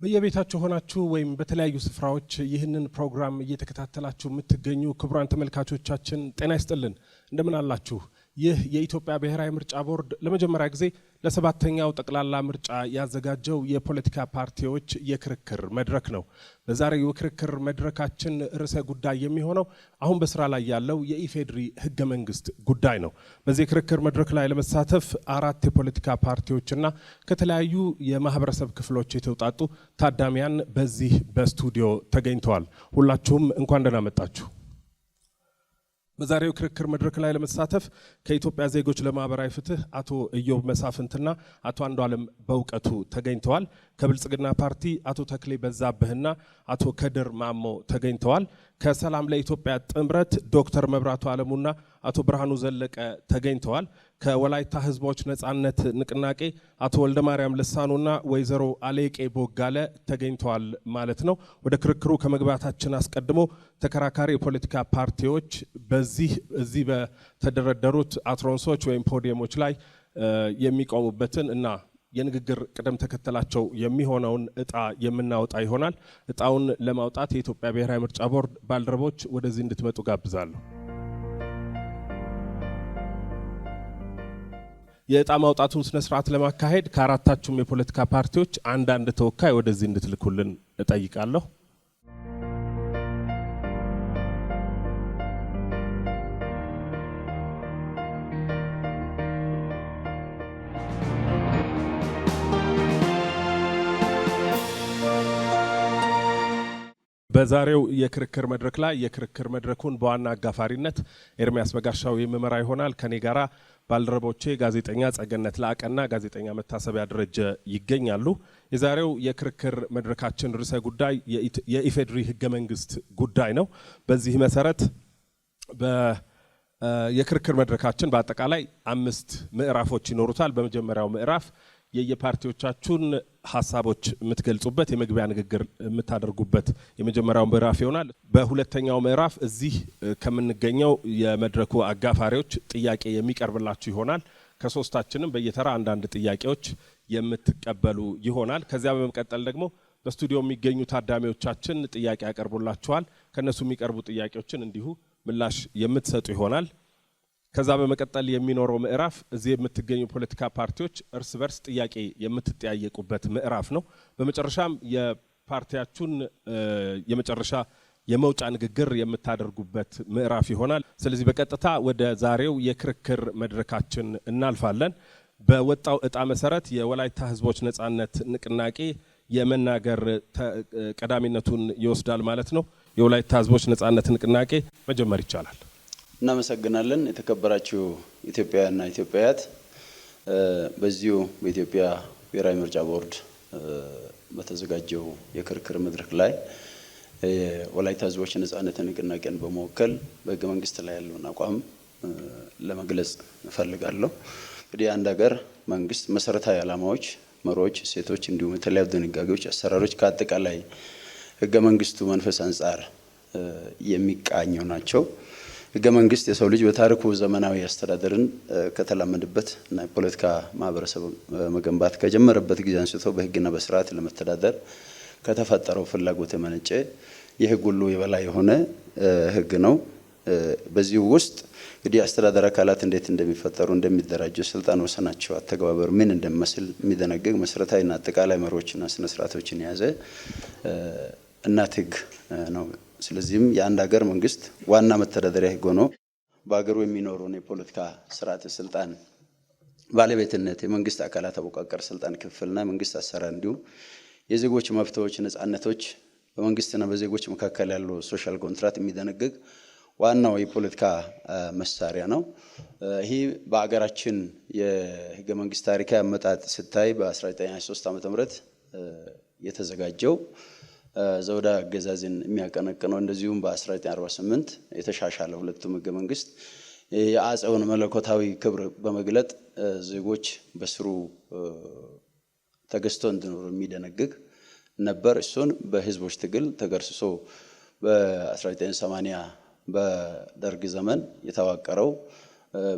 በየቤታችሁ ሆናችሁ ወይም በተለያዩ ስፍራዎች ይህንን ፕሮግራም እየተከታተላችሁ የምትገኙ ክቡራን ተመልካቾቻችን ጤና ይስጥልን እንደምን አላችሁ? ይህ የኢትዮጵያ ብሔራዊ ምርጫ ቦርድ ለመጀመሪያ ጊዜ ለሰባተኛው ጠቅላላ ምርጫ ያዘጋጀው የፖለቲካ ፓርቲዎች የክርክር መድረክ ነው። በዛሬው የክርክር መድረካችን ርዕሰ ጉዳይ የሚሆነው አሁን በስራ ላይ ያለው የኢፌድሪ ህገ መንግስት ጉዳይ ነው። በዚህ የክርክር መድረክ ላይ ለመሳተፍ 4 የፖለቲካ ፓርቲዎችና ከተለያዩ የማህበረሰብ ክፍሎች የተውጣጡ ታዳሚያን በዚህ በስቱዲዮ ተገኝተዋል። ሁላችሁም እንኳን ደህና መጣችሁ። በዛሬው ክርክር መድረክ ላይ ለመሳተፍ ከኢትዮጵያ ዜጎች ለማህበራዊ ፍትህ አቶ ኢዮብ መሳፍንትና አቶ አንዱዓለም በእውቀቱ ተገኝተዋል። ከብልጽግና ፓርቲ አቶ ተክሌ በዛብህና አቶ ከድር ማሞ ተገኝተዋል። ከሰላም ለኢትዮጵያ ጥምረት ዶክተር መብራቱ አለሙና አቶ ብርሃኑ ዘለቀ ተገኝተዋል። ከወላይታ ህዝቦች ነጻነት ንቅናቄ አቶ ወልደማርያም ልሳኑና ወይዘሮ አሌቄ ቦጋለ ተገኝተዋል ማለት ነው። ወደ ክርክሩ ከመግባታችን አስቀድሞ ተከራካሪ የፖለቲካ ፓርቲዎች እዚህ በተደረደሩት አትሮንሶች ወይም ፖዲየሞች ላይ የሚቆሙበትን እና የንግግር ቅደም ተከተላቸው የሚሆነውን እጣ የምናወጣ ይሆናል። እጣውን ለማውጣት የኢትዮጵያ ብሔራዊ ምርጫ ቦርድ ባልደረቦች ወደዚህ እንድትመጡ ጋብዛለሁ። የእጣ ማውጣቱን ስነ ስርዓት ለማካሄድ ከአራታችሁም የፖለቲካ ፓርቲዎች አንድ ተወካይ ወደዚህ እንድትልኩልን እጠይቃለሁ። በዛሬው የክርክር መድረክ ላይ የክርክር መድረኩን በዋና አጋፋሪነት ኤርሚያስ በጋሻው የሚመራ ይሆናል። ከኔ ጋራ ባልደረቦቼ ጋዜጠኛ ጸገነት ላቀና ጋዜጠኛ መታሰቢያ ደረጀ ይገኛሉ። የዛሬው የክርክር መድረካችን ርዕሰ ጉዳይ የኢፌድሪ ህገ መንግስት ጉዳይ ነው። በዚህ መሰረት የክርክር መድረካችን በአጠቃላይ 5 ምዕራፎች ይኖሩታል። በመጀመሪያው ምዕራፍ የየፓርቲዎቻችሁን ሐሳቦች የምትገልጹበት የመግቢያ ንግግር የምታደርጉበት የመጀመሪያው ምዕራፍ ይሆናል። በሁለተኛው ምዕራፍ እዚህ ከምንገኘው የመድረኩ አጋፋሪዎች ጥያቄ የሚቀርብላችሁ ይሆናል። ከሶስታችንም በየተራ አንዳንድ ጥያቄዎች የምትቀበሉ ይሆናል። ከዚያ በመቀጠል ደግሞ በስቱዲዮ የሚገኙ ታዳሚዎቻችን ጥያቄ ያቀርቡላችኋል። ከነሱ የሚቀርቡ ጥያቄዎችን እንዲሁ ምላሽ የምትሰጡ ይሆናል። ከዛ በመቀጠል የሚኖረው ምዕራፍ እዚህ የምትገኙ ፖለቲካ ፓርቲዎች እርስ በርስ ጥያቄ የምትጠያየቁበት ምዕራፍ ነው። በመጨረሻም የፓርቲያችሁን የመጨረሻ የመውጫ ንግግር የምታደርጉበት ምዕራፍ ይሆናል። ስለዚህ በቀጥታ ወደ ዛሬው የክርክር መድረካችን እናልፋለን። በወጣው እጣ መሰረት የወላይታ ህዝቦች ነጻነት ንቅናቄ የመናገር ቀዳሚነቱን ይወስዳል ማለት ነው። የወላይታ ህዝቦች ነጻነት ንቅናቄ መጀመር ይቻላል። እናመሰግናለን። የተከበራችሁ ኢትዮጵያውያንና ኢትዮጵያውያት፣ በዚሁ በኢትዮጵያ ብሔራዊ ምርጫ ቦርድ በተዘጋጀው የክርክር መድረክ ላይ የወላይታ ህዝቦች ነጻነት ንቅናቄን በመወከል በህገ መንግስት ላይ ያለውን አቋም ለመግለጽ እፈልጋለሁ። እንግዲህ አንድ ሀገር መንግስት መሰረታዊ ዓላማዎች፣ መርሆች፣ እሴቶች እንዲሁም የተለያዩ ድንጋጌዎች፣ አሰራሮች ከአጠቃላይ ህገ መንግስቱ መንፈስ አንጻር የሚቃኙ ናቸው። ህገ መንግስት የሰው ልጅ በታሪኩ ዘመናዊ አስተዳደርን ከተላመደበት እና የፖለቲካ ማህበረሰብ መገንባት ከጀመረበት ጊዜ አንስቶ በህግና በስርዓት ለመተዳደር ከተፈጠረው ፍላጎት የመነጨ የህግ ሁሉ የበላይ የሆነ ህግ ነው። በዚህ ውስጥ እንግዲህ አስተዳደር አካላት እንዴት እንደሚፈጠሩ፣ እንደሚደራጁ፣ ስልጣን ወሰናቸው፣ አተገባበሩ ምን እንደሚመስል የሚደነግግ መሰረታዊና አጠቃላይ መርሆችና ስነ ስርዓቶችን የያዘ እናት ህግ ነው። ስለዚህም የአንድ ሀገር መንግስት ዋና መተዳደሪያ ህግ ሆኖ በሀገሩ የሚኖረውን የፖለቲካ ስርዓት ስልጣን ባለቤትነት፣ የመንግስት አካላት አወቃቀር፣ ስልጣን ክፍልና መንግስት አሰራር እንዲሁም የዜጎች መብቶች፣ ነጻነቶች በመንግስትና በዜጎች መካከል ያለው ሶሻል ኮንትራክት የሚደነግግ ዋናው የፖለቲካ መሳሪያ ነው። ይህ በሀገራችን የህገ መንግስት ታሪካዊ አመጣጥ ስታይ በ1923 ዓ.ም የተዘጋጀው ዘውዳዊ አገዛዝን የሚያቀነቅነው እንደዚሁም በ1948 የተሻሻለ ሁለቱም ህገ መንግስት የአፄውን መለኮታዊ ክብር በመግለጥ ዜጎች በስሩ ተገዝቶ እንዲኖሩ የሚደነግግ ነበር። እሱን በህዝቦች ትግል ተገርስሶ በ1980 በደርግ ዘመን የተዋቀረው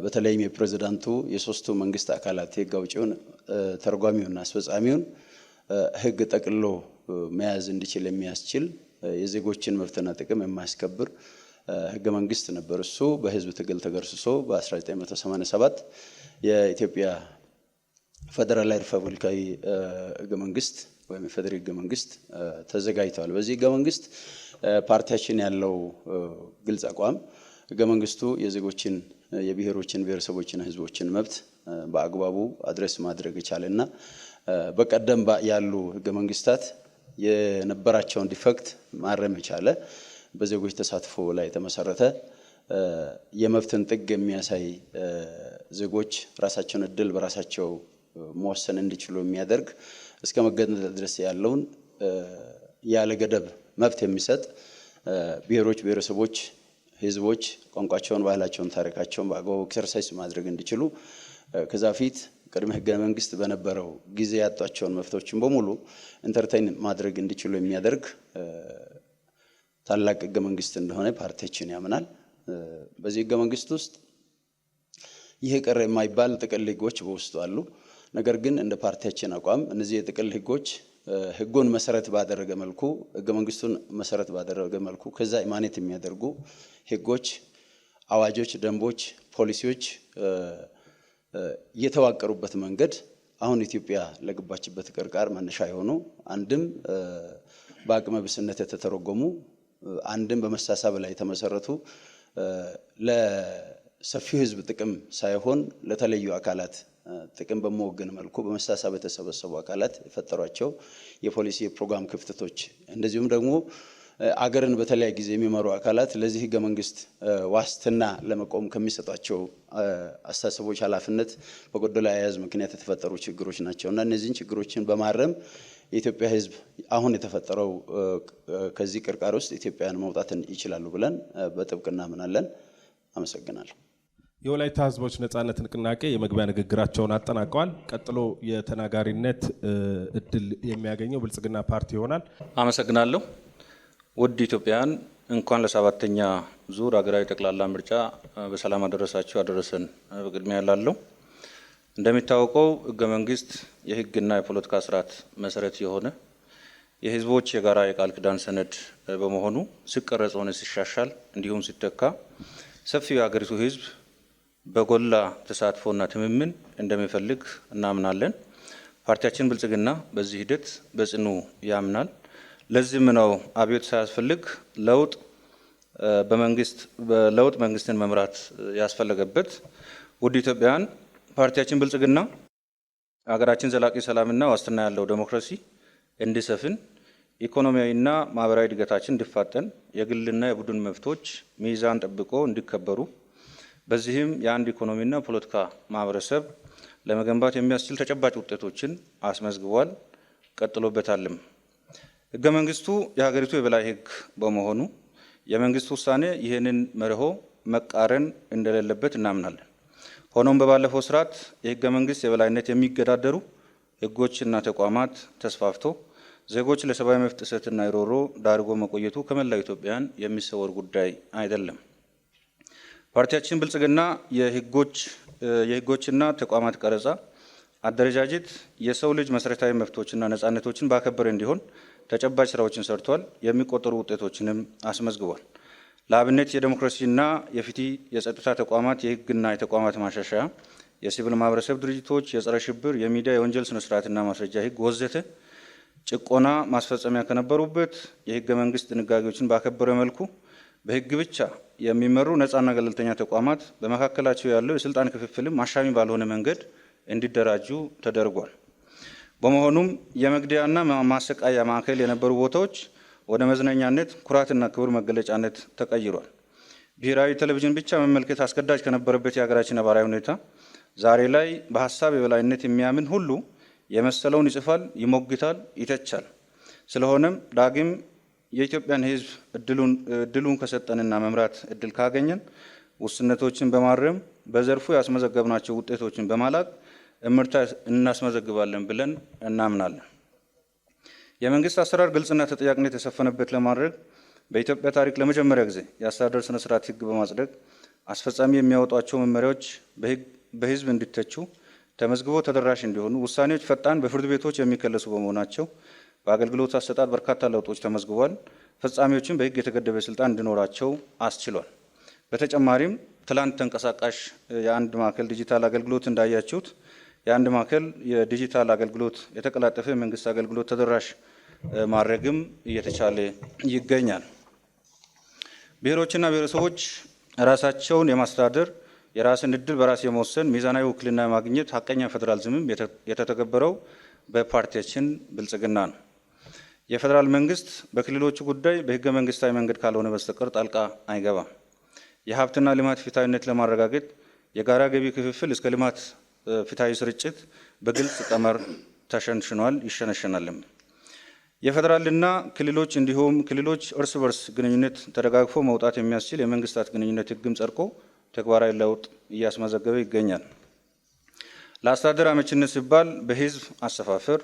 በተለይም የፕሬዝዳንቱ የሶስቱ መንግስት አካላት የህግ አውጪውን፣ ተርጓሚውና አስፈጻሚውን ህግ ጠቅልሎ መያዝ እንዲችል የሚያስችል የዜጎችን መብትና ጥቅም የማያስከብር ህገ መንግስት ነበር። እሱ በህዝብ ትግል ተገርስሶ በ1987 የኢትዮጵያ ፌደራላዊ ሪፐብሊካዊ ህገ መንግስት ወይም የፌዴራል ህገ መንግስት ተዘጋጅቷል። በዚህ ህገ መንግስት ፓርቲያችን ያለው ግልጽ አቋም ህገ መንግስቱ የዜጎችን የብሔሮችን ብሔረሰቦችና ህዝቦችን መብት በአግባቡ አድሬስ ማድረግ ይቻልና በቀደም ያሉ ህገ መንግስታት የነበራቸውን ዲፌክት ማረም የቻለ በዜጎች ተሳትፎ ላይ የተመሰረተ የመብትን ጥግ የሚያሳይ ዜጎች ራሳቸውን እድል በራሳቸው መወሰን እንዲችሉ የሚያደርግ እስከ መገንጠል ድረስ ያለውን ያለ ገደብ መብት የሚሰጥ ብሔሮች ብሔረሰቦች ህዝቦች ቋንቋቸውን ባህላቸውን ታሪካቸውን በአግባቡ ኤክሰርሳይዝ ማድረግ እንዲችሉ ከዛ ፊት ቅድመ ህገ መንግስት በነበረው ጊዜ ያጧቸውን መብቶችን በሙሉ ኢንተርቴይን ማድረግ እንዲችሉ የሚያደርግ ታላቅ ህገ መንግስት እንደሆነ ፓርቲያችን ያምናል። በዚህ ህገ መንግስት ውስጥ ይሄ ቀረ የማይባል ጥቅል ህጎች በውስጡ አሉ። ነገር ግን እንደ ፓርቲያችን አቋም እነዚህ የጥቅል ህጎች ህጉን መሰረት ባደረገ መልኩ ህገ መንግስቱን መሰረት ባደረገ መልኩ ከዛ ኢማኔት የሚያደርጉ ህጎች፣ አዋጆች፣ ደንቦች፣ ፖሊሲዎች የተዋቀሩበት መንገድ አሁን ኢትዮጵያ ለገባችበት ቅርቃር መነሻ የሆኑ አንድም በአቅመ ቢስነት የተተረጎሙ አንድም በመሳሳብ ላይ የተመሰረቱ ለሰፊው ህዝብ ጥቅም ሳይሆን ለተለዩ አካላት ጥቅም በመወገን መልኩ በመሳሳብ የተሰበሰቡ አካላት የፈጠሯቸው የፖሊሲ የፕሮግራም ክፍተቶች እንደዚሁም ደግሞ አገርን በተለያየ ጊዜ የሚመሩ አካላት ለዚህ ህገ መንግስት ዋስትና ለመቆም ከሚሰጧቸው አስተሳሰቦች ኃላፊነት በጎደለ አያያዝ ምክንያት የተፈጠሩ ችግሮች ናቸውና እነዚህን ችግሮችን በማረም የኢትዮጵያ ህዝብ አሁን የተፈጠረው ከዚህ ቅርቃር ውስጥ ኢትዮጵያን መውጣት ይችላሉ ብለን በጥብቅ እናምናለን። አመሰግናለሁ። የወላይታ ህዝቦች ነጻነት ንቅናቄ የመግቢያ ንግግራቸውን አጠናቀዋል። ቀጥሎ የተናጋሪነት እድል የሚያገኘው ብልጽግና ፓርቲ ይሆናል። አመሰግናለሁ። ውድ ኢትዮጵያውያን እንኳን ለሰባተኛ ዙር ሀገራዊ ጠቅላላ ምርጫ በሰላም አደረሳችሁ አደረሰን። በቅድሚያ ያላለው እንደሚታወቀው ህገ መንግስት የህግና የፖለቲካ ስርዓት መሰረት የሆነ የህዝቦች የጋራ የቃል ኪዳን ሰነድ በመሆኑ ሲቀረጽ ሆነ ሲሻሻል እንዲሁም ሲተካ ሰፊው የሀገሪቱ ህዝብ በጎላ ተሳትፎና ትምምን እንደሚፈልግ እናምናለን። ፓርቲያችን ብልጽግና በዚህ ሂደት በጽኑ ያምናል። ለዚህም ነው አብዮት ሳያስፈልግ ለውጥ መንግስትን መምራት ያስፈለገበት። ውድ ኢትዮጵያውያን ፓርቲያችን ብልጽግና ሀገራችን ዘላቂ ሰላምና ዋስትና ያለው ዴሞክራሲ እንዲሰፍን፣ ኢኮኖሚያዊና ማህበራዊ እድገታችን እንዲፋጠን፣ የግልና የቡድን መብቶች ሚዛን ጠብቆ እንዲከበሩ በዚህም የአንድ ኢኮኖሚና ፖለቲካ ማህበረሰብ ለመገንባት የሚያስችል ተጨባጭ ውጤቶችን አስመዝግቧል፣ ቀጥሎበታልም። ህገ መንግስቱ የሀገሪቱ የበላይ ህግ በመሆኑ የመንግስት ውሳኔ ይህንን መርሆ መቃረን እንደሌለበት እናምናለን። ሆኖም በባለፈው ስርዓት የህገ መንግስት የበላይነት የሚገዳደሩ ህጎችና ተቋማት ተስፋፍቶ ዜጎች ለሰብአዊ መብት ጥሰትና ሮሮ ዳርጎ መቆየቱ ከመላው ኢትዮጵያውያን የሚሰወር ጉዳይ አይደለም። ፓርቲያችን ብልጽግና የህጎችና ተቋማት ቀረጻ አደረጃጀት የሰው ልጅ መሰረታዊ መብቶችና ነጻነቶችን ባከበረ እንዲሆን ተጨባጭ ስራዎችን ሰርቷል፣ የሚቆጠሩ ውጤቶችንም አስመዝግቧል። ለአብነት የዲሞክራሲና የፍትህ የጸጥታ ተቋማት የህግና የተቋማት ማሻሻያ፣ የሲቪል ማህበረሰብ ድርጅቶች፣ የጸረ ሽብር፣ የሚዲያ፣ የወንጀል ስነ ስርዓትና ማስረጃ ህግ ወዘተ ጭቆና ማስፈጸሚያ ከነበሩበት የህገ መንግስት ድንጋጌዎችን ባከበረ መልኩ በህግ ብቻ የሚመሩ ነጻና ገለልተኛ ተቋማት በመካከላቸው ያለው የስልጣን ክፍፍልም አሻሚ ባልሆነ መንገድ እንዲደራጁ ተደርጓል። በመሆኑም የመግደያና ማሰቃያ ማዕከል የነበሩ ቦታዎች ወደ መዝናኛነት፣ ኩራትና ክብር መገለጫነት ተቀይሯል። ብሔራዊ ቴሌቪዥን ብቻ መመልከት አስገዳጅ ከነበረበት የሀገራችን ነባራዊ ሁኔታ ዛሬ ላይ በሀሳብ የበላይነት የሚያምን ሁሉ የመሰለውን ይጽፋል፣ ይሞግታል፣ ይተቻል። ስለሆነም ዳግም የኢትዮጵያን ህዝብ እድሉን ከሰጠንና መምራት እድል ካገኘን ውስንነቶችን በማረም በዘርፉ ያስመዘገብናቸው ውጤቶችን በማላቅ እምርታ እናስመዘግባለን ብለን እናምናለን። የመንግስት አሰራር ግልጽና ተጠያቂነት የሰፈነበት ለማድረግ በኢትዮጵያ ታሪክ ለመጀመሪያ ጊዜ የአስተዳደር ስነ ስርዓት ህግ በማጽደቅ አስፈጻሚ የሚያወጧቸው መመሪያዎች በህዝብ እንዲተቹ ተመዝግቦ ተደራሽ እንዲሆኑ፣ ውሳኔዎች ፈጣን በፍርድ ቤቶች የሚከለሱ በመሆናቸው በአገልግሎት አሰጣጥ በርካታ ለውጦች ተመዝግቧል። ፈጻሚዎችን በሕግ የተገደበ ስልጣን እንዲኖራቸው አስችሏል። በተጨማሪም ትላንት ተንቀሳቃሽ የአንድ ማዕከል ዲጂታል አገልግሎት እንዳያችሁት የአንድ ማዕከል የዲጂታል አገልግሎት የተቀላጠፈ መንግስት አገልግሎት ተደራሽ ማድረግም እየተቻለ ይገኛል። ብሔሮችና ብሔረሰቦች ራሳቸውን የማስተዳደር የራስን እድል በራስ የመወሰን ሚዛናዊ ውክልና የማግኘት ሀቀኛ ፌዴራሊዝምም የተተገበረው በፓርቲያችን ብልጽግና ነው። የፌዴራል መንግስት በክልሎቹ ጉዳይ በህገ መንግስታዊ መንገድ ካልሆነ በስተቀር ጣልቃ አይገባም። የሀብትና ልማት ፍትሐዊነት ለማረጋገጥ የጋራ ገቢ ክፍፍል እስከ ልማት ፍትሐዊ ስርጭት በግልጽ ቀመር ተሸንሽኗል፣ ይሸነሸናልም። የፌዴራልና ክልሎች እንዲሁም ክልሎች እርስ በርስ ግንኙነት ተደጋግፎ መውጣት የሚያስችል የመንግስታት ግንኙነት ህግም ጸድቆ ተግባራዊ ለውጥ እያስመዘገበ ይገኛል። ለአስተዳደር አመችነት ሲባል በህዝብ አሰፋፈር፣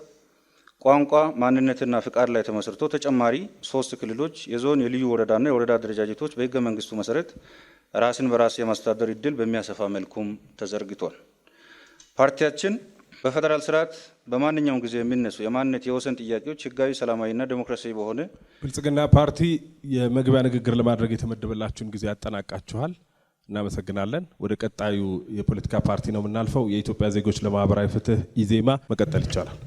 ቋንቋ፣ ማንነትና ፍቃድ ላይ ተመስርቶ ተጨማሪ 3 ክልሎች የዞን የልዩ ወረዳና የወረዳ አደረጃጀቶች በህገ መንግስቱ መሰረት ራስን በራስ የማስተዳደር እድል በሚያሰፋ መልኩም ተዘርግቷል። ፓርቲያችን በፌዴራል ስርዓት በማንኛውም ጊዜ የሚነሱ የማንነት የወሰን ጥያቄዎች ህጋዊ፣ ሰላማዊና ዴሞክራሲያዊ በሆነ ብልጽግና ፓርቲ የመግቢያ ንግግር ለማድረግ የተመደበላችሁን ጊዜ ያጠናቃችኋል። እናመሰግናለን። ወደ ቀጣዩ የፖለቲካ ፓርቲ ነው የምናልፈው። የኢትዮጵያ ዜጎች ለማህበራዊ ፍትህ ኢዜማ መቀጠል ይቻላል።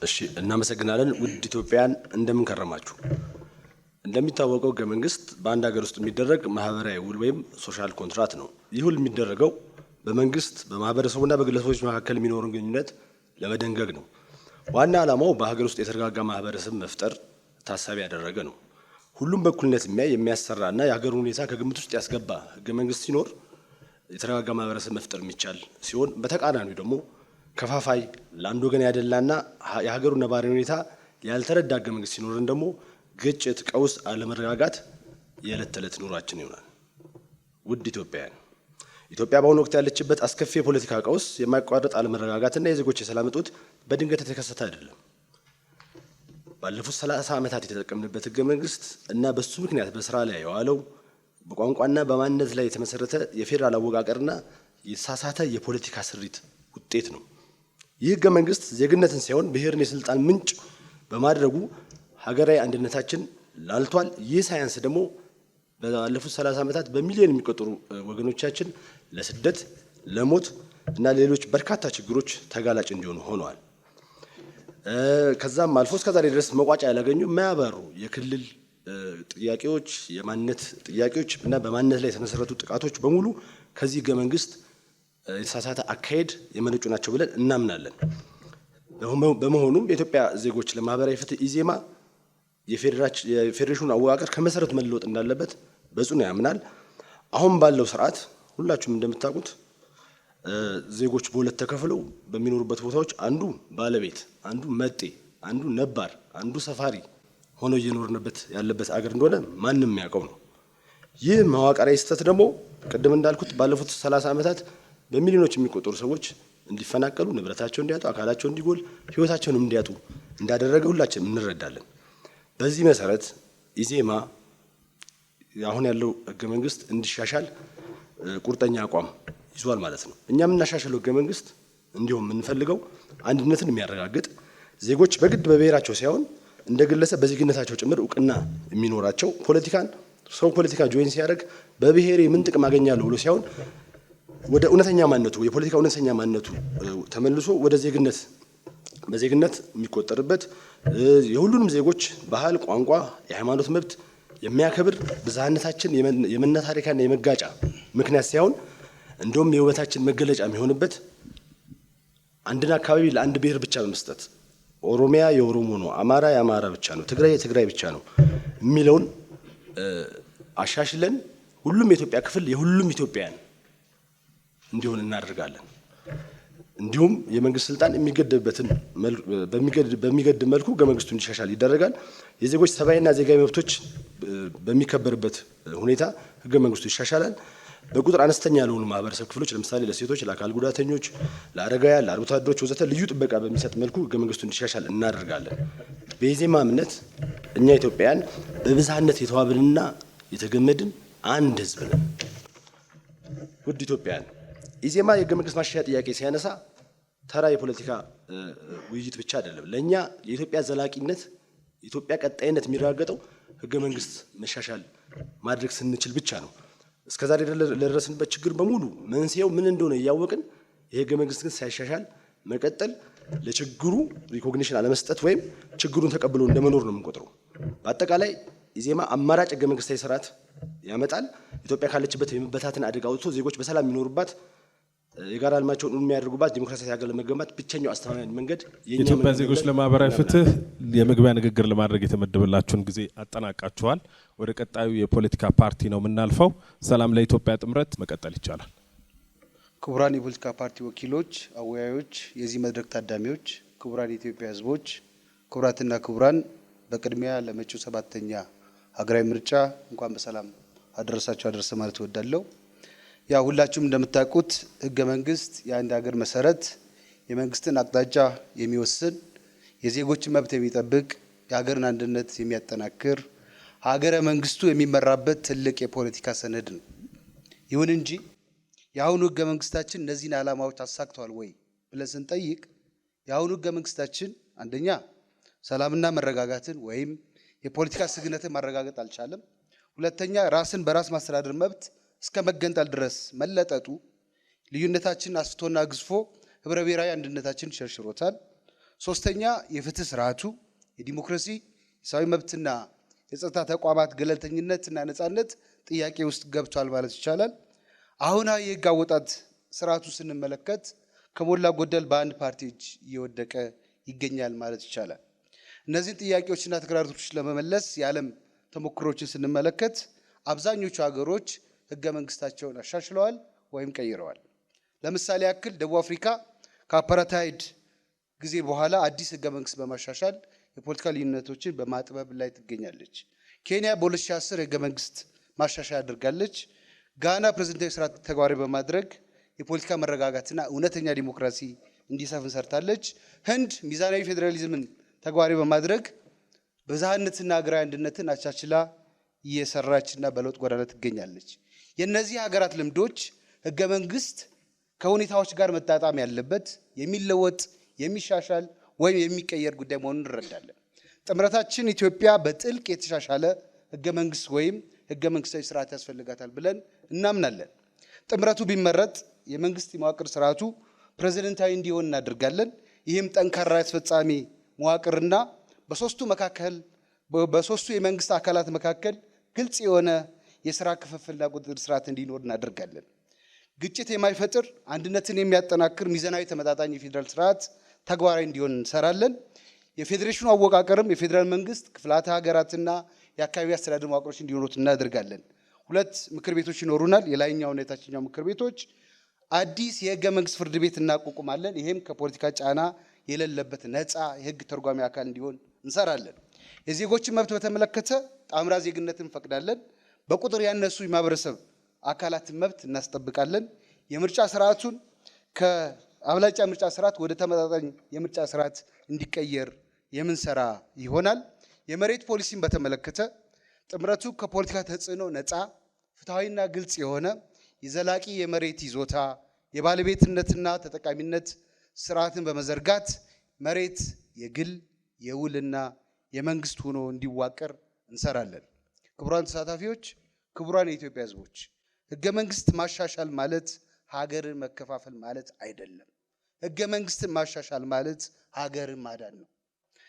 እሺ፣ እናመሰግናለን። ውድ ኢትዮጵያን እንደምን ከረማችሁ? እንደሚታወቀው ህገ መንግስት በአንድ ሀገር ውስጥ የሚደረግ ማህበራዊ ውል ወይም ሶሻል ኮንትራት ነው። ይህ ውል የሚደረገው በመንግስት በማህበረሰቡና በግለሰቦች መካከል የሚኖርን ግንኙነት ለመደንገግ ነው። ዋና ዓላማው በሀገር ውስጥ የተረጋጋ ማህበረሰብ መፍጠር ታሳቢ ያደረገ ነው። ሁሉም በእኩልነት የሚያሰራና የሀገር ሁኔታ ከግምት ውስጥ ያስገባ ህገ መንግስት ሲኖር የተረጋጋ ማህበረሰብ መፍጠር የሚቻል ሲሆን፣ በተቃራኒው ደግሞ ከፋፋይ ለአንድ ወገን ያደላና የሀገሩ ነባራዊ ሁኔታ ያልተረዳ ህገ መንግስት ሲኖርን ደግሞ ግጭት፣ ቀውስ፣ አለመረጋጋት የዕለት ተዕለት ኑሯችን ይሆናል። ውድ ኢትዮጵያውያን፣ ኢትዮጵያ በአሁኑ ወቅት ያለችበት አስከፊ የፖለቲካ ቀውስ፣ የማይቋረጥ አለመረጋጋትና የዜጎች የሰላም እጦት በድንገት የተከሰተ አይደለም። ባለፉት 30 ዓመታት የተጠቀምንበት ህገ መንግስት እና በሱ ምክንያት በስራ ላይ የዋለው በቋንቋና በማንነት ላይ የተመሰረተ የፌዴራል አወቃቀርና የተሳሳተ የፖለቲካ ስሪት ውጤት ነው። ይህ ህገ መንግስት ዜግነትን ሳይሆን ብሔርን የስልጣን ምንጭ በማድረጉ ሀገራዊ አንድነታችን ላልቷል። ይህ ሳያንስ ደግሞ ባለፉት 30 ዓመታት በሚሊዮን የሚቆጠሩ ወገኖቻችን ለስደት፣ ለሞት እና ሌሎች በርካታ ችግሮች ተጋላጭ እንዲሆኑ ሆነዋል። ከዛም አልፎ እስከዛሬ ድረስ መቋጫ ያላገኙ የማያባሩ የክልል ጥያቄዎች፣ የማንነት ጥያቄዎች እና በማንነት ላይ የተመሰረቱ ጥቃቶች በሙሉ ከዚህ ህገ መንግስት የተሳሳተ አካሄድ የመነጩ ናቸው ብለን እናምናለን። በመሆኑም የኢትዮጵያ ዜጎች ለማህበራዊ ፍትህ ኢዜማ የፌዴሬሽኑ አወቃቀር ከመሰረቱ መለወጥ እንዳለበት በጽኑ ያምናል። አሁን ባለው ስርዓት ሁላችሁም እንደምታውቁት ዜጎች በሁለት ተከፍለው በሚኖሩበት ቦታዎች አንዱ ባለቤት፣ አንዱ መጤ፣ አንዱ ነባር፣ አንዱ ሰፋሪ ሆኖ እየኖርንበት ያለበት አገር እንደሆነ ማንም የሚያውቀው ነው። ይህ መዋቅራዊ ስህተት ደግሞ ቅድም እንዳልኩት ባለፉት 30 ዓመታት በሚሊዮኖች የሚቆጠሩ ሰዎች እንዲፈናቀሉ፣ ንብረታቸው እንዲያጡ፣ አካላቸው እንዲጎል፣ ህይወታቸውን እንዲያጡ እንዳደረገ ሁላችንም እንረዳለን። በዚህ መሰረት ኢዜማ አሁን ያለው ህገ መንግስት እንዲሻሻል ቁርጠኛ አቋም ይዟል ማለት ነው። እኛ የምናሻሽለው ህገ መንግስት እንዲሁም የምንፈልገው አንድነትን የሚያረጋግጥ ዜጎች በግድ በብሔራቸው ሳይሆን እንደ ግለሰብ በዜግነታቸው ጭምር እውቅና የሚኖራቸው ፖለቲካ ጆይን ሲያደርግ በብሔሬ ምን ጥቅም አገኛለሁ ብሎ ሳይሆን ወደ እውነተኛ ማንነቱ የፖለቲካ እውነተኛ ማንነቱ ተመልሶ ወደ በዜግነት የሚቆጠርበት የሁሉንም ዜጎች ባህል፣ ቋንቋ፣ የሃይማኖት መብት የሚያከብር ብዝሃነታችን የመነታረኪያና የመጋጫ ምክንያት ሳይሆን እንደውም የውበታችን መገለጫ የሚሆንበት አንድን አካባቢ ለአንድ ብሔር ብቻ በመስጠት ኦሮሚያ የኦሮሞ ነው፣ አማራ የአማራ ብቻ ነው፣ ትግራይ የትግራይ ብቻ ነው የሚለውን አሻሽለን ሁሉም የኢትዮጵያ ክፍል የሁሉም ኢትዮጵያውያን እንዲሆን እናደርጋለን። እንዲሁም የመንግስት ስልጣን በሚገድብ መልኩ ህገ መንግስቱ እንዲሻሻል ይደረጋል። የዜጎች ሰብአዊና ዜጋዊ መብቶች በሚከበርበት ሁኔታ ህገ መንግስቱ ይሻሻላል። በቁጥር አነስተኛ ለሆኑ ማህበረሰብ ክፍሎች ለምሳሌ ለሴቶች፣ ለአካል ጉዳተኞች፣ ለአረጋውያን፣ ለአርብቶ አደሮች ወዘተ ልዩ ጥበቃ በሚሰጥ መልኩ ህገ መንግስቱ እንዲሻሻል እናደርጋለን። በኢዜማ እምነት እኛ ኢትዮጵያውያን በብዝሃነት የተዋብንና የተገመድን አንድ ህዝብ ነን። ውድ ኢትዮጵያውያን፣ ኢዜማ የህገ መንግስት ማሻሻያ ጥያቄ ሲያነሳ ተራ የፖለቲካ ውይይት ብቻ አይደለም። ለእኛ የኢትዮጵያ ዘላቂነት ኢትዮጵያ ቀጣይነት የሚረጋገጠው ህገ መንግስት መሻሻል ማድረግ ስንችል ብቻ ነው። እስከዛሬ ለደረስንበት ችግር በሙሉ መንስኤው ምን እንደሆነ እያወቅን የህገ መንግስት ግን ሳይሻሻል መቀጠል ለችግሩ ሪኮግኒሽን አለመስጠት ወይም ችግሩን ተቀብሎ እንደመኖር ነው የምንቆጥረው። በአጠቃላይ ኢዜማ አማራጭ ህገ መንግስታዊ ስርዓት ያመጣል። ኢትዮጵያ ካለችበት የመበታተን አደጋ አውጥቶ ዜጎች በሰላም የሚኖሩባት የጋራ ልማቸውን የሚያደርጉባት ዲሞክራሲያዊ ሀገር ለመገንባት ብቸኛው አስተማማኝ መንገድ የኢትዮጵያ ዜጎች ለማህበራዊ ፍትህ የመግቢያ ንግግር ለማድረግ የተመደበላችሁን ጊዜ አጠናቃችኋል። ወደ ቀጣዩ የፖለቲካ ፓርቲ ነው የምናልፈው። ሰላም ለኢትዮጵያ ጥምረት መቀጠል ይቻላል። ክቡራን የፖለቲካ ፓርቲ ወኪሎች፣ አወያዮች፣ የዚህ መድረክ ታዳሚዎች፣ ክቡራን የኢትዮጵያ ህዝቦች፣ ክቡራትና ክቡራን፣ በቅድሚያ ለመጪው 7ኛ ሀገራዊ ምርጫ እንኳን በሰላም አደረሳችሁ አደረሰ ማለት እወዳለሁ። ያ ሁላችሁም እንደምታውቁት ህገ መንግስት የአንድ ሀገር መሰረት፣ የመንግስትን አቅጣጫ የሚወስን፣ የዜጎችን መብት የሚጠብቅ፣ የሀገርን አንድነት የሚያጠናክር፣ ሀገረ መንግስቱ የሚመራበት ትልቅ የፖለቲካ ሰነድ ነው። ይሁን እንጂ የአሁኑ ህገ መንግስታችን እነዚህን ዓላማዎች አሳክቷል ወይ ብለን ስንጠይቅ የአሁኑ ህገ መንግስታችን አንደኛ ሰላምና መረጋጋትን ወይም የፖለቲካ ስግነትን ማረጋገጥ አልቻለም። ሁለተኛ ራስን በራስ ማስተዳደር መብት እስከ መገንጠል ድረስ መለጠጡ ልዩነታችን አስፍቶና ግዝፎ ህብረ ብሔራዊ አንድነታችን ሸርሽሮታል። ሶስተኛ የፍትህ ስርዓቱ የዲሞክራሲ የሰብአዊ መብትና የጸጥታ ተቋማት ገለልተኝነትና ነጻነት ጥያቄ ውስጥ ገብቷል ማለት ይቻላል። አሁናዊ የህግ አወጣጥ ስርዓቱ ስንመለከት ከሞላ ጎደል በአንድ ፓርቲ እጅ እየወደቀ ይገኛል ማለት ይቻላል። እነዚህን ጥያቄዎችና ተግዳሮቶች ለመመለስ የዓለም ተሞክሮችን ስንመለከት አብዛኞቹ ሀገሮች ህገ መንግስታቸውን አሻሽለዋል ወይም ቀይረዋል። ለምሳሌ ያክል ደቡብ አፍሪካ ከአፓርታይድ ጊዜ በኋላ አዲስ ህገ መንግስት በማሻሻል የፖለቲካ ልዩነቶችን በማጥበብ ላይ ትገኛለች። ኬንያ በ2010 ህገ መንግስት ማሻሻያ አድርጋለች። ጋና ፕሬዝዳንታዊ ስርዓት ተግባራዊ በማድረግ የፖለቲካ መረጋጋትና እውነተኛ ዲሞክራሲ እንዲሰፍን ሰርታለች። ህንድ ሚዛናዊ ፌዴራሊዝምን ተግባራዊ በማድረግ ብዝሃነትና ሀገራዊ አንድነትን አቻችላ እየሰራችና በለውጥ ጎዳና ትገኛለች። የእነዚህ ሀገራት ልምዶች ህገ መንግስት ከሁኔታዎች ጋር መጣጣም ያለበት የሚለወጥ የሚሻሻል ወይም የሚቀየር ጉዳይ መሆኑን እንረዳለን። ጥምረታችን ኢትዮጵያ በጥልቅ የተሻሻለ ህገ መንግስት ወይም ህገ መንግስታዊ ስርዓት ያስፈልጋታል ብለን እናምናለን። ጥምረቱ ቢመረጥ የመንግስት የመዋቅር ስርዓቱ ፕሬዝዳንታዊ እንዲሆን እናደርጋለን። ይህም ጠንካራ አስፈጻሚ መዋቅርና በሶስቱ የመንግስት አካላት መካከል ግልጽ የሆነ የስራ ክፍፍልና ቁጥጥር ስርዓት እንዲኖር እናደርጋለን። ግጭት የማይፈጥር አንድነትን የሚያጠናክር ሚዛናዊ ተመጣጣኝ የፌዴራል ስርዓት ተግባራዊ እንዲሆን እንሰራለን። የፌዴሬሽኑ አወቃቀርም የፌዴራል መንግስት ክፍላተ ሀገራትና የአካባቢ አስተዳደር መዋቅሮች እንዲኖሩት እናደርጋለን። 2 ምክር ቤቶች ይኖሩናል፣ የላይኛውና የታችኛው ምክር ቤቶች። አዲስ የህገ መንግስት ፍርድ ቤት እናቋቁማለን። ይሄም ከፖለቲካ ጫና የሌለበት ነፃ የህግ ተርጓሚ አካል እንዲሆን እንሰራለን። የዜጎችን መብት በተመለከተ ጣምራ ዜግነትን እንፈቅዳለን። በቁጥር ያነሱ የማህበረሰብ አካላትን መብት እናስጠብቃለን። የምርጫ ስርዓቱን ከአብላጫ ምርጫ ስርዓት ወደ ተመጣጣኝ የምርጫ ስርዓት እንዲቀየር የምንሰራ ይሆናል። የመሬት ፖሊሲን በተመለከተ ጥምረቱ ከፖለቲካ ተጽዕኖ ነፃ ፍትሐዊና ግልጽ የሆነ የዘላቂ የመሬት ይዞታ የባለቤትነትና ተጠቃሚነት ስርዓትን በመዘርጋት መሬት የግል የውልና የመንግስት ሆኖ እንዲዋቀር እንሰራለን። ክቡራን ተሳታፊዎች፣ ክቡራን የኢትዮጵያ ህዝቦች፣ ህገ መንግስት ማሻሻል ማለት ሀገርን መከፋፈል ማለት አይደለም። ህገ መንግስትን ማሻሻል ማለት ሀገርን ማዳን ነው።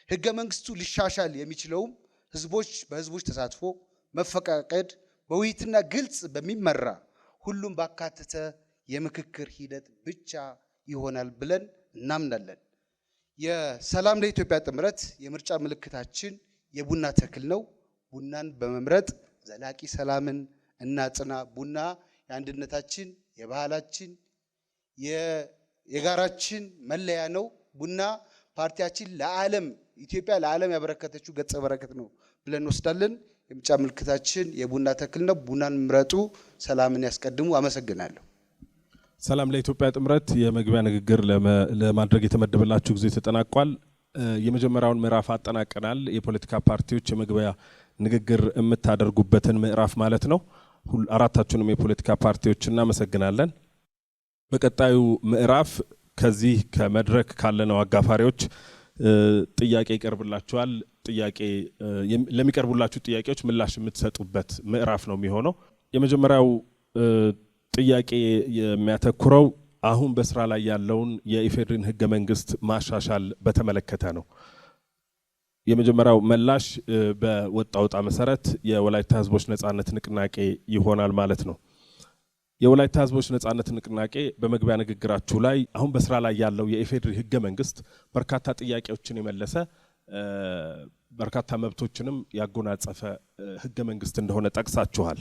ህገ መንግስቱ ሊሻሻል የሚችለውም ህዝቦች በህዝቦች ተሳትፎ መፈቃቀድ በውይይትና ግልጽ በሚመራ ሁሉም ባካተተ የምክክር ሂደት ብቻ ይሆናል ብለን እናምናለን። የሰላም ለኢትዮጵያ ጥምረት የምርጫ ምልክታችን የቡና ተክል ነው። ቡናን በመምረጥ ዘላቂ ሰላምን እናጽና። ቡና የአንድነታችን፣ የባህላችን፣ የጋራችን መለያ ነው። ቡና ፓርቲያችን ለዓለም ኢትዮጵያ ለዓለም ያበረከተችው ገጸ በረከት ነው ብለን እንወስዳለን። የምርጫ ምልክታችን የቡና ተክል ነው። ቡናን ምረጡ፣ ሰላምን ያስቀድሙ። አመሰግናለሁ። ሰላም ለኢትዮጵያ ጥምረት የመግቢያ ንግግር ለማድረግ የተመደበላችሁ ጊዜ ተጠናቋል። የመጀመሪያውን ምዕራፍ አጠናቀናል። የፖለቲካ ፓርቲዎች የመግቢያ ንግግር የምታደርጉበትን ምዕራፍ ማለት ነው። አራታችሁንም የፖለቲካ ፓርቲዎች እናመሰግናለን። በቀጣዩ ምዕራፍ ከዚህ ከመድረክ ካለነው አጋፋሪዎች ጥያቄ ይቀርብላችኋል። ጥያቄ ለሚቀርቡላችሁ ጥያቄዎች ምላሽ የምትሰጡበት ምዕራፍ ነው የሚሆነው። የመጀመሪያው ጥያቄ የሚያተኩረው አሁን በስራ ላይ ያለውን የኢፌዴሪን ህገ መንግስት ማሻሻል በተመለከተ ነው። የመጀመሪያው ምላሽ በወጣው ዕጣ መሰረት የወላይታ ህዝቦች ነጻነት ንቅናቄ ይሆናል ማለት ነው። የወላይታ ህዝቦች ነጻነት ንቅናቄ በመግቢያ ንግግራችሁ ላይ አሁን በስራ ላይ ያለው የኢፌዴሪ ህገ መንግስት በርካታ ጥያቄዎችን የመለሰ በርካታ መብቶችንም ያጎናጸፈ ህገ መንግስት እንደሆነ ጠቅሳችኋል።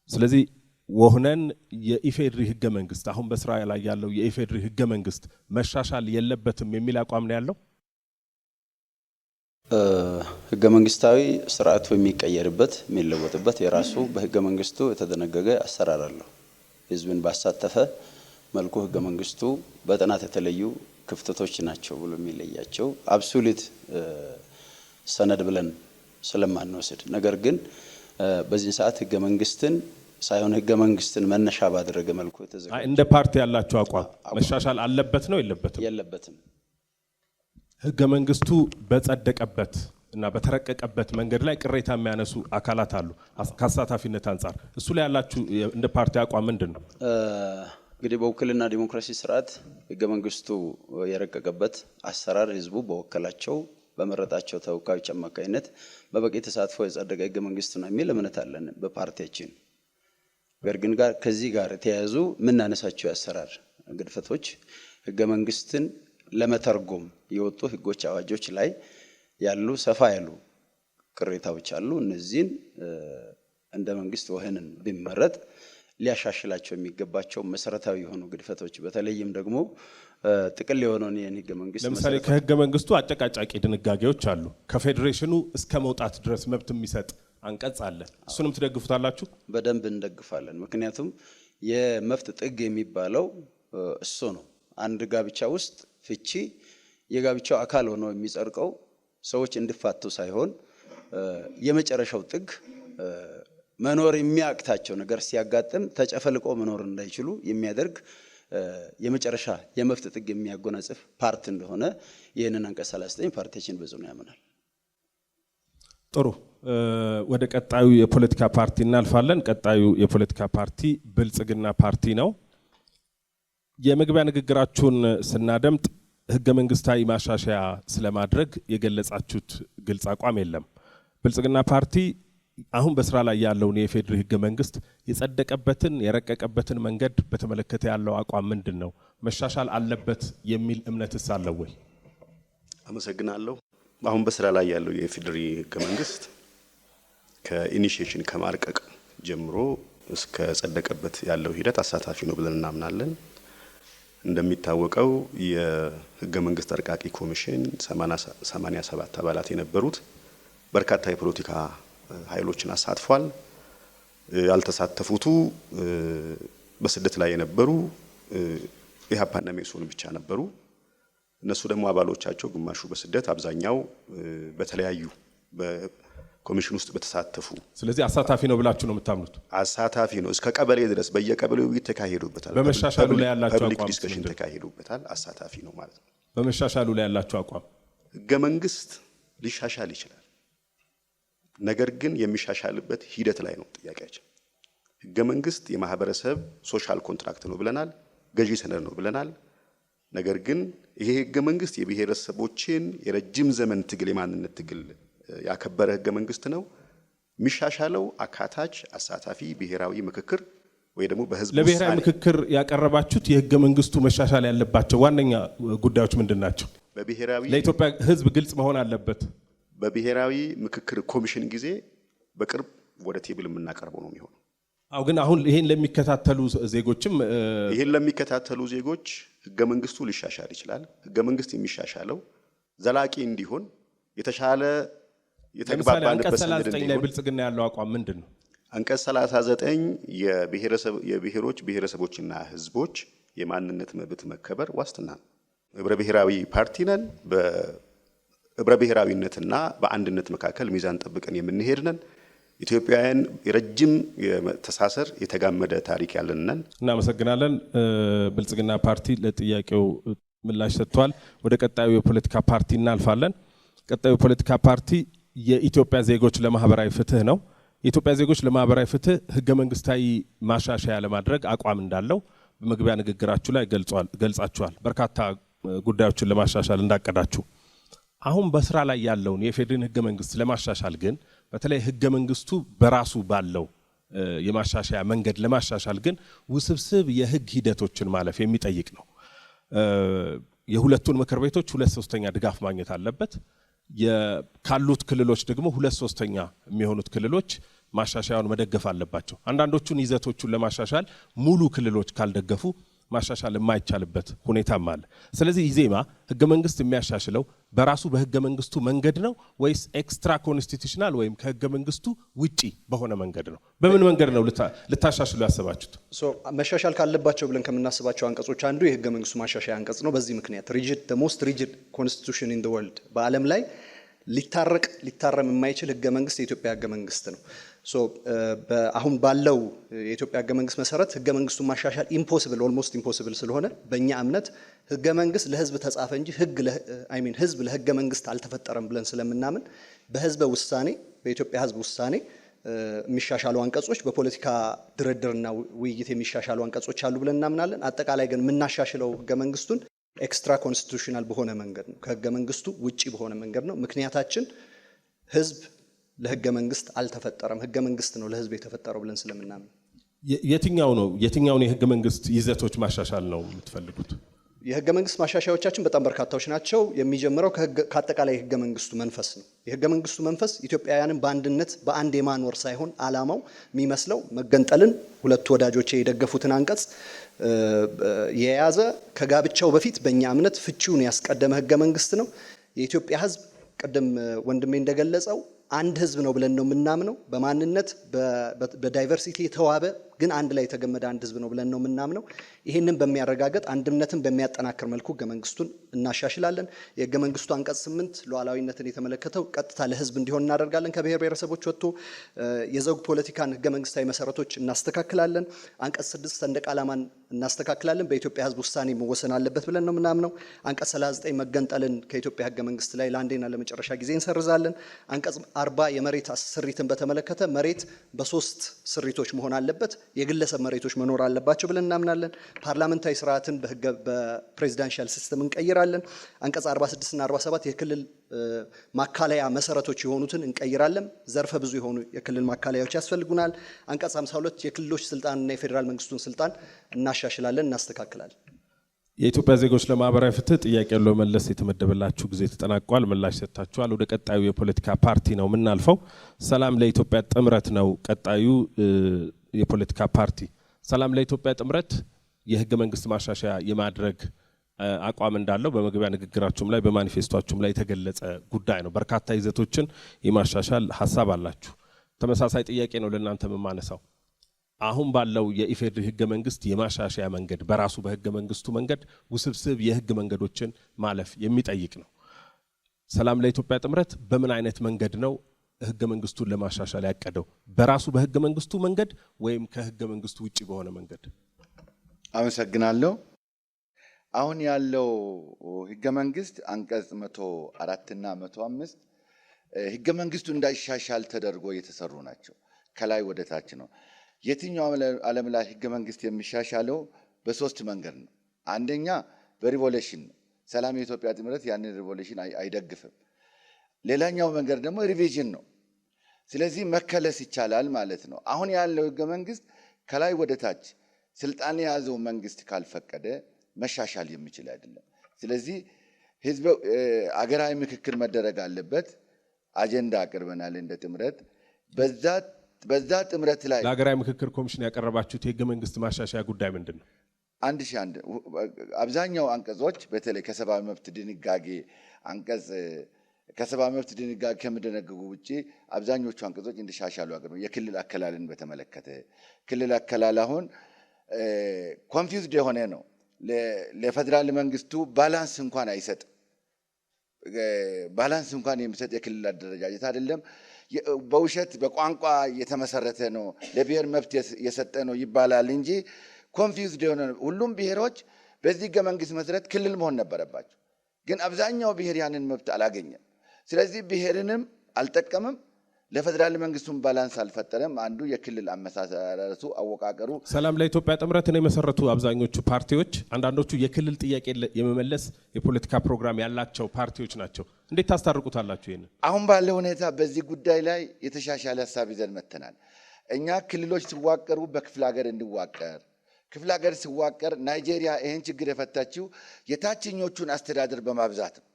ስለዚህ ወህነን የኢፌዴሪ ህገ መንግስት አሁን በስራ ላይ ያለው የኢፌዴሪ ህገ መንግስት መሻሻል የለበትም የሚል አቋም ነው ያለው? ህገ መንግስታዊ ስርዓቱ የሚቀየርበት የሚለወጥበት የራሱ በህገ መንግስቱ የተደነገገ አሰራር አለው። ህዝብን ባሳተፈ መልኩ ህገ መንግስቱ በጥናት የተለዩ ክፍተቶች ናቸው ብሎ የሚለያቸው አብሶሉት ሰነድ ብለን ስለማንወስድ፣ ነገር ግን በዚህ ሰዓት ህገ መንግስትን ሳይሆን ህገ መንግስትን መነሻ ባደረገ መልኩ የተዘጋጀ እንደ ፓርቲ ያላችሁ አቋም መሻሻል አለበት ነው የለበትም? የለበትም። ህገ መንግስቱ በጸደቀበት እና በተረቀቀበት መንገድ ላይ ቅሬታ የሚያነሱ አካላት አሉ። ከአሳታፊነት አንጻር እሱ ላይ ያላችሁ እንደ ፓርቲ አቋም ምንድን ነው? እንግዲህ በውክልና ዲሞክራሲ ስርዓት ህገ መንግስቱ የረቀቀበት አሰራር ህዝቡ በወከላቸው በመረጣቸው ተወካዮች አማካኝነት በበቂ ተሳትፎ የጸደቀ ህገ መንግስት ነው የሚል እምነት አለን በፓርቲያችን። ነገር ግን ከዚህ ጋር የተያያዙ የምናነሳቸው የአሰራር ግድፈቶች ህገ መንግስትን ለመተርጎም የወጡ ህጎች፣ አዋጆች ላይ ያሉ ሰፋ ያሉ ቅሬታዎች አሉ። እነዚህን እንደ መንግስት ወህንን ቢመረጥ ሊያሻሽላቸው የሚገባቸው መሰረታዊ የሆኑ ግድፈቶች፣ በተለይም ደግሞ ጥቅል የሆነውን የህገ መንግስት ለምሳሌ ከህገ መንግስቱ አጨቃጫቂ ድንጋጌዎች አሉ። ከፌዴሬሽኑ እስከ መውጣት ድረስ መብት የሚሰጥ አንቀጽ አለ። እሱንም ትደግፉታላችሁ? በደንብ እንደግፋለን። ምክንያቱም የመብት ጥግ የሚባለው እሱ ነው። አንድ ጋብቻ ውስጥ ፍቺ የጋብቻው አካል ሆኖ የሚጸድቀው ሰዎች እንዲፋቱ ሳይሆን የመጨረሻው ጥግ መኖር የሚያቅታቸው ነገር ሲያጋጥም ተጨፈልቆ መኖር እንዳይችሉ የሚያደርግ የመጨረሻ የመብት ጥግ የሚያጎናጽፍ ፓርት እንደሆነ ይህንን አንቀጽ 39 ፓርቲያችን በጽኑ ያምናል። ጥሩ፣ ወደ ቀጣዩ የፖለቲካ ፓርቲ እናልፋለን። ቀጣዩ የፖለቲካ ፓርቲ ብልጽግና ፓርቲ ነው። የመግቢያ ንግግራችሁን ስናደምጥ ህገ መንግስታዊ ማሻሻያ ስለማድረግ የገለጻችሁት ግልጽ አቋም የለም። ብልጽግና ፓርቲ አሁን በስራ ላይ ያለውን የኢፌዴሪ ህገ መንግስት የጸደቀበትን የረቀቀበትን መንገድ በተመለከተ ያለው አቋም ምንድን ነው? መሻሻል አለበት የሚል እምነትስ አለው ወይ? አመሰግናለሁ። አሁን በስራ ላይ ያለው የኢፌዴሪ ህገ መንግስት ከኢኒሺዬሽን ከማርቀቅ ጀምሮ እስከ ጸደቀበት ያለው ሂደት አሳታፊ ነው ብለን እናምናለን። እንደሚታወቀው የህገ መንግስት አርቃቂ ኮሚሽን 87 አባላት የነበሩት በርካታ የፖለቲካ ኃይሎችን አሳትፏል። ያልተሳተፉቱ በስደት ላይ የነበሩ ኢህአፓና መኢሶን ብቻ ነበሩ። እነሱ ደግሞ አባሎቻቸው ግማሹ በስደት አብዛኛው በተለያዩ በኮሚሽን ውስጥ በተሳተፉ። ስለዚህ አሳታፊ ነው ብላችሁ ነው የምታምኑት? አሳታፊ ነው። እስከ ቀበሌ ድረስ በየቀበሌው ተካሂዶበታል። በመሻሻሉ ላይ ያላችሁ ፐብሊክ አቋም ዲስከሽን ተካሂዶበታል። አሳታፊ ነው ማለት ነው። በመሻሻሉ ላይ ያላችሁ አቋም? ህገ መንግስት ሊሻሻል ይችላል። ነገር ግን የሚሻሻልበት ሂደት ላይ ነው ጥያቄያችን። ህገ መንግስት የማህበረሰብ ሶሻል ኮንትራክት ነው ብለናል። ገዢ ሰነድ ነው ብለናል። ነገር ግን ይሄ ህገ መንግስት የብሔረሰቦችን የረጅም ዘመን ትግል የማንነት ትግል ያከበረ ህገ መንግስት ነው። የሚሻሻለው አካታች አሳታፊ ብሔራዊ ምክክር ወይ ደግሞ በህዝብ ውሳኔ። ለብሔራዊ ምክክር ያቀረባችሁት የህገ መንግስቱ መሻሻል ያለባቸው ዋነኛ ጉዳዮች ምንድን ናቸው? ለኢትዮጵያ ህዝብ ግልጽ መሆን አለበት። በብሔራዊ ምክክር ኮሚሽን ጊዜ በቅርብ ወደ ቴብል የምናቀርበው ነው የሚሆነው። አው ግን አሁን ይሄን ለሚከታተሉ ዜጎችም ይሄን ለሚከታተሉ ዜጎች ህገ መንግስቱ ሊሻሻል ይችላል። ህገ መንግስት የሚሻሻለው ዘላቂ እንዲሆን የተሻለ የተግባባንበት ሰነድ እንዲሆን። ላይ ብልጽግና ያለው አቋም ምንድን ነው? አንቀጽ 39 የብሔሮች ብሔረሰቦችና ህዝቦች የማንነት መብት መከበር ዋስትና ነው። ህብረ ብሔራዊ ፓርቲ ነን። በህብረ ብሔራዊነትና በአንድነት መካከል ሚዛን ጠብቀን የምንሄድ ነን። ኢትዮጵያውያን የረጅም የተሳሰር የተጋመደ ታሪክ ያለን ነን። እናመሰግናለን። ብልጽግና ፓርቲ ለጥያቄው ምላሽ ሰጥቷል። ወደ ቀጣዩ የፖለቲካ ፓርቲ እናልፋለን። ቀጣዩ ፖለቲካ ፓርቲ የኢትዮጵያ ዜጎች ለማህበራዊ ፍትህ ነው። የኢትዮጵያ ዜጎች ለማህበራዊ ፍትህ ህገ መንግስታዊ ማሻሻያ ለማድረግ አቋም እንዳለው በመግቢያ ንግግራችሁ ላይ ገልጻችኋል። በርካታ ጉዳዮችን ለማሻሻል እንዳቀዳችሁ አሁን በስራ ላይ ያለውን የፌዴራል ህገ መንግስት ለማሻሻል ግን በተለይ ህገ መንግስቱ በራሱ ባለው የማሻሻያ መንገድ ለማሻሻል ግን ውስብስብ የህግ ሂደቶችን ማለፍ የሚጠይቅ ነው። የሁለቱን ምክር ቤቶች 2/3 ድጋፍ ማግኘት አለበት። ካሉት ክልሎች ደግሞ 2/3 የሚሆኑት ክልሎች ማሻሻያውን መደገፍ አለባቸው። አንዳንዶቹን ይዘቶቹን ለማሻሻል ሙሉ ክልሎች ካልደገፉ ማሻሻል የማይቻልበት ሁኔታም አለ። ስለዚህ ኢዜማ ህገ መንግስት የሚያሻሽለው በራሱ በህገ መንግስቱ መንገድ ነው ወይስ ኤክስትራ ኮንስቲቱሽናል ወይም ከህገ መንግስቱ ውጪ በሆነ መንገድ ነው? በምን መንገድ ነው ልታሻሽሉ ያሰባችሁት? መሻሻል ካለባቸው ብለን ከምናስባቸው አንቀጾች አንዱ የህገ መንግስቱ ማሻሻያ አንቀጽ ነው። በዚህ ምክንያት the most rigid constitution in the world በዓለም ላይ ሊታረም የማይችል ህገ መንግስት የኢትዮጵያ ህገ መንግስት ነው። አሁን ባለው የኢትዮጵያ ህገ መንግስት መሰረት ህገ መንግስቱን ማሻሻል ኦልሞስት ኢምፖሲብል ስለሆነ በእኛ እምነት ህገ መንግስት ለህዝብ ተጻፈ እንጂ ህዝብ ለህገ መንግስት አልተፈጠረም ብለን ስለምናምን በኢትዮጵያ ህዝብ ውሳኔ የሚሻሻሉ አንቀጾች በፖለቲካ ድርድርና ውይይት የሚሻሻሉ አንቀጾች አሉ ብለን እናምናለን። አጠቃላይ ግን የምናሻሽለው ህገ መንግስቱን ኤክስትራ ኮንስቲቱሽናል በሆነ መንገድ ነው፣ ከህገ መንግስቱ ውጪ በሆነ መንገድ ነው። ምክንያታችን ህዝብ ለህገ መንግስት አልተፈጠረም፣ ህገ መንግስት ነው ለህዝብ የተፈጠረው ብለን ስለምናምን። የትኛውን የህገ መንግስት ይዘቶች ማሻሻል ነው የምትፈልጉት? የህገ መንግስት ማሻሻያዎቻችን በጣም በርካታዎች ናቸው። የሚጀምረው ከአጠቃላይ የህገ መንግስቱ መንፈስ ነው። የህገ መንግስቱ መንፈስ ኢትዮጵያውያንን በአንድነት በአንድ የማኖር ሳይሆን አላማው የሚመስለው መገንጠልን ሁለቱ ወዳጆች የደገፉትን አንቀጽ የያዘ ከጋብቻው በፊት በእኛ እምነት ፍቺውን ያስቀደመ ህገ መንግስት ነው። የኢትዮጵያ ህዝብ ቅድም ወንድሜ እንደገለጸው አንድ ህዝብ ነው ብለን ነው የምናምነው። በማንነት በዳይቨርሲቲ የተዋበ ግን አንድ ላይ የተገመደ አንድ ህዝብ ነው ብለን ነው የምናምነው። ይህንን በሚያረጋግጥ አንድነትን በሚያጠናክር መልኩ ህገ መንግስቱን እናሻሽላለን። የህገ መንግስቱ አንቀጽ 8 ሉዓላዊነትን የተመለከተው ቀጥታ ለህዝብ እንዲሆን እናደርጋለን። ከብሔር ብሔረሰቦች ወጥቶ የዘውግ ፖለቲካን ህገ መንግስታዊ መሰረቶች እናስተካክላለን። አንቀጽ 6 ሰንደቅ ዓላማን እናስተካክላለን። በኢትዮጵያ ህዝብ ውሳኔ መወሰን አለበት ብለን ነው የምናምነው። አንቀጽ 39 መገንጠልን ከኢትዮጵያ ህገ መንግስት ላይ ለአንዴና ለመጨረሻ ጊዜ እንሰርዛለን። አንቀጽ 40 የመሬት ስሪትን በተመለከተ መሬት በ3 ስሪቶች መሆን አለበት፣ የግለሰብ መሬቶች መኖር አለባቸው ብለን እናምናለን። ፓርላመንታዊ ስርዓትን በፕሬዚዳንሻል ሲስተም እንቀይራለን። አንቀጽ 46 እና 47 የክልል ማካለያ መሰረቶች የሆኑትን እንቀይራለን። ዘርፈ ብዙ የሆኑ የክልል ማካለያዎች ያስፈልጉናል። አንቀጽ 52 የክልሎች ስልጣንና የፌዴራል መንግስቱን ስልጣን እናሻሽላለን፣ እናስተካክላለን። የኢትዮጵያ ዜጎች ለማህበራዊ ፍትህ ጥያቄውን ለመመለስ የተመደበላችሁ ጊዜ ተጠናቋል። ምላሽ ሰጥታችኋል። ወደ ቀጣዩ የፖለቲካ ፓርቲ ነው የምናልፈው። ሰላም ለኢትዮጵያ ጥምረት ነው ቀጣዩ የፖለቲካ ፓርቲ። ሰላም ለኢትዮጵያ ጥምረት የህገ መንግስት ማሻሻያ የማድረግ አቋም እንዳለው በመግቢያ ንግግራችሁም ላይ በማኒፌስቶአችሁም ላይ የተገለጸ ጉዳይ ነው። በርካታ ይዘቶችን የማሻሻል ሀሳብ አላችሁ። ተመሳሳይ ጥያቄ ነው ለእናንተ የማነሳው። አሁን ባለው የኢፌዴሪ ህገ መንግስት የማሻሻያ መንገድ በራሱ በህገ መንግስቱ መንገድ ውስብስብ የህግ መንገዶችን ማለፍ የሚጠይቅ ነው። ሰላም ለኢትዮጵያ ጥምረት በምን አይነት መንገድ ነው ህገ መንግስቱን ለማሻሻል ያቀደው? በራሱ በህገ መንግስቱ መንገድ ወይም ከህገ መንግስቱ ውጪ በሆነ መንገድ? አመሰግናለሁ። አሁን ያለው ህገ መንግስት አንቀጽ 104 እና 105 ህገ መንግስቱ እንዳይሻሻል ተደርጎ የተሰሩ ናቸው። ከላይ ወደ ታች ነው። የትኛው ዓለም ላይ ህገ መንግስት የሚሻሻለው በ3 መንገድ ነው። አንደኛ በሪቮሉሽን ነው። ሰላም የኢትዮጵያ ጥምረት ያንን ሪቮሉሽን አይደግፍም። ሌላኛው መንገድ ደግሞ ሪቪዥን ነው። ስለዚህ መከለስ ይቻላል ማለት ነው። አሁን ያለው ህገ መንግስት ከላይ ወደ ታች ስልጣን የያዘው መንግስት ካልፈቀደ መሻሻል የሚችል አይደለም። ስለዚህ አገራዊ ምክክር መደረግ አለበት። አጀንዳ አቅርበናል እንደ ጥምረት። በዛ ጥምረት ላይ ለሀገራዊ ምክክር ኮሚሽን ያቀረባችሁት የህገ መንግስት ማሻሻያ ጉዳይ ምንድን ነው? አብዛኛው አንቀጾች በተለይ ከሰብአዊ መብት ድንጋጌ አንቀጽ ከሰብአዊ መብት ድንጋጌ ከሚደነግጉ ውጪ አብዛኞቹ አንቀጾች እንዲሻሻሉ አቅርበናል። የክልል አከላልን በተመለከተ ክልል አከላል አሁን ኮንፊውዝድ የሆነ ነው። ለፌደራል መንግስቱ ባላንስ እንኳን አይሰጥም። ባላንስ እንኳን የሚሰጥ የክልል አደረጃጀት አይደለም። በውሸት በቋንቋ የተመሰረተ ነው፣ ለብሔር መብት የሰጠ ነው ይባላል እንጂ ኮንፊውዝድ የሆነ ነው። ሁሉም ብሔሮች በዚህ ህገ መንግስት መሰረት ክልል መሆን ነበረባቸው፣ ግን አብዛኛው ብሔር ያንን መብት አላገኘም። ስለዚህ ብሔርንም አልጠቀምም፣ ለፌደራል መንግስቱን ባላንስ አልፈጠረም። አንዱ የክልል አመሳሰረቱ አወቃቀሩ ሰላም ለኢትዮጵያ ጥምረትን የመሰረቱ አብዛኞቹ ፓርቲዎች አንዳንዶቹ የክልል ጥያቄ የመመለስ የፖለቲካ ፕሮግራም ያላቸው ፓርቲዎች ናቸው። እንዴት ታስታርቁታላችሁ ይሄን? አሁን ባለው ሁኔታ በዚህ ጉዳይ ላይ የተሻሻለ ሀሳብ ይዘን መተናል። እኛ ክልሎች ሲዋቀሩ በክፍለ ሀገር እንዲዋቀር፣ ክፍለ ሀገር ሲዋቀር ናይጄሪያ ይህን ችግር የፈታችው የታችኞቹን አስተዳደር በማብዛት ነው።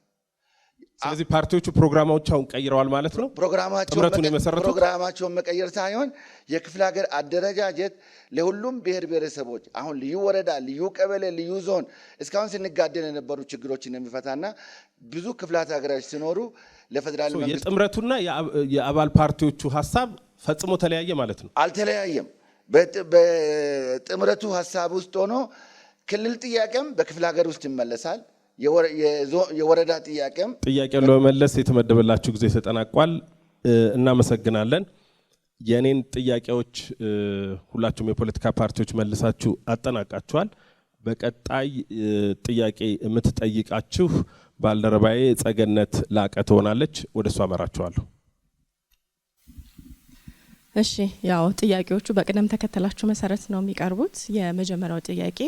ስለዚህ ፓርቲዎቹ ፕሮግራማቸውን ቀይረዋል ማለት ነው። ፕሮግራማቸውን መቀየር ሳይሆን የክፍለ ሀገር አደረጃጀት ለሁሉም ብሔር ብሔረሰቦች አሁን ልዩ ወረዳ፣ ልዩ ቀበሌ፣ ልዩ ዞን እስካሁን ስንጋደል የነበሩ ችግሮችን የሚፈታና ብዙ ክፍላት ሀገሮች ሲኖሩ ለፌደራል መንግስት የጥምረቱና የአባል ፓርቲዎቹ ሀሳብ ፈጽሞ ተለያየ ማለት ነው። አልተለያየም። በጥምረቱ ሀሳብ ውስጥ ሆኖ ክልል ጥያቄም በክፍለ ሀገር ውስጥ ይመለሳል። የወረዳ ጥያቄውን ለመመለስ የተመደበላችሁ ጊዜ ተጠናቋል። እናመሰግናለን። የኔን ጥያቄዎች ሁላችሁም የፖለቲካ ፓርቲዎች መልሳችሁ አጠናቃችኋል። በቀጣይ ጥያቄ የምትጠይቃችሁ ባልደረባዬ ጸገነት ላቀ ትሆናለች። ወደሷ አመራችኋለሁ። እሺ፣ ያው ጥያቄዎቹ በቅደም ተከተላችሁ መሰረት ነው የሚቀርቡት። የመጀመሪያው ጥያቄ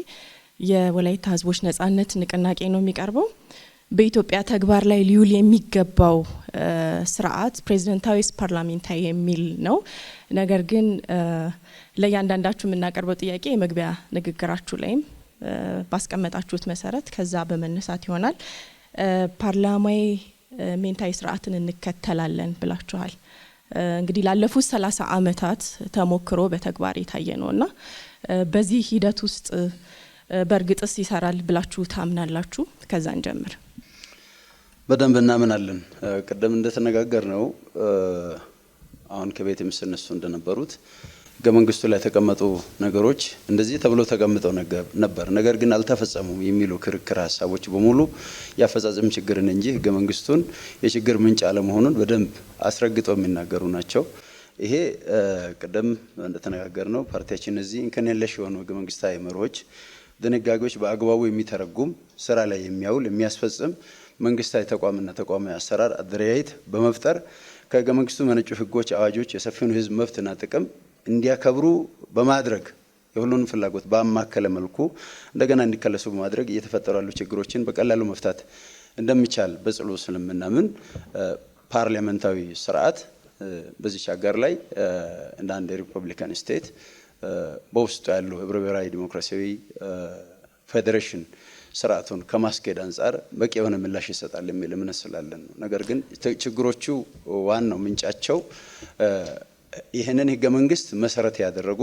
የወላይታ ህዝቦች ነጻነት ንቅናቄ ነው የሚቀርበው። በኢትዮጵያ ተግባር ላይ ሊውል የሚገባው ስርዓት ፕሬዝዳንታዊስ ፓርላሜንታዊ የሚል ነው። ነገር ግን ለእያንዳንዳችሁ የምናቀርበው ጥያቄ የመግቢያ ንግግራችሁ ላይም ባስቀመጣችሁት መሰረት ከዛ በመነሳት ይሆናል። ፓርላማዊ ሜንታዊ ስርዓትን እንከተላለን ብላችኋል። እንግዲህ ላለፉት 30 ዓመታት ተሞክሮ በተግባር የታየ ነውና በዚህ ሂደት ውስጥ በእርግጥስ ይሰራል ብላችሁ ታምናላችሁ? ከዛ እንጀምር። በደንብ እናምናለን። ቀደም እንደተነጋገር ነው አሁን ከቤት የሚሰነሱ እንደነበሩት ህገ መንግስቱ ላይ የተቀመጡ ነገሮች እንደዚህ ተብሎ ተቀምጠው ነበር፣ ነገር ግን አልተፈጸሙም የሚሉ ክርክር ሀሳቦች በሙሉ ያፈጻጸም ችግርን እንጂ ህገ መንግስቱን የችግር ምንጭ አለመሆኑን በደንብ አስረግጠው የሚናገሩ ናቸው። ይሄ ቀደም እንደተነጋገር ነው ፓርቲያችን እዚህ እንከን የለሽ የሆኑ ህገ መንግስታዊ መርሆች ድንጋጌዎች በአግባቡ የሚተረጉም ስራ ላይ የሚያውል የሚያስፈጽም መንግስታዊ ተቋምና ተቋማዊ አሰራር አደረጃጀት በመፍጠር ከህገ መንግስቱ መነጩ ህጎች፣ አዋጆች የሰፊውን ህዝብ መብትና ጥቅም እንዲያከብሩ በማድረግ የሁሉንም ፍላጎት ባማከለ መልኩ እንደገና እንዲከለሱ በማድረግ እየተፈጠሩ ያሉ ችግሮችን በቀላሉ መፍታት እንደሚቻል በጽሉ ስለምናምን ፓርላሜንታዊ ስርዓት በዚህ ሀገር ላይ እንደ አንድ ሪፐብሊካን ስቴት በውስጡ ያለው ህብረ ብሔራዊ ዲሞክራሲያዊ ፌዴሬሽን ስርዓቱን ከማስኬድ አንጻር በቂ የሆነ ምላሽ ይሰጣል የሚል እምነት ስላለን ነው። ነገር ግን ችግሮቹ ዋናው ምንጫቸው ይህንን ህገ መንግስት መሰረት ያደረጉ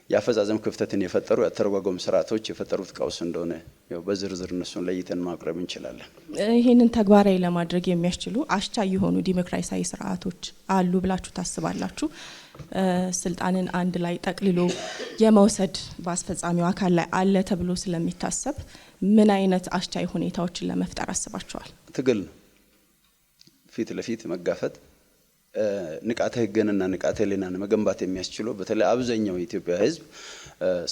የአፈጻጸም ክፍተትን የፈጠሩ ያተረጓጎም ስርዓቶች የፈጠሩት ቀውስ እንደሆነ ያው በዝርዝር እነሱን ለይተን ማቅረብ እንችላለን። ይህንን ተግባራዊ ለማድረግ የሚያስችሉ አስቻይ የሆኑ ዲሞክራሲያዊ ስርዓቶች አሉ ብላችሁ ታስባላችሁ? ስልጣንን አንድ ላይ ጠቅልሎ የመውሰድ በአስፈጻሚው አካል ላይ አለ ተብሎ ስለሚታሰብ ምን አይነት አስቻይ ሁኔታዎችን ለመፍጠር አስባችኋል? ትግል ነው። ፊት ለፊት መጋፈጥ ንቃተ ህግንና ንቃተ ህሊናን መገንባት የሚያስችሉ በተለይ አብዛኛው የኢትዮጵያ ህዝብ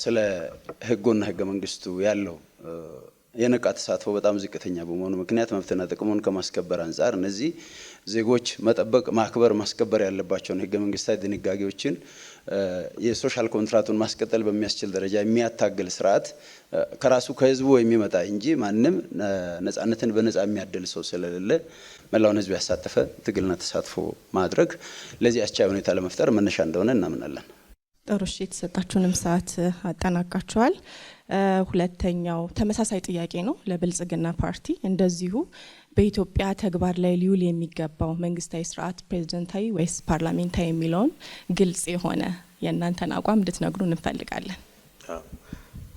ስለ ህጉና ህገ መንግስቱ ያለው የነቃ ተሳትፎ በጣም ዝቅተኛ በመሆኑ ምክንያት መብትና ጥቅሙን ከማስከበር አንጻር እነዚህ ዜጎች መጠበቅ፣ ማክበር፣ ማስከበር ያለባቸውን ህገ መንግስታዊ ድንጋጌዎችን የሶሻል ኮንትራቱን ማስቀጠል በሚያስችል ደረጃ የሚያታግል ስርዓት ከራሱ ከህዝቡ የሚመጣ እንጂ ማንም ነጻነትን በነጻ የሚያደል ሰው ስለሌለ መላውን ህዝብ ያሳተፈ ትግልና ተሳትፎ ማድረግ ለዚህ አስቻይ ሁኔታ ለመፍጠር መነሻ እንደሆነ እናምናለን። ጥሩ፣ እሺ፣ የተሰጣችሁንም ሰዓት አጠናቃችኋል። ሁለተኛው ተመሳሳይ ጥያቄ ነው ለብልጽግና ፓርቲ። እንደዚሁ በኢትዮጵያ ተግባር ላይ ሊውል የሚገባው መንግስታዊ ስርዓት ፕሬዝዳንታዊ ወይስ ፓርላሜንታዊ የሚለውን ግልጽ የሆነ የእናንተን አቋም እንድትነግሩን እንፈልጋለን።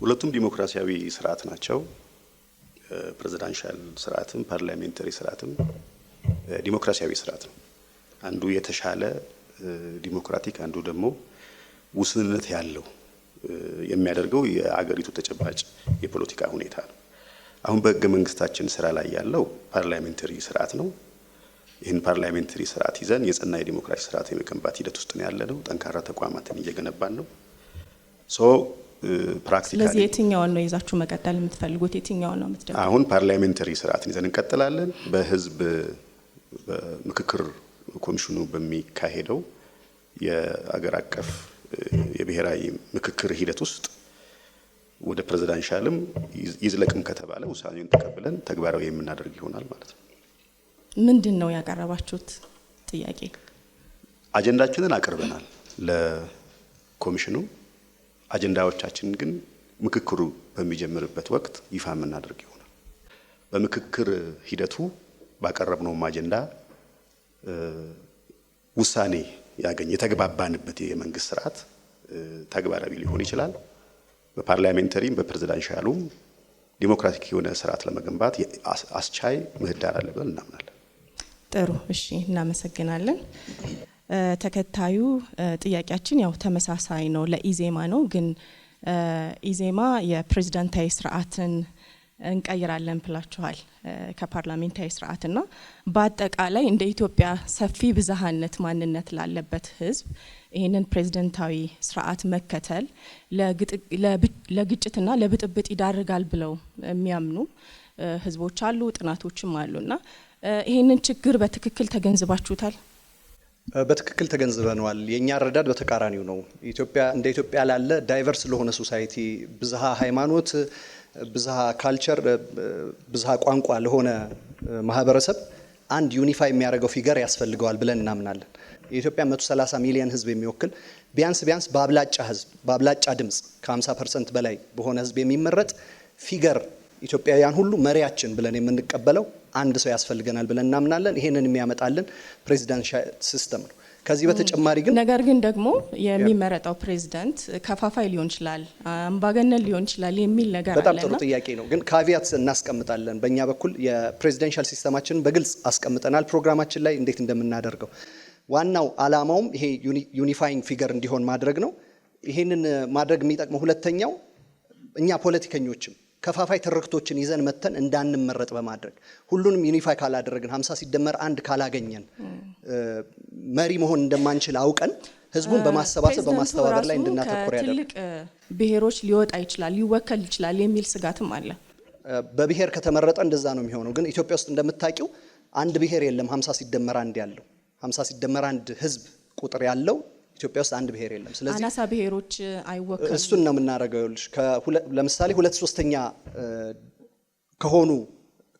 ሁለቱም ዲሞክራሲያዊ ስርዓት ናቸው። ፕሬዚዳንሻል ስርዓትም ፓርላሜንታሪ ስርዓትም ዲሞክራሲያዊ ስርዓት ነው። አንዱ የተሻለ ዲሞክራቲክ፣ አንዱ ደግሞ ውስንነት ያለው የሚያደርገው የአገሪቱ ተጨባጭ የፖለቲካ ሁኔታ ነው። አሁን በህገ መንግስታችን ስራ ላይ ያለው ፓርላሜንታሪ ስርዓት ነው። ይህን ፓርላሜንታሪ ስርዓት ይዘን የጸና የዲሞክራሲ ስርዓት የመገንባት ሂደት ውስጥ ነው ያለነው። ጠንካራ ተቋማትን እየገነባን ነው። ፕራክቲካሊ ስለዚህ የትኛውን ነው ይዛችሁ መቀጠል የምትፈልጉት? የትኛውን ነው የምትደግፉት? አሁን ፓርላሜንታሪ ስርዓትን ይዘን እንቀጥላለን። በህዝብ በምክክር ኮሚሽኑ በሚካሄደው የአገር አቀፍ የብሔራዊ ምክክር ሂደት ውስጥ ወደ ፕሬዝዳንሻልም ይዝለቅም ከተባለ ውሳኔውን ተቀብለን ተግባራዊ የምናደርግ ይሆናል ማለት ነው። ምንድነው ያቀረባችሁት ጥያቄ? አጀንዳችንን አቅርበናል ለኮሚሽኑ። አጀንዳዎቻችን ግን ምክክሩ በሚጀምርበት ወቅት ይፋ የምናደርግ ይሆናል። በምክክር ሂደቱ ባቀረብነው አጀንዳ ውሳኔ ያገኝ የተግባባንበት የመንግስት ስርዓት ተግባራዊ ሊሆን ይችላል። በፓርላሜንታሪም በፕሬዝዳንሻሉም ዲሞክራቲክ የሆነ ስርዓት ለመገንባት አስቻይ ምህዳር አለ ብለን እናምናለን። ጥሩ፣ እሺ፣ እናመሰግናለን። ተከታዩ ጥያቄያችን ያው ተመሳሳይ ነው፣ ለኢዜማ ነው። ግን ኢዜማ የፕሬዝዳንታዊ ስርዓትን እንቀይራለን ብላችኋል ከፓርላሜንታዊ ስርዓትና በአጠቃላይ እንደ ኢትዮጵያ ሰፊ ብዝሃነት ማንነት ላለበት ህዝብ ይህንን ፕሬዝዳንታዊ ስርዓት መከተል ለግጭትና ለብጥብጥ ይዳርጋል ብለው የሚያምኑ ህዝቦች አሉ፣ ጥናቶችም አሉና ይህንን ችግር በትክክል ተገንዝባችሁታል? በትክክል ተገንዝበነዋል። የኛ አረዳድ በተቃራኒው ነው። ኢትዮጵያ እንደ ኢትዮጵያ ላለ ዳይቨርስ ለሆነ ሶሳይቲ ብዝሃ ሃይማኖት፣ ብዝሃ ካልቸር፣ ብዝሃ ቋንቋ ለሆነ ማህበረሰብ አንድ ዩኒፋይ የሚያደርገው ፊገር ያስፈልገዋል ብለን እናምናለን። የኢትዮጵያ 130 ሚሊዮን ህዝብ የሚወክል ቢያንስ በአብላጫ ድምጽ ከ50% በላይ በሆነ ህዝብ የሚመረጥ ፊገር ኢትዮጵያውያን ሁሉ መሪያችን ብለን የምንቀበለው አንድ ሰው ያስፈልገናል ብለን እናምናለን። ይሄንን የሚያመጣልን ፕሬዚዳንሻል ሲስተም ነው። ከዚህ በተጨማሪ ግን ነገር ግን ደግሞ የሚመረጠው ፕሬዝዳንት ከፋፋይ ሊሆን ይችላል፣ አምባገነን ሊሆን ይችላል የሚል ነገር አለ። በጣም ጥሩ ጥያቄ ነው። ግን ካቪያት እናስቀምጣለን። በእኛ በኩል የፕሬዚዳንሻል ሲስተማችንን በግልጽ አስቀምጠናል ፕሮግራማችን ላይ እንዴት እንደምናደርገው። ዋናው አላማውም ይሄ ዩኒፋይንግ ፊገር እንዲሆን ማድረግ ነው። ይሄንን ማድረግ የሚጠቅመው ሁለተኛው እኛ ፖለቲከኞችም ከፋፋይ ትርክቶችን ይዘን መተን እንዳንመረጥ በማድረግ ሁሉንም ዩኒፋይ ካላደረግን 50 ሲደመር 1 ካላገኘን መሪ መሆን እንደማንችል አውቀን ህዝቡን በማሰባሰብ በማስተባበር ላይ እንድናተኩር ያደርጋል። ትልቅ ብሔሮች ሊወጣ ይችላል፣ ሊወከል ይችላል የሚል ስጋትም አለ። በብሔር ከተመረጠ እንደዛ ነው የሚሆነው። ግን ኢትዮጵያ ውስጥ እንደምታውቂው አንድ ብሔር የለም 50 ሲደመር 1 ያለው 50 ሲደመር 1 ህዝብ ቁጥር ያለው ኢትዮጵያ ውስጥ አንድ ብሔር የለም። ስለዚህ አናሳ ብሔሮች አይወከሉም። እሱን ነው የምናደርገው። ለምሳሌ 2/3 ከሆኑ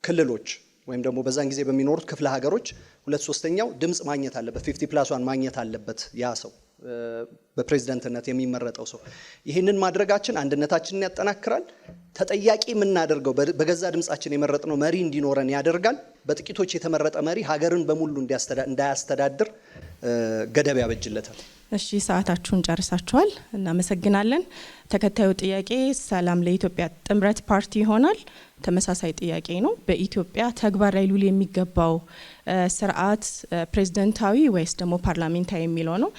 ክልሎች ወይም ደግሞ በዛን ጊዜ በሚኖሩት ክፍለ ሀገሮች 2/3 ድምጽ ማግኘት አለበት፣ 50+1 ማግኘት አለበት ያ ሰው በፕሬዝዳንትነት የሚመረጠው ሰው። ይህንን ማድረጋችን አንድነታችንን ያጠናክራል። ተጠያቂ የምናደርገው በገዛ ድምጻችን የመረጥነው መሪ እንዲኖረን ያደርጋል። በጥቂቶች የተመረጠ መሪ ሀገርን በሙሉ እንዳያስተዳድር ገደብ ያበጅለታል። እሺ፣ ሰዓታችሁን ጨርሳችኋል። እናመሰግናለን። ተከታዩ ጥያቄ ሰላም ለኢትዮጵያ ጥምረት ፓርቲ ይሆናል። ተመሳሳይ ጥያቄ ነው። በኢትዮጵያ ተግባር ላይ ሊውል የሚገባው ስርዓት ፕሬዝዳንታዊ ወይስ ደግሞ ፓርላሜንታዊ የሚለው ነው።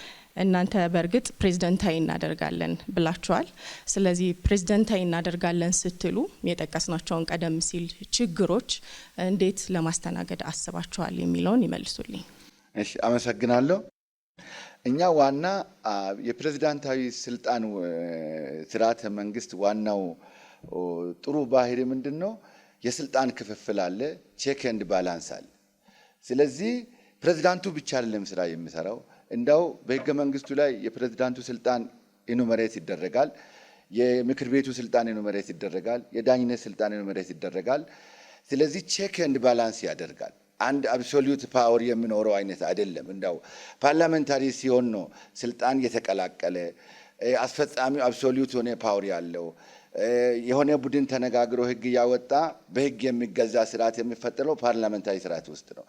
እናንተ በእርግጥ ፕሬዝዳንታዊ እናደርጋለን ብላችኋል። ስለዚህ ፕሬዝዳንታዊ እናደርጋለን ስትሉ የጠቀስናቸውን ቀደም ሲል ችግሮች እንዴት ለማስተናገድ አስባችኋል የሚለውን ይመልሱልኝ። እሺ፣ አመሰግናለሁ። እኛ ዋና የፕሬዝዳንታዊ ስልጣን ስርዓተ መንግስት ዋናው ጥሩ ባህሪ ምንድነው? የስልጣን ክፍፍል አለ፣ ቼክ ኤንድ ባላንስ አለ። ስለዚህ ፕሬዝዳንቱ ብቻ አይደለም ስራ የሚሰራው። እንዳው በህገ መንግስቱ ላይ የፕሬዝዳንቱ ስልጣን ኢኑመሬት ይደረጋል፣ የምክር ቤቱ ስልጣን ኢኑመሬት ይደረጋል፣ የዳኝነት ስልጣን ኢኑመሬት ይደረጋል። ስለዚህ ቼክ ኤንድ ባላንስ ያደርጋል። አንድ አብሶሉት ፓወር የሚኖረው አይነት አይደለም። እንዳው ፓርላሜንታሪ ሲሆን ነው ስልጣን የተቀላቀለ አስፈጻሚው አብሶሉት ሆነ ፓወር ያለው የሆነ ቡድን ተነጋግሮ ህግ ያወጣ በህግ የሚገዛ ስርዓት የሚፈጠረው ፓርላሜንታሪ ስርዓት ውስጥ ነው።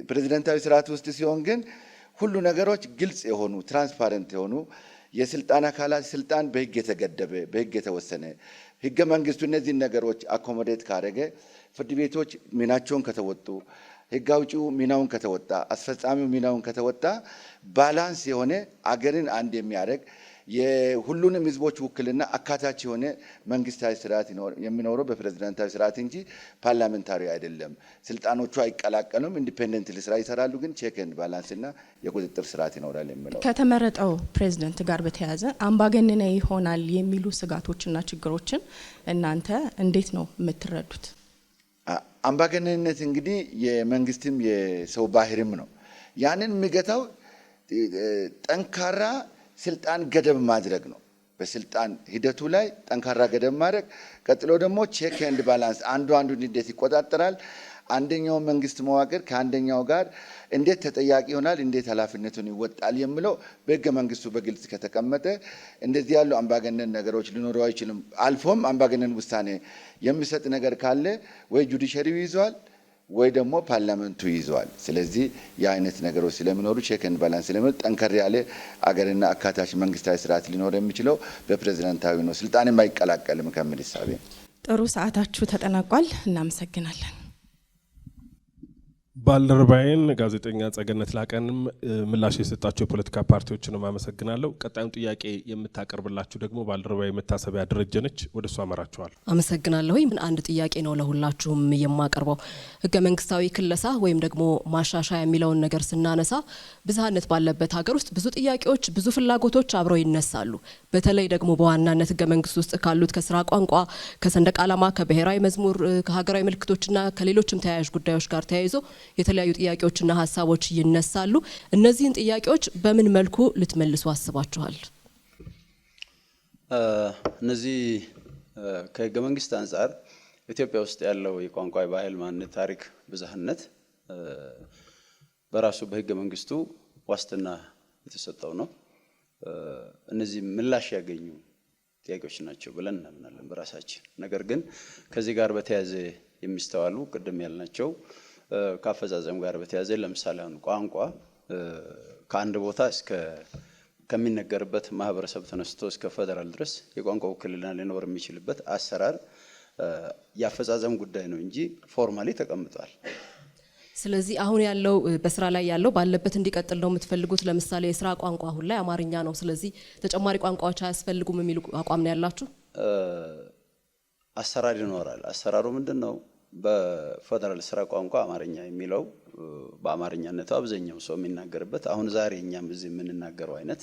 ፕሬዝዳንታዊ ስርዓት ውስጥ ሲሆን ግን ሁሉ ነገሮች ግልጽ የሆኑ ትራንስፓረንት የሆኑ የስልጣን አካላት ስልጣን በህግ የተገደበ በህግ የተወሰነ ህገ መንግስቱ እነዚህን ነገሮች አኮሞዴት ካደረገ ፍርድ ቤቶች ሚናቸውን ከተወጡ ህግ አውጪው ሚናውን ከተወጣ አስፈጻሚው ሚናውን ከተወጣ ባላንስ የሆነ አገርን አንድ የሚያደርግ የሁሉንም ህዝቦች ውክልና አካታች የሆነ መንግስታዊ ስርዓት የሚኖረው በፕሬዝዳንታዊ ስርዓት እንጂ ፓርላሜንታሪ አይደለም። ስልጣኖቹ አይቀላቀሉም፣ ኢንዲፔንደንትሊ ስራ ይሰራሉ። ግን ቼክ ኤንድ ባላንስ እና የቁጥጥር ስርዓት ይኖራል የሚለው ከተመረጠው ፕሬዝዳንት ጋር በተያያዘ አምባገነናዊ ይሆናል የሚሉ ስጋቶችና ችግሮችን እናንተ እንዴት ነው የምትረዱት? አምባገነንነት እንግዲህ የመንግስትም የሰው ባህሪም ነው። ያንን የሚገታው ጠንካራ ስልጣን ገደብ ማድረግ ነው። በስልጣን ሂደቱ ላይ ጠንካራ ገደብ ማድረግ፣ ቀጥሎ ደግሞ ቼክ ኤንድ ባላንስ አንዱ አንዱን እንዴት ይቆጣጠራል፣ አንደኛው መንግስት መዋቅር ከአንደኛው ጋር እንዴት ተጠያቂ ይሆናል፣ እንዴት ኃላፊነቱን ይወጣል የሚለው በህገ መንግስቱ በግልጽ ከተቀመጠ እንደዚህ ያሉ አምባገነን ነገሮች ሊኖሩ አይችልም። አልፎም አምባገነን ውሳኔ የሚሰጥ ነገር ካለ ወይ ጁዲሸሪው ይዘዋል ወይ ደግሞ ፓርላመንቱ ይዘዋል። ስለዚህ የአይነት ነገሮች ስለሚኖሩ ቼክ ኤንድ ባላንስ ስለሚኖር ጠንከር ያለ አገርና አካታች መንግስታዊ ስርዓት ሊኖር የሚችለው በፕሬዝዳንታዊ ነው። ስልጣን የማይቀላቀልም ከሚል ሂሳቤ። ጥሩ፣ ሰዓታችሁ ተጠናቋል። እናመሰግናለን። ባልደረባዬን ጋዜጠኛ ጸገነት ላቀንም ምላሽ የሰጣቸው የፖለቲካ ፓርቲዎችንም አመሰግናለሁ። ቀጣዩን ጥያቄ የምታቀርብላችሁ ደግሞ ባልደረባዬ መታሰቢያ ደረጀ ነች። ወደ እሷ አመራችኋል። አመሰግናለሁ። ምን አንድ ጥያቄ ነው ለሁላችሁም የማቀርበው። ህገ መንግስታዊ ክለሳ ወይም ደግሞ ማሻሻያ የሚለውን ነገር ስናነሳ ብዝሃነት ባለበት ሀገር ውስጥ ብዙ ጥያቄዎች፣ ብዙ ፍላጎቶች አብረው ይነሳሉ። በተለይ ደግሞ በዋናነት ህገ መንግስት ውስጥ ካሉት ከስራ ቋንቋ፣ ከሰንደቅ ዓላማ፣ ከብሔራዊ መዝሙር፣ ከሀገራዊ ምልክቶችና ከሌሎችም ተያያዥ ጉዳዮች ጋር ተያይዞ የተለያዩ ጥያቄዎችና ሀሳቦች ይነሳሉ። እነዚህን ጥያቄዎች በምን መልኩ ልትመልሱ አስባችኋል? እነዚህ ከህገ መንግስት አንጻር ኢትዮጵያ ውስጥ ያለው የቋንቋ፣ ባህል፣ ማንነት፣ ታሪክ ብዝሃነት በራሱ በህገ መንግስቱ ዋስትና የተሰጠው ነው። እነዚህ ምላሽ ያገኙ ጥያቄዎች ናቸው ብለን እናምናለን በራሳችን። ነገር ግን ከዚህ ጋር በተያያዘ የሚስተዋሉ ቅድም ያልናቸው ከአፈጻጸም ጋር በተያያዘ ለምሳሌ አሁን ቋንቋ ከአንድ ቦታ እስከ ከሚነገርበት ማህበረሰብ ተነስቶ እስከ ፌደራል ድረስ የቋንቋ ውክልና ሊኖር የሚችልበት አሰራር የአፈጻጸም ጉዳይ ነው እንጂ ፎርማሊ ተቀምጧል። ስለዚህ አሁን ያለው በስራ ላይ ያለው ባለበት እንዲቀጥል ነው የምትፈልጉት? ለምሳሌ የስራ ቋንቋ አሁን ላይ አማርኛ ነው፣ ስለዚህ ተጨማሪ ቋንቋዎች አያስፈልጉም የሚሉ አቋም ነው ያላችሁ? አሰራር ይኖራል። አሰራሩ ምንድነው? በፌደራል ስራ ቋንቋ አማርኛ የሚለው በአማርኛነቱ አብዛኛው ሰው የሚናገርበት አሁን ዛሬ እኛም እዚህ የምንናገረው አይነት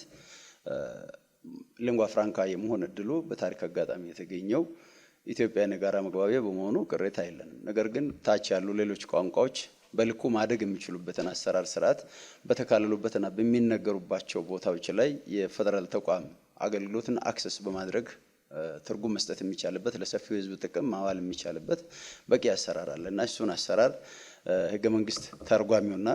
ሊንጓ ፍራንካ የመሆን እድሉ በታሪክ አጋጣሚ የተገኘው ኢትዮጵያ የጋራ መግባቢያ በመሆኑ ቅሬታ የለንም። ነገር ግን ታች ያሉ ሌሎች ቋንቋዎች በልኩ ማደግ የሚችሉበትን አሰራር ስርዓት በተካለሉበትና በሚነገሩባቸው ቦታዎች ላይ የፌደራል ተቋም አገልግሎትን አክሰስ በማድረግ ትርጉም መስጠት የሚቻልበት ለሰፊው ህዝብ ጥቅም ማዋል የሚቻልበት በቂ አሰራር አለ እና እሱን አሰራር ህገ መንግስት ተርጓሚውና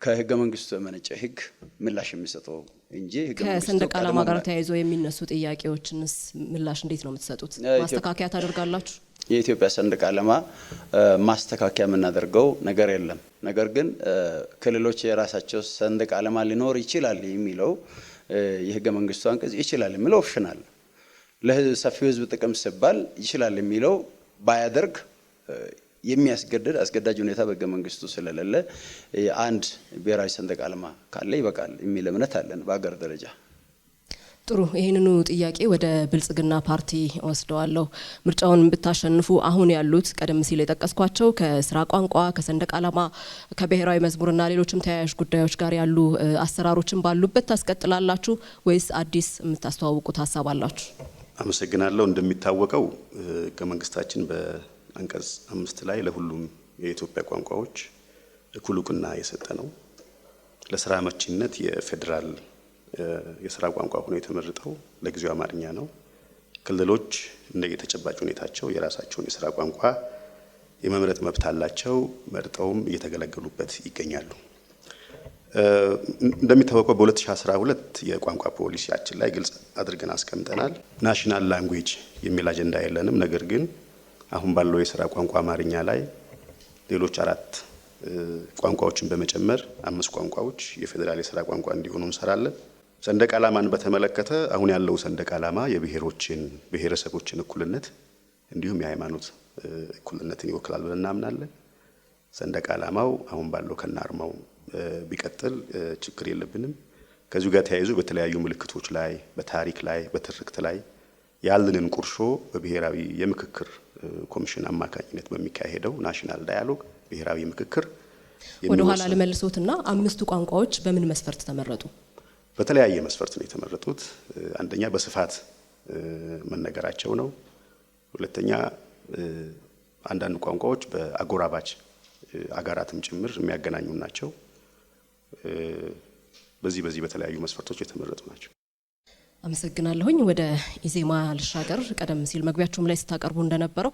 ከህገ መንግስቱ የመነጨ ህግ ምላሽ የሚሰጠው እንጂ ህገ መንግስቱ ከሰንደቅ ዓላማ ጋር ተያይዞ የሚነሱ ጥያቄዎችንስ ምላሽ እንዴት ነው የምትሰጡት? ማስተካከያ ታደርጋላችሁ? የኢትዮጵያ ሰንደቅ ዓላማ ማስተካከያ የምናደርገው ነገር የለም። ነገር ግን ክልሎች የራሳቸው ሰንደቅ ዓላማ ሊኖር ይችላል የሚለው የህገ መንግስቱ አንቀጽ ይችላል የሚለው ኦፕሽናል ለሰፊው ህዝብ ጥቅም ሲባል ይችላል የሚለው ባያደርግ የሚያስገድድ አስገዳጅ ሁኔታ በህገ መንግስቱ ስለሌለ አንድ ብሔራዊ ሰንደቅ ዓላማ ካለ ይበቃል የሚል እምነት አለን በአገር ደረጃ። ጥሩ፣ ይህንኑ ጥያቄ ወደ ብልጽግና ፓርቲ ወስደዋለሁ። ምርጫውን ብታሸንፉ አሁን ያሉት ቀደም ሲል የጠቀስኳቸው ከስራ ቋንቋ፣ ከሰንደቅ ዓላማ፣ ከብሔራዊ መዝሙርና ሌሎችም ተያያዥ ጉዳዮች ጋር ያሉ አሰራሮችን ባሉበት ታስቀጥላላችሁ ወይስ አዲስ የምታስተዋውቁት ሀሳብ አላችሁ? አመሰግናለሁ። እንደሚታወቀው ህገ መንግስታችን በአንቀጽ 5 ላይ ለሁሉም የኢትዮጵያ ቋንቋዎች እኩል እውቅና የሰጠ ነው። ለስራ አመቺነት የፌዴራል የስራ ቋንቋ ሆኖ የተመረጠው ለጊዜው አማርኛ ነው። ክልሎች እንደ የተጨባጭ ሁኔታቸው የራሳቸውን የስራ ቋንቋ የመምረጥ መብት አላቸው። መርጠውም እየተገለገሉበት ይገኛሉ። እንደሚታወቀው በ2012 የቋንቋ ፖሊሲያችን ላይ ግልጽ አድርገን አስቀምጠናል። ናሽናል ላንጉዌጅ የሚል አጀንዳ የለንም። ነገር ግን አሁን ባለው የስራ ቋንቋ አማርኛ ላይ ሌሎች 4 ቋንቋዎችን በመጨመር 5 ቋንቋዎች የፌዴራል የስራ ቋንቋ እንዲሆኑ እንሰራለን። ሰንደቅ ዓላማን በተመለከተ አሁን ያለው ሰንደቅ ዓላማ የብሔሮችን ብሔረሰቦችን እኩልነት እንዲሁም የሃይማኖት እኩልነትን ይወክላል ብለን እናምናለን። ሰንደቅ ዓላማው አሁን ባለው ከናርማው ቢቀጥል ችግር የለብንም። ከዚሁ ጋር ተያይዞ በተለያዩ ምልክቶች ላይ፣ በታሪክ ላይ፣ በትርክት ላይ ያለንን ቁርሾ በብሔራዊ የምክክር ኮሚሽን አማካኝነት በሚካሄደው ናሽናል ዳያሎግ ብሔራዊ ምክክር ወደ ኋላ ለመልሶትና 5 ቋንቋዎች በምን መስፈርት ተመረጡ? በተለያየ መስፈርት ነው የተመረጡት። አንደኛ በስፋት መነገራቸው ነው። ሁለተኛ አንዳንድ ቋንቋዎች በአጎራባች አገራትም ጭምር የሚያገናኙ ናቸው። በዚህ በተለያዩ መስፈርቶች የተመረጡ ናቸው። አመሰግናለሁኝ። ወደ ኢዜማ ልሻገር። ቀደም ሲል መግቢያችሁም ላይ ስታቀርቡ እንደነበረው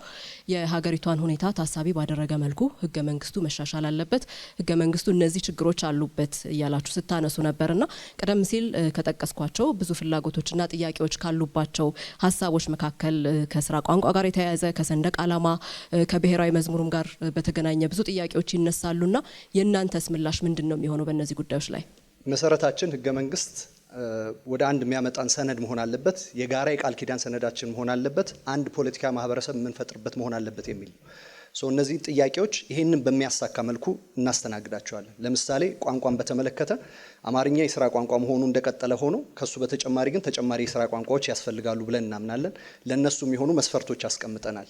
የሀገሪቷን ሁኔታ ታሳቢ ባደረገ መልኩ ህገ መንግስቱ መሻሻል አለበት፣ ህገ መንግስቱ እነዚህ ችግሮች አሉበት እያላችሁ ስታነሱ ነበርና ቀደም ሲል ከጠቀስኳቸው ብዙ ፍላጎቶችና ጥያቄዎች ካሉባቸው ሀሳቦች መካከል ከስራ ቋንቋ ጋር የተያያዘ ከሰንደቅ ዓላማ ከብሔራዊ መዝሙሩም ጋር በተገናኘ ብዙ ጥያቄዎች ይነሳሉና የእናንተስ ምላሽ ምንድነው የሚሆነው በእነዚህ ጉዳዮች ላይ? መሰረታችን ህገ መንግስት ወደ አንድ የሚያመጣን ሰነድ መሆን አለበት። የጋራ የቃል ኪዳን ሰነዳችን መሆን አለበት። አንድ ፖለቲካ ማህበረሰብ የምንፈጥርበት መሆን አለበት የሚል ነው። እነዚህ ጥያቄዎች ይሄንን በሚያሳካ መልኩ እናስተናግዳቸዋለን። ለምሳሌ ቋንቋን በተመለከተ አማርኛ የስራ ቋንቋ መሆኑ እንደቀጠለ ሆኖ ከሱ በተጨማሪ ግን ተጨማሪ የስራ ቋንቋዎች ያስፈልጋሉ ብለን እናምናለን። ለነሱ የሚሆኑ መስፈርቶች ያስቀምጠናል።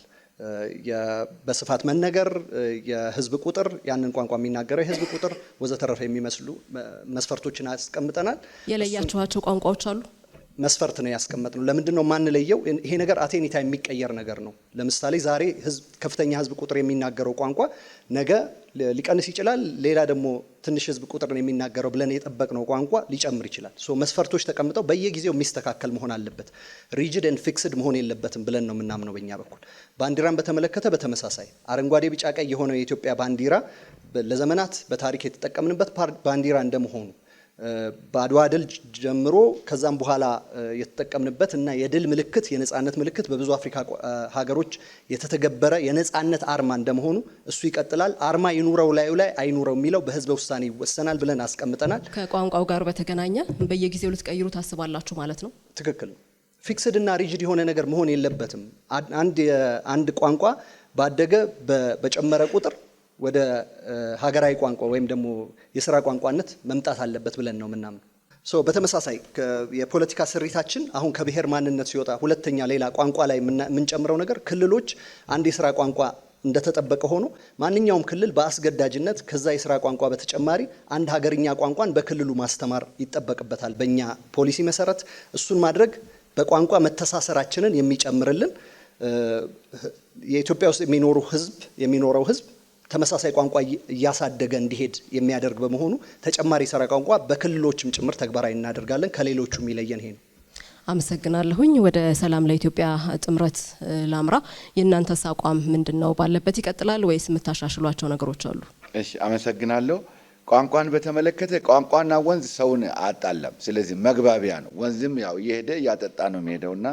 በስፋት መነገር፣ የህዝብ ቁጥር፣ ያንን ቋንቋ የሚናገረው የህዝብ ቁጥር ወዘተረፈ የሚመስሉ መስፈርቶችን ያስቀምጠናል። የለያችኋቸው ቋንቋዎች አሉ? መስፈርት ነው ያስቀመጥነው። ለምንድን ነው ማንለየው? ይሄ ነገር አቴኒታ የሚቀየር ነገር ነው። ለምሳሌ ዛሬ ከፍተኛ ህዝብ ቁጥር የሚናገረው ቋንቋ ነገ ሊቀንስ ይችላል። ሌላ ደግሞ ትንሽ ህዝብ ቁጥር ነው የሚናገረው ብለን የጠበቅነው ቋንቋ ሊጨምር ይችላል። መስፈርቶች ተቀምጠው በየጊዜው የሚስተካከል መሆን አለበት። ሪጂድ ኤንድ ፊክስድ መሆን የለበትም ብለን ነው የምናምነው በእኛ በኩል። ባንዲራን በተመለከተ በተመሳሳይ አረንጓዴ ቢጫ ቀይ የሆነው የኢትዮጵያ ባንዲራ ለዘመናት በታሪክ የተጠቀምንበት ባንዲራ እንደመሆኑ በአድዋ ድል ጀምሮ ከዛም በኋላ የተጠቀምንበት እና የድል ምልክት የነጻነት ምልክት በብዙ አፍሪካ ሀገሮች የተተገበረ የነጻነት አርማ እንደመሆኑ እሱ ይቀጥላል። አርማ ይኑረው ላዩ ላይ አይኑረው የሚለው በህዝበ ውሳኔ ይወሰናል ብለን አስቀምጠናል። ከቋንቋው ጋር በተገናኘ በየጊዜው ልትቀይሩ ታስባላችሁ ማለት ነው? ትክክል። ፊክስድ እና ሪጂድ የሆነ ነገር መሆን የለበትም። አንድ ቋንቋ ባደገ በጨመረ ቁጥር ወደ ሀገራዊ ቋንቋ ወይም ደግሞ የስራ ቋንቋነት መምጣት አለበት ብለን ነው የምናምነው። በተመሳሳይ የፖለቲካ ስሪታችን አሁን ከብሔር ማንነት ሲወጣ ሁለተኛ ሌላ ቋንቋ ላይ የምንጨምረው ነገር ክልሎች አንድ የስራ ቋንቋ እንደተጠበቀ ሆኖ ማንኛውም ክልል በአስገዳጅነት ከዛ የስራ ቋንቋ በተጨማሪ አንድ ሀገርኛ ቋንቋን በክልሉ ማስተማር ይጠበቅበታል። በእኛ ፖሊሲ መሰረት እሱን ማድረግ በቋንቋ መተሳሰራችንን የሚጨምርልን የኢትዮጵያ ውስጥ የሚኖረው ህዝብ ተመሳሳይ ቋንቋ እያሳደገ እንዲሄድ የሚያደርግ በመሆኑ ተጨማሪ የስራ ቋንቋ በክልሎችም ጭምር ተግባራዊ እናደርጋለን። ከሌሎቹ የሚለየን ይሄ ነው። አመሰግናለሁኝ። ወደ ሰላም ለኢትዮጵያ ጥምረት ላምራ። የእናንተስ አቋም ምንድነው? ባለበት ይቀጥላል ወይስ የምታሻሽሏቸው ነገሮች አሉ? እሺ፣ አመሰግናለሁ። ቋንቋን በተመለከተ ቋንቋና ወንዝ ሰውን አጣለም። ስለዚህ መግባቢያ ነው። ወንዝም ያው እየሄደ እያጠጣ ነው የሚሄደውና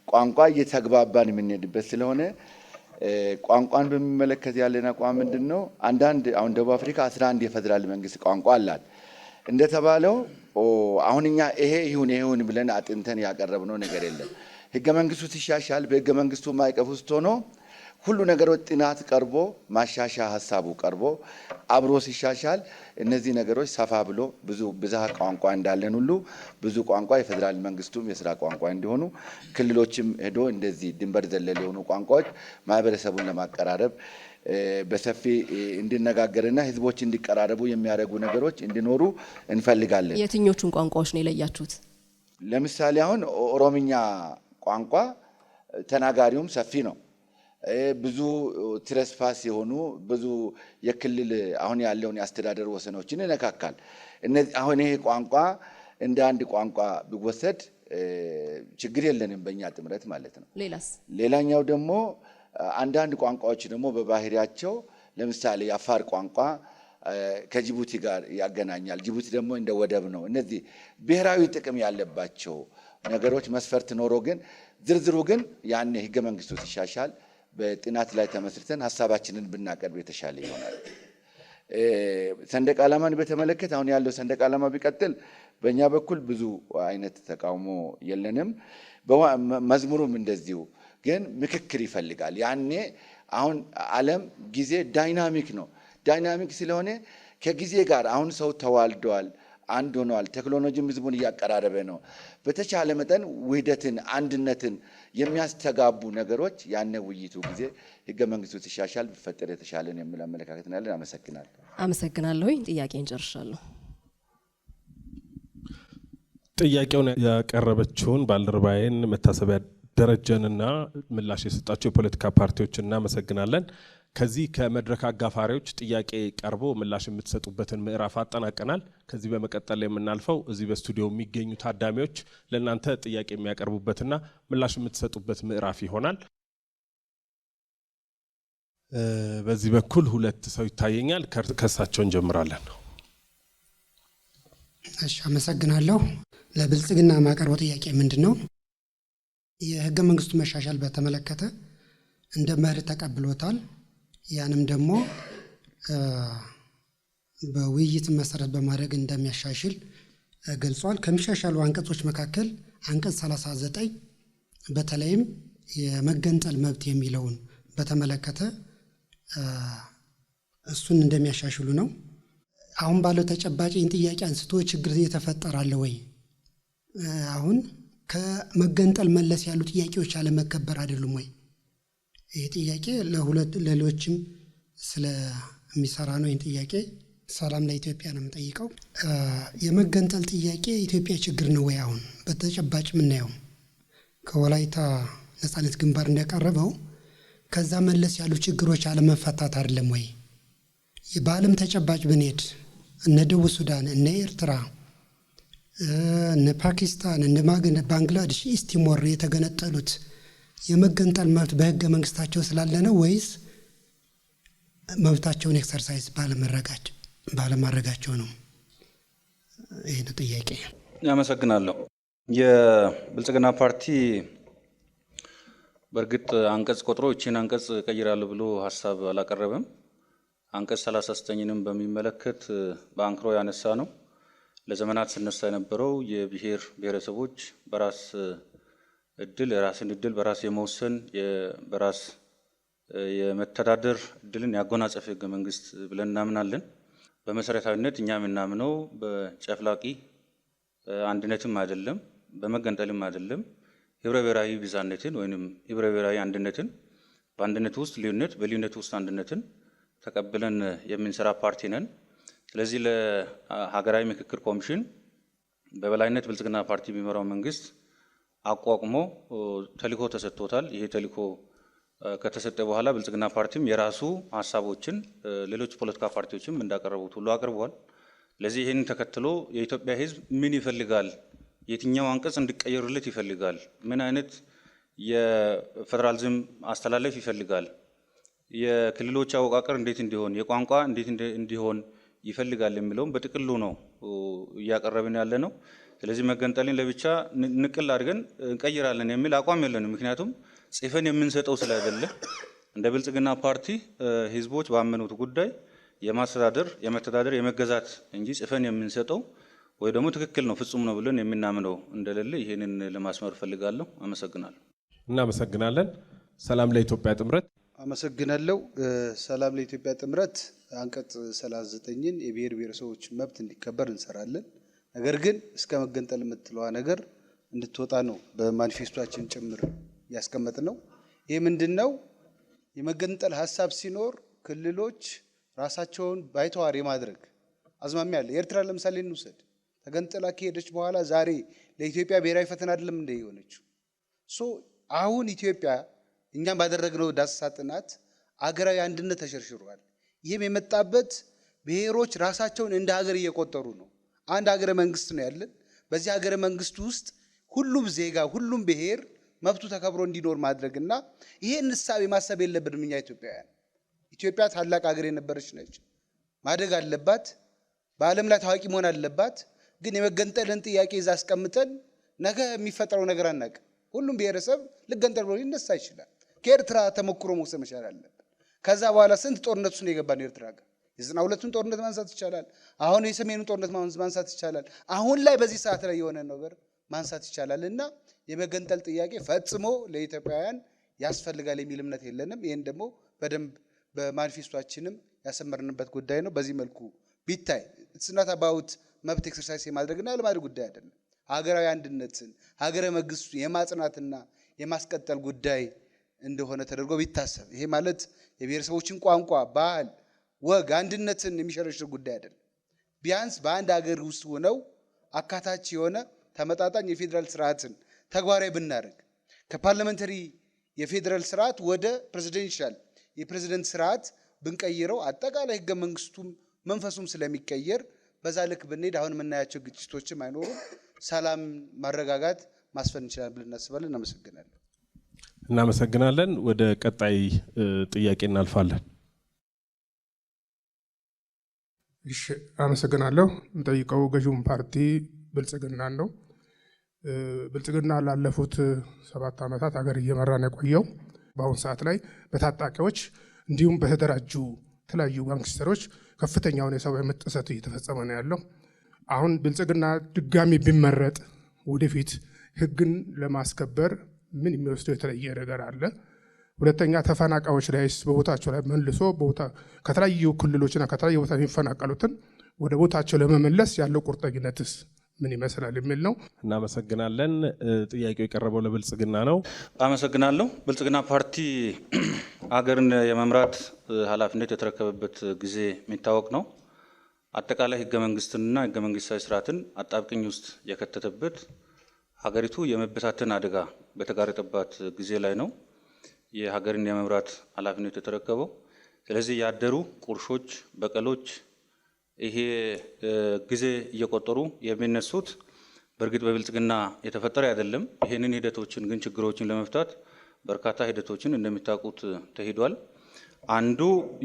ቋንቋ እየተግባባን የምንሄድበት ስለሆነ ቋንቋን በሚመለከት ያለን አቋም ምንድነው? አንዳንድ አሁን ደቡብ አፍሪካ 11 የፌደራል መንግስት ቋንቋ አላት እንደተባለው። አሁን እኛ ይሄ ይሁን ብለን አጥንተን ያቀረብነው ነገር የለም። ህገ መንግስቱ ሲሻሻል በህገ መንግስቱ ማዕቀፍ ውስጥ ሆኖ ሁሉ ነገሮች ጥናት ቀርቦ ማሻሻ ሀሳቡ ቀርቦ አብሮ ሲሻሻል እነዚህ ነገሮች ሰፋ ብሎ ብዙ ብዝሃ ቋንቋ እንዳለን ሁሉ ብዙ ቋንቋ የፌደራል መንግስቱም የስራ ቋንቋ እንዲሆኑ ክልሎችም ሄዶ እንደዚህ ድንበር ዘለል የሆኑ ቋንቋዎች ማህበረሰቡን ለማቀራረብ በሰፊ እንዲነጋገርና ህዝቦች እንዲቀራረቡ የሚያደርጉ ነገሮች እንዲኖሩ እንፈልጋለን። የትኞቹን ቋንቋዎች ነው የለያችሁት? ለምሳሌ አሁን ኦሮምኛ ቋንቋ ተናጋሪውም ሰፊ ነው። ብዙ ትረስፓስ የሆኑ ብዙ የክልል አሁን ያለውን የአስተዳደር ወሰኖችን ይነካካል። እነዚህ አሁን ይሄ ቋንቋ እንደ አንድ ቋንቋ ቢወሰድ ችግር የለንም በእኛ ጥምረት ማለት ነው። ሌላኛው ደግሞ አንዳንድ ቋንቋዎች ደግሞ በባህሪያቸው ለምሳሌ የአፋር ቋንቋ ከጅቡቲ ጋር ያገናኛል። ጅቡቲ ደግሞ እንደ ወደብ ነው። እነዚህ ብሔራዊ ጥቅም ያለባቸው ነገሮች መስፈርት ኖሮ ግን ዝርዝሩ ግን ያኔ ህገ መንግስቱ ሲሻሻል በጥናት ላይ ተመስርተን ሀሳባችንን ብናቀርብ የተሻለ ይሆናል። ሰንደቅ ዓላማን በተመለከተ አሁን ያለው ሰንደቅ ዓላማ ቢቀጥል በእኛ በኩል ብዙ አይነት ተቃውሞ የለንም። መዝሙሩም እንደዚሁ ግን ምክክር ይፈልጋል። ያኔ አሁን ዓለም ጊዜ ዳይናሚክ ነው። ዳይናሚክ ስለሆነ ከጊዜ ጋር አሁን ሰው ተዋልደዋል፣ አንድ ሆነዋል። ቴክኖሎጂም ህዝቡን እያቀራረበ ነው። በተቻለ መጠን ውህደትን፣ አንድነትን የሚያስተጋቡ ነገሮች ያነ ውይይቱ ጊዜ ህገ መንግስቱ ሲሻሻል ቢፈጠር የተሻለ ነው የሚል አመለካከት ነው ያለን። አመሰግናለሁኝ። ጥያቄን ጨርሻለሁ። ጥያቄውን ያቀረበችውን ባልደረባዬን መታሰቢያ ደረጀንና ምላሽ የሰጣቸው የፖለቲካ ፓርቲዎች እናመሰግናለን። ከዚህ ከመድረክ አጋፋሪዎች ጥያቄ ቀርቦ ምላሽ የምትሰጡበትን ምዕራፍ አጠናቀናል። ከዚህ በመቀጠል የምናልፈው እዚህ በስቱዲዮ የሚገኙ ታዳሚዎች ለእናንተ ጥያቄ የሚያቀርቡበትና ምላሽ የምትሰጡበት ምዕራፍ ይሆናል። በዚህ በኩል ሁለት ሰው ይታየኛል። ከሳቸው እንጀምራለን። እሺ፣ አመሰግናለሁ። ለብልጽግና ማቀርበው ጥያቄ ምንድነው? የህገ መንግስቱ መሻሻል በተመለከተ እንደ መርህ ተቀብሎታል። ያንም ደግሞ በውይይት መሰረት በማድረግ እንደሚያሻሽል ገልጿል። ከሚሻሻሉ አንቀጾች መካከል አንቀጽ 39 በተለይም የመገንጠል መብት የሚለውን በተመለከተ እሱን እንደሚያሻሽሉ ነው። አሁን ባለው ተጨባጭ ጥያቄ አንስቶ ችግር እየተፈጠራለ ወይ? አሁን ከመገንጠል መለስ ያሉ ጥያቄዎች አለመከበር አይደሉም ወይ? ይህ ጥያቄ ለሌሎችም ስለሚሰራ ነው። ይህን ጥያቄ ሰላም ለኢትዮጵያ ነው የምጠይቀው። የመገንጠል ጥያቄ ኢትዮጵያ ችግር ነው ወይ? አሁን በተጨባጭ የምናየው ከወላይታ ነጻነት ግንባር እንደቀረበው ከዛ መለስ ያሉ ችግሮች አለመፈታት አይደለም ወይ? በዓለም ተጨባጭ ብንሄድ እነ ደቡብ ሱዳን፣ እነ ኤርትራ፣ እነ ፓኪስታን፣ እነ ባንግላዴሽ፣ ኢስት ቲሞር የተገነጠሉት የመገንጠል መብት በህገ መንግስታቸው ስላለ ነው ወይስ መብታቸውን ኤክሰርሳይዝ ባለማድረጋቸው ነው? ይሄ ነው ጥያቄ። አመሰግናለሁ። የብልጽግና ፓርቲ በእርግጥ አንቀጽ ቆጥሮ እቺን አንቀጽ ቀይራለሁ ብሎ ሀሳብ አላቀረበም። አንቀጽ 39ንም በሚመለከት በአንክሮ ያነሳ ነው። ለዘመናት ስነሳ የነበረው የብሔር ብሔረሰቦች በራስ እድል የራስን እድል በራስ የመወሰን በራስ የመተዳደር እድልን ያጎናጸፈ ህገ መንግስት ብለን እናምናለን። በመሰረታዊነት እኛ የምናምነው በጨፍላቂ አንድነትም አይደለም፣ በመገንጠልም አይደለም። ህብረ ብሔራዊ ብዝሃነትን ወይንም ህብረ ብሔራዊ አንድነትን፣ በአንድነት ውስጥ ልዩነት፣ በልዩነት ውስጥ አንድነትን ተቀብለን የምንሰራ ፓርቲ ነን። ስለዚህ ለሀገራዊ ምክክር ኮሚሽን በበላይነት ብልጽግና ፓርቲ የሚመራው መንግስት አቋቁሞ ተልዕኮ ተሰጥቶታል። ይሄ ተልዕኮ ከተሰጠ በኋላ ብልጽግና ፓርቲም የራሱ ሀሳቦችን ሌሎች ፖለቲካ ፓርቲዎችም እንዳቀረቡት ሁሉ አቅርበዋል። ለዚህ ይህንን ተከትሎ የኢትዮጵያ ህዝብ ምን ይፈልጋል፣ የትኛው አንቀጽ እንዲቀየሩለት ይፈልጋል፣ ምን አይነት የፌዴራሊዝም አስተላለፍ ይፈልጋል፣ የክልሎች አወቃቀር እንዴት እንዲሆን፣ የቋንቋ እንዴት እንዲሆን ይፈልጋል የሚለውም በጥቅሉ ነው እያቀረብን ያለ ነው። ስለዚህ መገንጠልን ለብቻ ንቅል አድርገን እንቀይራለን የሚል አቋም የለንም። ምክንያቱም ጽፈን የምንሰጠው ስላይደለ እንደ ብልጽግና ፓርቲ ህዝቦች ባመኑት ጉዳይ የማስተዳደር የመተዳደር የመገዛት እንጂ ጽፈን የምንሰጠው ወይ ደግሞ ትክክል ነው ፍጹም ነው ብለን የምናምነው እንደሌለ ይሄንን ለማስመር ፈልጋለሁ። አመሰግናለሁ። እናመሰግናለን። ሰላም ለኢትዮጵያ ጥምረት። አመሰግናለሁ። ሰላም ለኢትዮጵያ ጥምረት አንቀጽ 39ን የብሔር ብሔረሰቦች መብት እንዲከበር እንሰራለን። ነገር ግን እስከ መገንጠል የምትለዋ ነገር እንድትወጣ ነው በማኒፌስቶችን ጭምር ያስቀመጥ ነው። ይህ ምንድነው? የመገንጠል ሀሳብ ሲኖር ክልሎች ራሳቸውን ባይተዋር የማድረግ አዝማሚያ አለ። ኤርትራ ለምሳሌ እንውሰድ። ተገንጥላ ከሄደች በኋላ ዛሬ ለኢትዮጵያ ብሔራዊ ፈተና አይደለም እንደ የሆነችው። አሁን ኢትዮጵያ እኛም ባደረግነው ዳሰሳ ጥናት አገራዊ አንድነት ተሸርሽሯል። ይህም የመጣበት ብሔሮች ራሳቸውን እንደ ሀገር እየቆጠሩ ነው። አንድ ሀገረ መንግስት ነው ያለን። በዚህ ሀገረ መንግስት ውስጥ ሁሉም ዜጋ ሁሉም ብሔር መብቱ ተከብሮ እንዲኖር ማድረግና ይሄን እሳቤ ማሰብ የለብንም እኛ ኢትዮጵያውያን። ኢትዮጵያ ታላቅ ሀገር የነበረች ነች፣ ማደግ አለባት፣ በዓለም ላይ ታዋቂ መሆን አለባት። ግን የመገንጠልን ጥያቄ ይዛ አስቀምጠን ነገ የሚፈጠረው ነገር አናውቅም። ሁሉም ብሔረሰብ ልገንጠል ብሎ ሊነሳ ይችላል። ከኤርትራ ተሞክሮ መውሰድ መቻል አለብን። ከዛ በኋላ ስንት ጦርነት ውስጥ ነው የገባነው ኤርትራ ጋር። የ92ቱን ጦርነት ማንሳት ይቻላል። አሁን የሰሜኑ ጦርነት ማንሳት ይቻላል። አሁን ላይ በዚህ ሰዓት ላይ የሆነ ነገር ማንሳት ይቻላል። እና የመገንጠል ጥያቄ ፈጽሞ ለኢትዮጵያውያን ያስፈልጋል የሚል እምነት የለንም። ይህን ደግሞ በደንብ በማኒፌስቶችንም ያሰመርንበት ጉዳይ ነው። በዚህ መልኩ ቢታይ ስናት አባውት መብት ኤክሰርሳይዝ የማድረግና ያለማድረግ ጉዳይ አይደለም። ሀገራዊ አንድነትን ሀገረ መንግስቱ የማጽናትና የማስቀጠል ጉዳይ እንደሆነ ተደርጎ ቢታሰብ፣ ይሄ ማለት የብሔረሰቦችን ቋንቋ፣ ባህል፣ ወግ፣ አንድነትን የሚሸረሽር ጉዳይ አይደለም። ቢያንስ በአንድ ሀገር ውስጥ ሆነው አካታች የሆነ ተመጣጣኝ የፌዴራል ስርዓትን ተግባራዊ ብናደርግ ከፓርላመንተሪ የፌዴራል ስርዓት ወደ ፕሬዚደንሻል የፕሬዚደንት ስርዓት ብንቀይረው አጠቃላይ ህገ መንግስቱም መንፈሱም ስለሚቀየር በዛ ልክ ብንሄድ አሁን የምናያቸው ግጭቶችም አይኖሩም፣ ሰላም ማረጋጋት ማስፈን እንችላለን ብለን እናስባለን። እናመሰግናለን። እናመሰግናለን። ወደ ቀጣይ ጥያቄ እናልፋለን። እሺ፣ አመሰግናለሁ። የምጠይቀው ገዢውን ፓርቲ ብልጽግናን ነው። ብልጽግና ላለፉት 7 ዓመታት ሀገር እየመራ ነው የቆየው። በአሁኑ ሰዓት ላይ በታጣቂዎች እንዲሁም በተደራጁ የተለያዩ ጋንግስተሮች ከፍተኛውን የሰብአዊ መብት ጥሰት እየተፈጸመ ነው ያለው። አሁን ብልጽግና ድጋሚ ቢመረጥ ወደፊት ህግን ለማስከበር ምን የሚወስደው የተለየ ነገር አለ? ሁለተኛ ተፈናቃዮች ላይስ በቦታቸው ላይ መልሶ ከተለያዩ ክልሎችና ከተለያዩ ቦታ የሚፈናቀሉትን ወደ ቦታቸው ለመመለስ ያለው ቁርጠኝነትስ ምን ይመስላል የሚል ነው። እናመሰግናለን። ጥያቄው የቀረበው ለብልጽግና ነው። አመሰግናለሁ። ብልጽግና ፓርቲ አገርን የመምራት ኃላፊነት የተረከበበት ጊዜ የሚታወቅ ነው። አጠቃላይ ህገ መንግስትንና ህገ መንግስታዊ ስርዓትን አጣብቅኝ ውስጥ የከተተበት ሀገሪቱ የመበታተን አደጋ በተጋረጠባት ጊዜ ላይ ነው የሀገርን የመምራት ኃላፊነት የተረከበው። ስለዚህ ያደሩ ቁርሾች፣ በቀሎች ይሄ ጊዜ እየቆጠሩ የሚነሱት በእርግጥ በብልጽግና የተፈጠረ አይደለም። ይሄንን ሂደቶችን ግን ችግሮችን ለመፍታት በርካታ ሂደቶችን እንደሚታወቁት ተሄዷል። አንዱ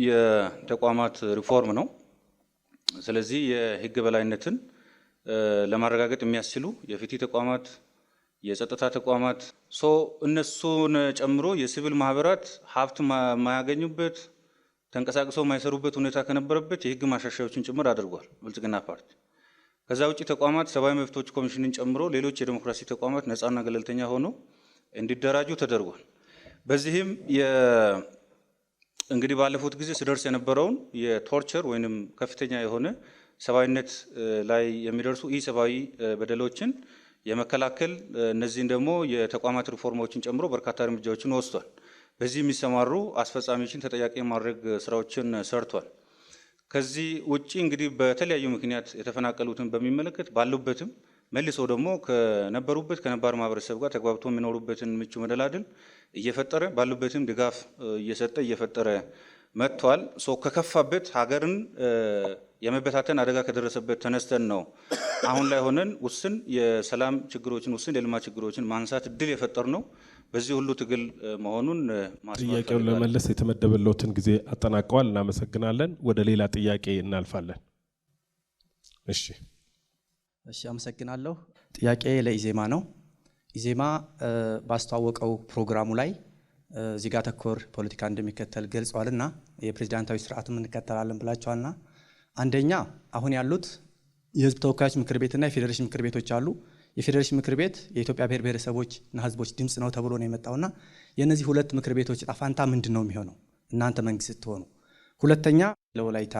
የተቋማት ሪፎርም ነው። ስለዚህ የህግ በላይነትን ለማረጋገጥ የሚያስችሉ የፍትህ ተቋማት፣ የጸጥታ ተቋማት እነሱን ጨምሮ የሲቪል ማህበራት ሀብት የማያገኙበት ተንቀሳቅሰው የማይሰሩበት ሁኔታ ከነበረበት የህግ ማሻሻያዎችን ጭምር አድርጓል ብልጽግና ፓርቲ። ከዛ ውጭ ተቋማት ሰብአዊ መብቶች ኮሚሽንን ጨምሮ ሌሎች የዲሞክራሲ ተቋማት ነፃና ገለልተኛ ሆነው እንዲደራጁ ተደርጓል። በዚህም እንግዲህ ባለፉት ጊዜ ሲደርስ የነበረውን የቶርቸር ወይንም ከፍተኛ የሆነ ሰብአዊነት ላይ የሚደርሱ ኢሰብአዊ በደሎችን የመከላከል እነዚህን ደግሞ የተቋማት ሪፎርሞችን ጨምሮ በርካታ እርምጃዎችን ወስዷል። በዚህ የሚሰማሩ አስፈጻሚዎችን ተጠያቂ ማድረግ ስራዎችን ሰርቷል። ከዚህ ውጪ እንግዲህ በተለያዩ ምክንያት የተፈናቀሉትን በሚመለከት ባሉበትም መልሶ ደግሞ ከነበሩበት ከነባር ማህበረሰብ ጋር ተግባብቶ የሚኖሩበትን ምቹ መደላድል እየፈጠረ ባሉበትም ድጋፍ እየሰጠ እየፈጠረ መጥቷል። ከከፋበት ሀገርን የመበታተን አደጋ ከደረሰበት ተነስተን ነው አሁን ላይ ሆነን ውስን የሰላም ችግሮችን ውስን የልማት ችግሮችን ማንሳት እድል የፈጠር ነው። በዚህ ሁሉ ትግል መሆኑን ጥያቄውን ለመለስ የተመደበለትን ጊዜ አጠናቀዋል። እናመሰግናለን። ወደ ሌላ ጥያቄ እናልፋለን። እሺ፣ አመሰግናለሁ። ጥያቄ ለኢዜማ ነው። ኢዜማ ባስተዋወቀው ፕሮግራሙ ላይ ዜጋ ተኮር ፖለቲካ እንደሚከተል ገልጿልና የፕሬዝዳንታዊ ስርዓቱን እንከተላለን ብላችኋልና፣ አንደኛ አሁን ያሉት የህዝብ ተወካዮች ምክር ቤትና የፌዴሬሽን ምክር ቤቶች አሉ። የፌዴሬሽን ምክር ቤት የኢትዮጵያ ብሔር ብሔረሰቦችና ህዝቦች ድምጽ ነው ተብሎ ነው የመጣውና የነዚህ ሁለት ምክር ቤቶች ዕጣ ፈንታ ምንድን ነው የሚሆነው እናንተ መንግስት ስትሆኑ? ሁለተኛ ለወላይታ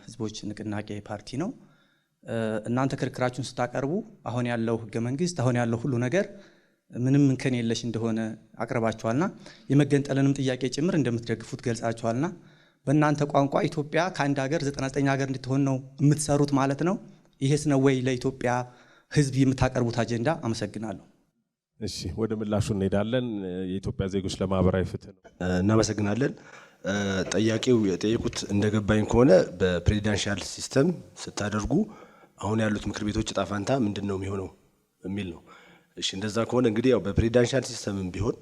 ህዝቦች ንቅናቄ ፓርቲ ነው። እናንተ ክርክራችሁን ስታቀርቡ አሁን ያለው ህገ መንግስት አሁን ያለው ሁሉ ነገር ምንም እንከን የለሽ እንደሆነ አቅርባችኋልና የመገንጠልንም ጥያቄ ጭምር እንደምትደግፉት ገልጻችኋልና በእናንተ ቋንቋ ኢትዮጵያ ከአንድ ሀገር 99 ሀገር እንድትሆን ነው የምትሰሩት ማለት ነው? ይሄስ ነው ወይ ለኢትዮጵያ ህዝብ የምታቀርቡት አጀንዳ? አመሰግናለሁ። እሺ፣ ወደ ምላሹ እንሄዳለን። የኢትዮጵያ ዜጎች ለማህበራዊ ፍትህ ነው። እናመሰግናለን። ጠያቂው የጠየቁት እንደገባኝ ከሆነ በፕሬዚዳንሻል ሲስተም ስታደርጉ አሁን ያሉት ምክር ቤቶች ዕጣ ፈንታ ምንድን ነው የሚሆነው የሚል ነው። እሺ፣ እንደዛ ከሆነ እንግዲህ ያው በፕሬዚዳንሻል ሲስተምም ቢሆን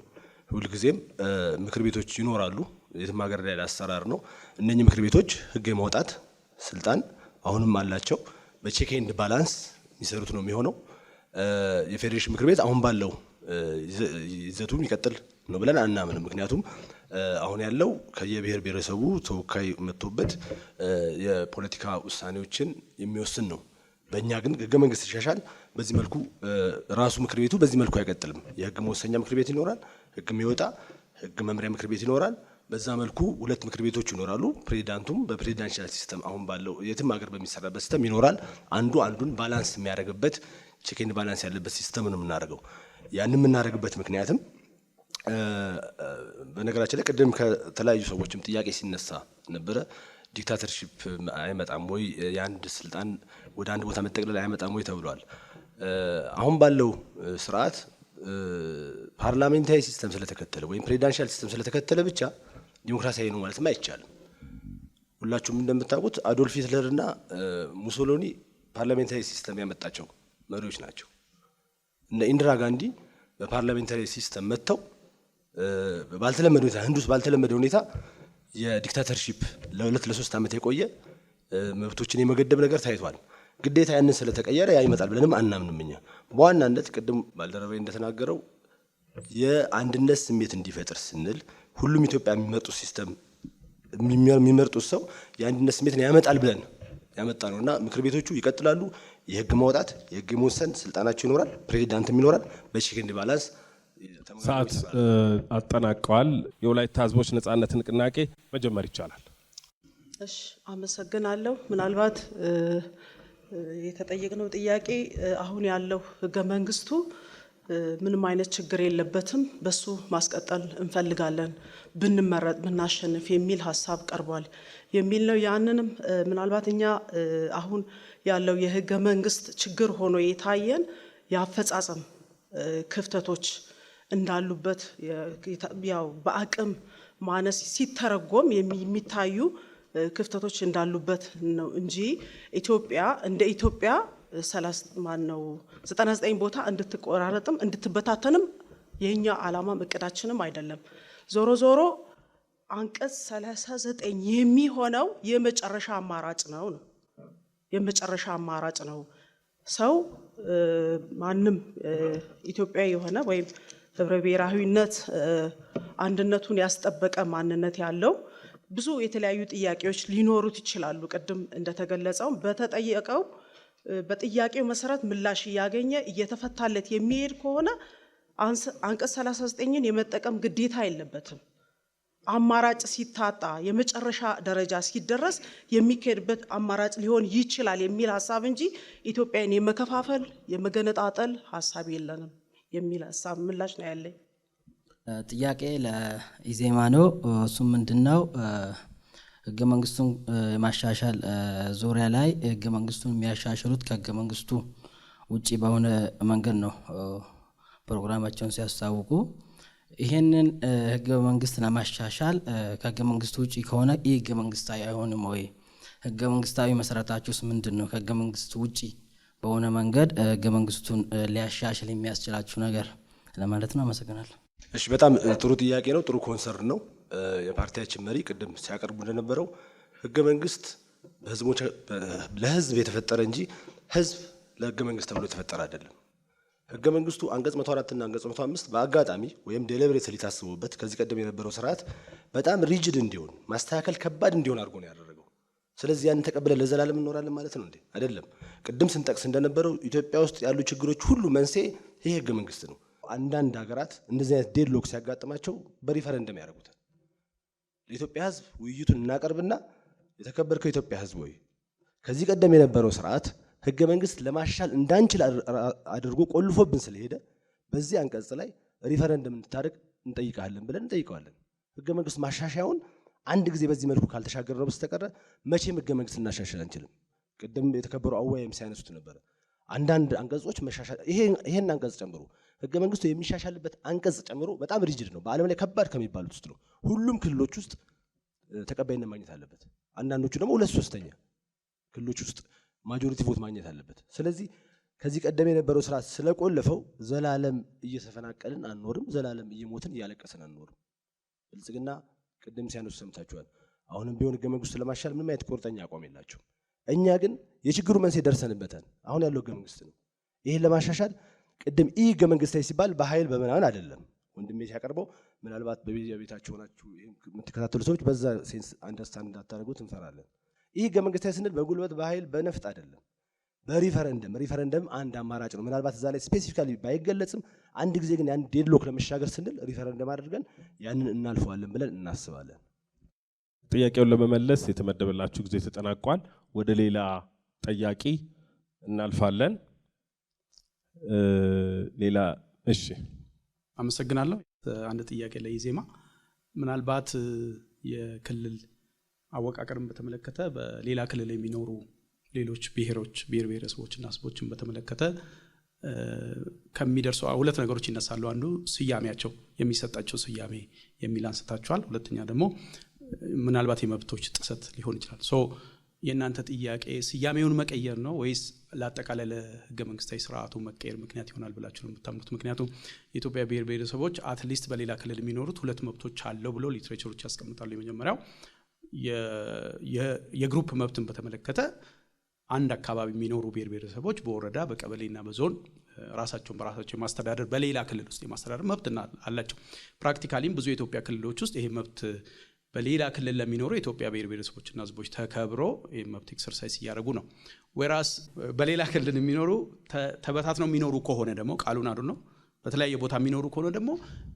ሁልጊዜም ምክር ቤቶች ይኖራሉ። የትም ሀገር ላይ አሰራር ነው። እነኚህ ምክር ቤቶች ህግ የማውጣት ስልጣን አሁንም አላቸው። በቼክ ኤንድ ባላንስ የሚሰሩት ነው የሚሆነው። የፌዴሬሽን ምክር ቤት አሁን ባለው ይዘቱ የሚቀጥል ነው ብለን አናምንም። ምክንያቱም አሁን ያለው ከየብሔር ብሔረሰቡ ተወካይ መጥቶበት የፖለቲካ ውሳኔዎችን የሚወስን ነው። በእኛ ግን ህገ መንግስት ሲሻሻል በዚህ መልኩ ራሱ ምክር ቤቱ በዚህ መልኩ አይቀጥልም። የህግ መወሰኛ ምክር ቤት ይኖራል፣ ህግ የሚወጣ ህግ መምሪያ ምክር ቤት ይኖራል። በዛ መልኩ ሁለት ምክር ቤቶች ይኖራሉ። ፕሬዚዳንቱም በፕሬዚዳንሻል ሲስተም አሁን ባለው የትም ሀገር በሚሰራበት ሲስተም ይኖራል። አንዱ አንዱን ባላንስ የሚያደርግበት ቼክ ኤንድ ባላንስ ያለበት ሲስተም ነው የምናደርገው። ያን የምናደርግበት ምክንያትም በነገራችን ላይ ቅድም ከተለያዩ ሰዎችም ጥያቄ ሲነሳ ነበረ። ዲክታተርሺፕ አይመጣም ወይ፣ የአንድ ስልጣን ወደ አንድ ቦታ መጠቅለል አይመጣም ወይ ተብሏል። አሁን ባለው ስርዓት ፓርላሜንታሪ ሲስተም ስለተከተለ ወይም ፕሬዚዳንሻል ሲስተም ስለተከተለ ብቻ ዲሞክራሲያዊ ነው ማለትም አይቻልም። ሁላችሁም እንደምታውቁት አዶልፍ ሂትለር እና ሙሶሎኒ ፓርላሜንታሪ ሲስተም ያመጣቸው መሪዎች ናቸው። እነ ኢንዲራ ጋንዲ በፓርላሜንታሪ ሲስተም መጥተው ባልተለመደ ሁኔታ ህንድ ውስጥ ባልተለመደ ሁኔታ የዲክታተርሺፕ ለ2 ለ3 ዓመት የቆየ መብቶችን የመገደብ ነገር ታይቷል። ግዴታ ያንን ስለተቀየረ ያ ይመጣል ብለንም አናምንም። እኛ በዋናነት ቅድም ባልደረባዬ እንደተናገረው የአንድነት ስሜት እንዲፈጥር ስንል ሁሉም ኢትዮጵያ የሚመርጡት ሲስተም የሚመርጡት ሰው የአንድነት ስሜትን ያመጣል ብለን ያመጣ ነውና ምክር ቤቶቹ ይቀጥላሉ። የህግ ማውጣት የህግ መወሰን ስልጣናቸው ይኖራል። ፕሬዚዳንትም ይኖራል። በቼክ ኤንድ ባላንስ ሰዓት አጠናቀዋል። የወላይታ ህዝቦች ነጻነት ንቅናቄ መጀመር ይቻላል። እሺ፣ አመሰግናለሁ። ምናልባት የተጠየቅነው ጥያቄ አሁን ያለው ህገ መንግስቱ ምንም አይነት ችግር የለበትም፣ በሱ ማስቀጠል እንፈልጋለን፣ ብንመረጥ ብናሸንፍ የሚል ሀሳብ ቀርቧል የሚል ነው። ያንንም ምናልባት እኛ አሁን ያለው የህገ መንግስት ችግር ሆኖ የታየን የአፈጻጸም ክፍተቶች እንዳሉበት ያው በአቅም ማነስ ሲተረጎም የሚታዩ ክፍተቶች እንዳሉበት ነው እንጂ ኢትዮጵያ እንደ ኢትዮጵያ 99 ቦታ እንድትቆራረጥም እንድትበታተንም የኛ ዓላማም እቅዳችንም አይደለም። ዞሮ ዞሮ አንቀጽ 39 የሚሆነው የመጨረሻ አማራጭ ነው። የመጨረሻ አማራጭ ነው። ሰው ማንም ኢትዮጵያዊ የሆነ ወይም ህብረ ብሔራዊነት አንድነቱን ያስጠበቀ ማንነት ያለው ብዙ የተለያዩ ጥያቄዎች ሊኖሩት ይችላሉ። ቅድም እንደተገለጸው በጥያቄው መሰረት ምላሽ እያገኘ እየተፈታለት የሚሄድ ከሆነ አንቀጽ 39ን የመጠቀም ግዴታ የለበትም። አማራጭ ሲታጣ የመጨረሻ ደረጃ ሲደረስ የሚካሄድበት አማራጭ ሊሆን ይችላል የሚል ሀሳብ እንጂ ኢትዮጵያን የመከፋፈል የመገነጣጠል ሀሳብ የለንም የሚል ሀሳብ ምላሽ ነው ያለኝ። ጥያቄ ለኢዜማ ነው። እሱም ምንድነው ህገ መንግስቱን ማሻሻል ዙሪያ ላይ ህገ መንግስቱን የሚያሻሽሉት ከህገ መንግስቱ ውጪ በሆነ መንገድ ነው ፕሮግራማቸውን ሲያስታውቁ፣ ይሄንን ህገ መንግስት ለማሻሻል ከህገ መንግስቱ ውጪ ከሆነ ይህ ህገ መንግስታዊ አይሆንም ወይ? ህገ መንግስታዊ መሰረታችሁስ ምንድን ነው? ከህገ መንግስቱ ውጪ በሆነ መንገድ ህገ መንግስቱን ሊያሻሽል የሚያስችላችሁ ነገር ለማለት ነው። አመሰግናለሁ። እሺ፣ በጣም ጥሩ ጥያቄ ነው። ጥሩ ኮንሰርን ነው። የፓርቲያችን መሪ ቅድም ሲያቀርቡ እንደነበረው ህገ መንግስት ለህዝብ የተፈጠረ እንጂ ህዝብ ለህገ መንግስት ተብሎ የተፈጠረ አይደለም። ህገ መንግስቱ አንቀጽ 104 እና አንቀጽ 105 በአጋጣሚ ወይም ዴሊብሬትሊ ታስቦበት ከዚህ ቀደም የነበረው ስርዓት በጣም ሪጅድ እንዲሆን ማስተካከል ከባድ እንዲሆን አድርጎ ነው ያደረገው። ስለዚህ ያንን ተቀብለን ለዘላለም እንኖራለን ማለት ነው እንዴ? አይደለም። ቅድም ስንጠቅስ እንደነበረው ኢትዮጵያ ውስጥ ያሉ ችግሮች ሁሉ መንስኤ ይሄ ህገ መንግስት ነው። አንዳንድ ሀገራት እንደዚህ አይነት ዴድሎክ ሲያጋጥማቸው በሪፈረንደም ያደርጉታል። ለኢትዮጵያ ህዝብ ውይይቱን እናቀርብና የተከበርከው የኢትዮጵያ ህዝብ ወይ ከዚህ ቀደም የነበረው ስርዓት ህገ መንግስት ለማሻል እንዳንችል አድርጎ ቆልፎብን ስለሄደ በዚህ አንቀጽ ላይ ሪፈረንደም እንድታደርግ እንጠይቃለን ብለን እንጠይቀዋለን። ህገ መንግስት ማሻሻያውን አንድ ጊዜ በዚህ መልኩ ካልተሻገረው በስተቀር መቼም ህገ መንግስት እናሻሽል አንችልም። ቅድም የተከበሩ አወያይም ሲያነሱት ነበር። አንዳንድ አንቀጾች መሻሻል ይሄን አንቀጽ ጨምሮ ህገ መንግስቱ የሚሻሻልበት አንቀጽ ጨምሮ በጣም ሪጅድ ነው። በዓለም ላይ ከባድ ከሚባሉት ውስጥ ነው። ሁሉም ክልሎች ውስጥ ተቀባይነት ማግኘት አለበት። አንዳንዶቹ ደግሞ 2/3 ክልሎች ውስጥ ማጆሪቲ ቮት ማግኘት አለበት። ስለዚህ ከዚህ ቀደም የነበረው ስርዓት ስለቆለፈው ዘላለም እየተፈናቀልን አንኖርም፣ ዘላለም እየሞትን እያለቀስን አንኖርም። ብልጽግና ቅድም ሲያነሱ ሰምታችኋል። አሁንም ቢሆን ህገ መንግስቱን ለማሻል ምንም አይነት ቁርጠኛ አቋም የላቸው። እኛ ግን የችግሩ መንስኤ ደርሰንበታል። አሁን ያለው ህገ መንግስት ነው። ይሄን ለማሻሻል ቅድም ይህ ህገ መንግስታዊ ሲባል በኃይል በምናምን አይደለም። ወንድሜ ሲያቀርበው ምናልባት በቤታችሁ ሆናችሁ የምትከታተሉ ሰዎች በዛ ሴንስ አንደርስታንድ እንዳታደርጉት እንፈራለን። ይህ ህገ መንግስታዊ ስንል በጉልበት በኃይል በነፍጥ አይደለም፣ ሪፈረንደም አንድ አማራጭ ነው። ምናልባት እዛ ላይ ስፔሲፊካሊ ባይገለጽም አንድ ጊዜ ግን ያን ዴድሎክ ለመሻገር ስንል ሪፈረንደም አድርገን ያንን እናልፈዋለን ብለን እናስባለን። ጥያቄውን ለመመለስ የተመደበላችሁ ጊዜ ተጠናቋል። ወደ ሌላ ጠያቂ እናልፋለን። ሌላ እሺ፣ አመሰግናለሁ። አንድ ጥያቄ ለኢዜማ ምናልባት የክልል አወቃቀርን በተመለከተ በሌላ ክልል የሚኖሩ ሌሎች ብሔር ብሔረሰቦችና ህዝቦችን በተመለከተ ከሚደርሱ ሁለት ነገሮች ይነሳሉ። አንዱ ስያሜያቸው የሚሰጣቸው ስያሜ የሚል አንስታችኋል። ሁለተኛ ደግሞ ምናልባት የመብቶች ጥሰት ሊሆን ይችላል። ሶ የእናንተ ጥያቄ ስያሜውን መቀየር ነው ወይስ ለአጠቃላይ ለህገ መንግስታዊ ስርዓቱ መቀየር ምክንያት ይሆናል ብላችሁ ነው የምታምኑት? ምክንያቱም የኢትዮጵያ ብሔር ብሔረሰቦች አትሊስት በሌላ ክልል የሚኖሩት ሁለት መብቶች አለው ብለው ሊትሬቸሮች ያስቀምጣሉ። የመጀመሪያው የግሩፕ መብትን በተመለከተ አንድ አካባቢ የሚኖሩ ብሔር ብሔረሰቦች በወረዳ በቀበሌና በዞን ራሳቸውን በራሳቸው የማስተዳደር በሌላ ክልል ውስጥ የማስተዳደር መብት አላቸው። ፕራክቲካሊም ብዙ የኢትዮጵያ ክልሎች ውስጥ ይሄ መብት በሌላ ክልል ለሚኖሩ የኢትዮጵያ ብሔር ብሔረሰቦችና ህዝቦች ተከብሮ ይሄ መብት ኤክሰርሳይዝ እያደረጉ ነው። ወራስ በሌላ ክልል የሚኖሩ ተበታትነው የሚኖሩ ከሆነ ደግሞ ቃሉን አዱ ነው በተለያየ ቦታ የሚኖሩ ከሆነ ደግሞ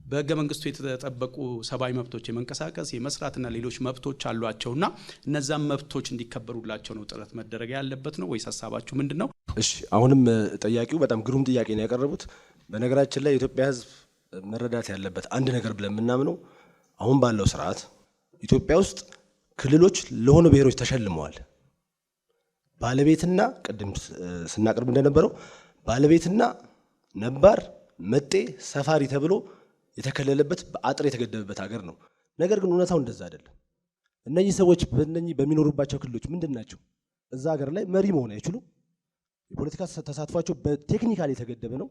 በህገ መንግስቱ የተጠበቁ ሰብአዊ መብቶች የመንቀሳቀስ የመስራትና ሌሎች መብቶች አሏቸውና እነዛም መብቶች እንዲከበሩላቸው ነው ጥረት መደረግ ያለበት ነው ወይስ ሐሳባችሁ ምንድነው? እሺ አሁንም ጠያቂው በጣም ግሩም ጥያቄ ነው ያቀረቡት። በነገራችን ላይ የኢትዮጵያ ህዝብ መረዳት ያለበት አንድ ነገር ብለን የምናምነው አሁን ባለው ስርዓት ኢትዮጵያ ውስጥ ክልሎች ለሆኑ ብሔሮች ተሸልመዋል። ባለቤትና ቅድም ስናቀርብ እንደነበረው ባለቤትና ነባር መጤ ሰፋሪ ተብሎ የተከለለበት በአጥር የተገደበበት ሀገር ነው። ነገር ግን እውነታው እንደዛ አይደለም። እነዚህ ሰዎች በሚኖሩባቸው ክልሎች ምንድን ናቸው? እዛ ሀገር ላይ መሪ መሆን አይችሉም። የፖለቲካ ተሳትፏቸው በቴክኒካል የተገደበ ነው።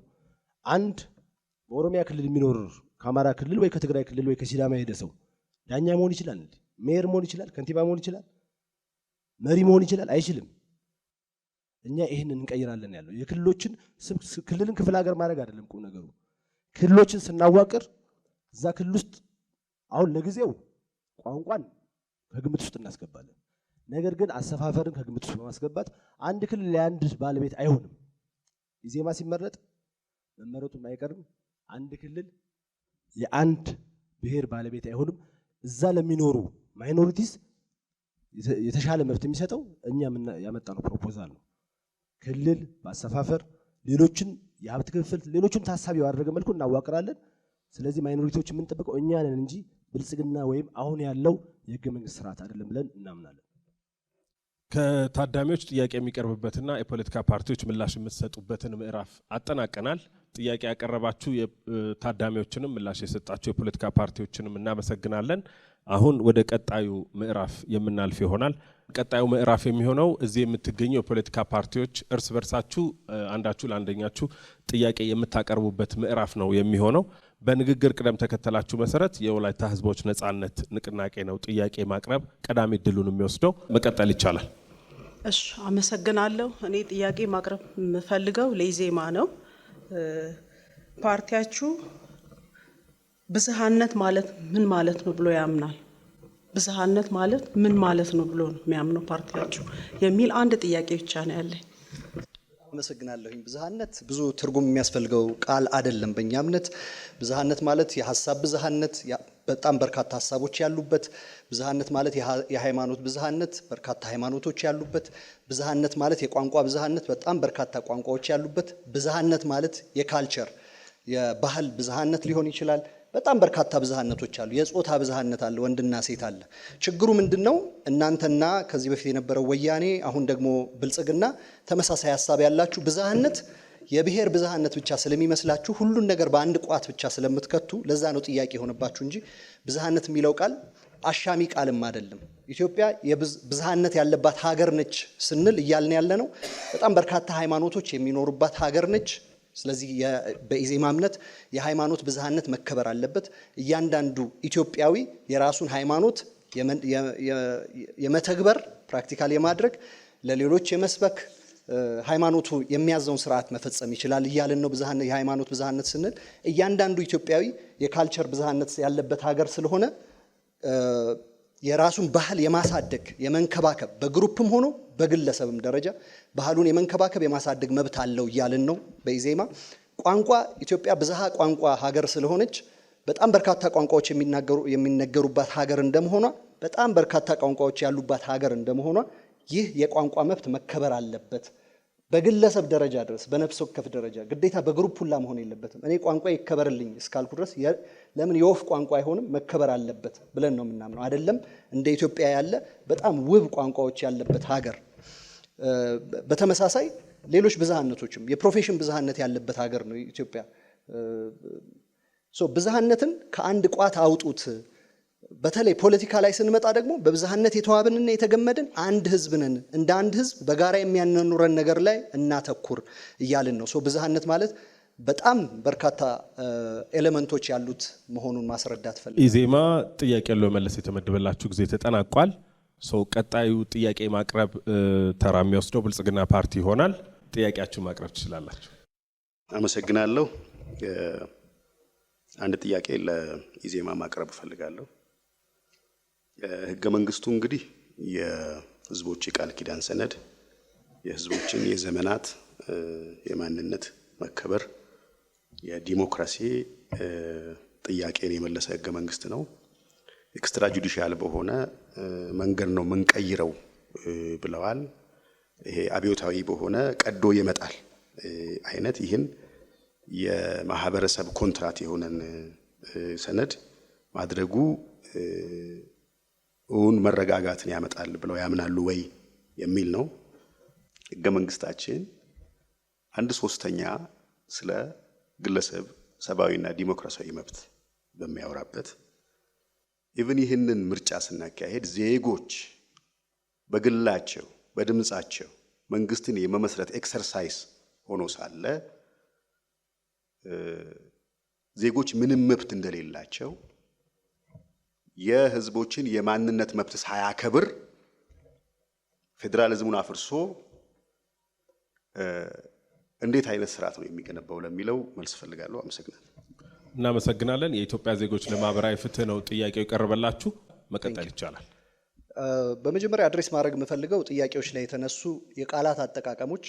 አንድ በኦሮሚያ ክልል የሚኖር ከአማራ ክልል ወይ ከትግራይ ክልል ወይ ከሲዳማ የሄደ ሰው ዳኛ መሆን ይችላል? ሜየር መሆን ይችላል? ከንቲባ መሆን ይችላል? መሪ መሆን ይችላል? አይችልም። እኛ ይህንን እንቀይራለን ያለው የክልሎችን ክልልን ክፍለ ሀገር ማድረግ አይደለም ቁም ነገሩ። ክልሎችን ስናዋቅር እዛ ክልል ውስጥ አሁን ለጊዜው ቋንቋን ከግምት ውስጥ እናስገባለን። ነገር ግን አሰፋፈርን ከግምት ውስጥ በማስገባት አንድ ክልል ለአንድ ባለቤት አይሆንም። ኢዜማ ሲመረጥ መመረጡም አይቀርም። አንድ ክልል የአንድ ብሔር ባለቤት አይሆንም። እዛ ለሚኖሩ ማይኖሪቲስ የተሻለ መብት የሚሰጠው እኛ ያመጣነው ፕሮፖዛል ነው። ክልል በአሰፋፈር ሌሎችን የሀብት ክፍል ሌሎችን ታሳቢ ባደረገ መልኩ እናዋቅራለን። ስለዚህ ማይኖሪቲዎች የምንጠብቀው እኛ ነን እንጂ ብልጽግና ወይም አሁን ያለው የህገ መንግስት ስርዓት አይደለም ብለን እናምናለን። ከታዳሚዎች ጥያቄ የሚቀርብበትና የፖለቲካ ፓርቲዎች ምላሽ የምትሰጡበትን ምዕራፍ አጠናቀናል። ጥያቄ ያቀረባችሁ ታዳሚዎችንም ምላሽ የሰጣችሁ የፖለቲካ ፓርቲዎችንም እናመሰግናለን። አሁን ወደ ቀጣዩ ምዕራፍ የምናልፍ ይሆናል። ቀጣዩ ምዕራፍ የሚሆነው እዚህ የምትገኙ የፖለቲካ ፓርቲዎች እርስ በርሳችሁ አንዳችሁ ለአንደኛችሁ ጥያቄ የምታቀርቡበት ምዕራፍ ነው የሚሆነው። በንግግር ቅደም ተከተላችሁ መሰረት የወላይታ ህዝቦች ነጻነት ንቅናቄ ነው ጥያቄ ማቅረብ ቀዳሚ እድሉን የሚወስደው። መቀጠል ይቻላል። እሺ አመሰግናለሁ። እኔ ጥያቄ ማቅረብ የምፈልገው ለኢዜማ ነው። ፓርቲያችሁ ብዝሃነት ማለት ምን ማለት ነው ብሎ ያምናል? ብዝሃነት ማለት ምን ማለት ነው ብሎ ነው የሚያምነው ፓርቲያችሁ የሚል አንድ ጥያቄ ብቻ ነው ያለኝ። አመሰግናለሁኝ። ብዝሃነት ብዙ ትርጉም የሚያስፈልገው ቃል አይደለም። በእኛ እምነት ብዝሃነት ማለት የሀሳብ ብዝሃነት፣ በጣም በርካታ ሀሳቦች ያሉበት፣ ብዝሃነት ማለት የሃይማኖት ብዝሃነት፣ በርካታ ሃይማኖቶች ያሉበት፣ ብዝሃነት ማለት የቋንቋ ብዝሃነት፣ በጣም በርካታ ቋንቋዎች ያሉበት፣ ብዝሃነት ማለት የካልቸር የባህል ብዝሃነት ሊሆን ይችላል። በጣም በርካታ ብዝሃነቶች አሉ። የጾታ ብዝሃነት አለ፣ ወንድና ሴት አለ። ችግሩ ምንድነው? እናንተና ከዚህ በፊት የነበረው ወያኔ አሁን ደግሞ ብልጽግና ተመሳሳይ ሀሳብ ያላችሁ ብዝሃነት የብሔር ብዝሃነት ብቻ ስለሚመስላችሁ ሁሉን ነገር በአንድ ቋት ብቻ ስለምትከቱ ለዛ ነው ጥያቄ የሆነባችሁ እንጂ ብዝሃነት የሚለው ቃል አሻሚ ቃልም አይደለም። ኢትዮጵያ የብዝሃነት ያለባት ሀገር ነች ስንል እያልን ያለ ነው በጣም በርካታ ሃይማኖቶች የሚኖሩባት ሀገር ነች። ስለዚህ በኢዜማ እምነት የሃይማኖት ብዝሃነት መከበር አለበት። እያንዳንዱ ኢትዮጵያዊ የራሱን ሃይማኖት የመተግበር ፕራክቲካል የማድረግ ለሌሎች የመስበክ ሃይማኖቱ የሚያዘውን ስርዓት መፈጸም ይችላል እያልን ነው። የሃይማኖት ብዝሃነት ስንል እያንዳንዱ ኢትዮጵያዊ የካልቸር ብዝሃነት ያለበት ሀገር ስለሆነ የራሱን ባህል የማሳደግ የመንከባከብ በግሩፕም ሆኖ በግለሰብም ደረጃ ባህሉን የመንከባከብ የማሳደግ መብት አለው እያልን ነው በኢዜማ። ቋንቋ ኢትዮጵያ ብዝሃ ቋንቋ ሀገር ስለሆነች በጣም በርካታ ቋንቋዎች የሚነገሩባት ሀገር እንደመሆኗ በጣም በርካታ ቋንቋዎች ያሉባት ሀገር እንደመሆኗ ይህ የቋንቋ መብት መከበር አለበት። በግለሰብ ደረጃ ድረስ በነፍስ ወከፍ ደረጃ ግዴታ በግሩፕ ሁላ መሆን የለበትም። እኔ ቋንቋ ይከበርልኝ እስካልኩ ድረስ ለምን የወፍ ቋንቋ አይሆንም? መከበር አለበት ብለን ነው የምናምነው። አይደለም እንደ ኢትዮጵያ ያለ በጣም ውብ ቋንቋዎች ያለበት ሀገር። በተመሳሳይ ሌሎች ብዝሃነቶችም የፕሮፌሽን ብዝሃነት ያለበት ሀገር ነው ኢትዮጵያ። ብዝሃነትን ከአንድ ቋት አውጡት። በተለይ ፖለቲካ ላይ ስንመጣ ደግሞ በብዝሃነት የተዋብንና የተገመድን አንድ ህዝብ ነን። እንደ አንድ ህዝብ በጋራ የሚያኖረን ነገር ላይ እናተኩር እያልን ነው። ብዝሃነት ማለት በጣም በርካታ ኤሌመንቶች ያሉት መሆኑን ማስረዳት ፈልጋለሁ። ኢዜማ ጥያቄ ያለው መለስ የተመደበላችሁ ጊዜ ተጠናቋል። ቀጣዩ ጥያቄ ማቅረብ ተራ የሚወስደው ብልጽግና ፓርቲ ይሆናል። ጥያቄያችሁ ማቅረብ ትችላላችሁ። አመሰግናለሁ። አንድ ጥያቄ ለኢዜማ ማቅረብ እፈልጋለሁ። ህገ መንግስቱ እንግዲህ የህዝቦች የቃል ኪዳን ሰነድ የህዝቦችን የዘመናት የማንነት መከበር የዲሞክራሲ ጥያቄን የመለሰ ህገ መንግስት ነው። ኤክስትራ ጁዲሻል በሆነ መንገድ ነው መንቀይረው ብለዋል። ይሄ አብዮታዊ በሆነ ቀዶ ይመጣል አይነት ይህን የማህበረሰብ ኮንትራት የሆነን ሰነድ ማድረጉ መረጋጋትን ያመጣል ብለው ያምናሉ ወይ የሚል ነው። ህገ መንግስታችን 1/3 ስለ ግለሰብ ሰብአዊና ዲሞክራሲያዊ መብት በሚያወራበት ኢቭን ይህንን ምርጫ ስናካሄድ ዜጎች በግላቸው በድምጻቸው መንግስትን የመመስረት ኤክሰርሳይዝ ሆኖ ሳለ ዜጎች ምንም መብት እንደሌላቸው የህዝቦችን የማንነት መብት ሳያከብር ፌደራሊዝሙን አፍርሶ እንዴት አይነት ስርዓት ነው የሚገነባው ለሚለው መልስ ፈልጋለሁ። አመሰግናለሁ። እናመሰግናለን። የኢትዮጵያ ዜጎች ለማህበራዊ ፍትህ ነው ጥያቄው የቀረበላችሁ። መቀጠል ይቻላል። በመጀመሪያ አድሬስ ማድረግ የምፈልገው ጥያቄዎች ላይ የተነሱ የቃላት አጠቃቀሞች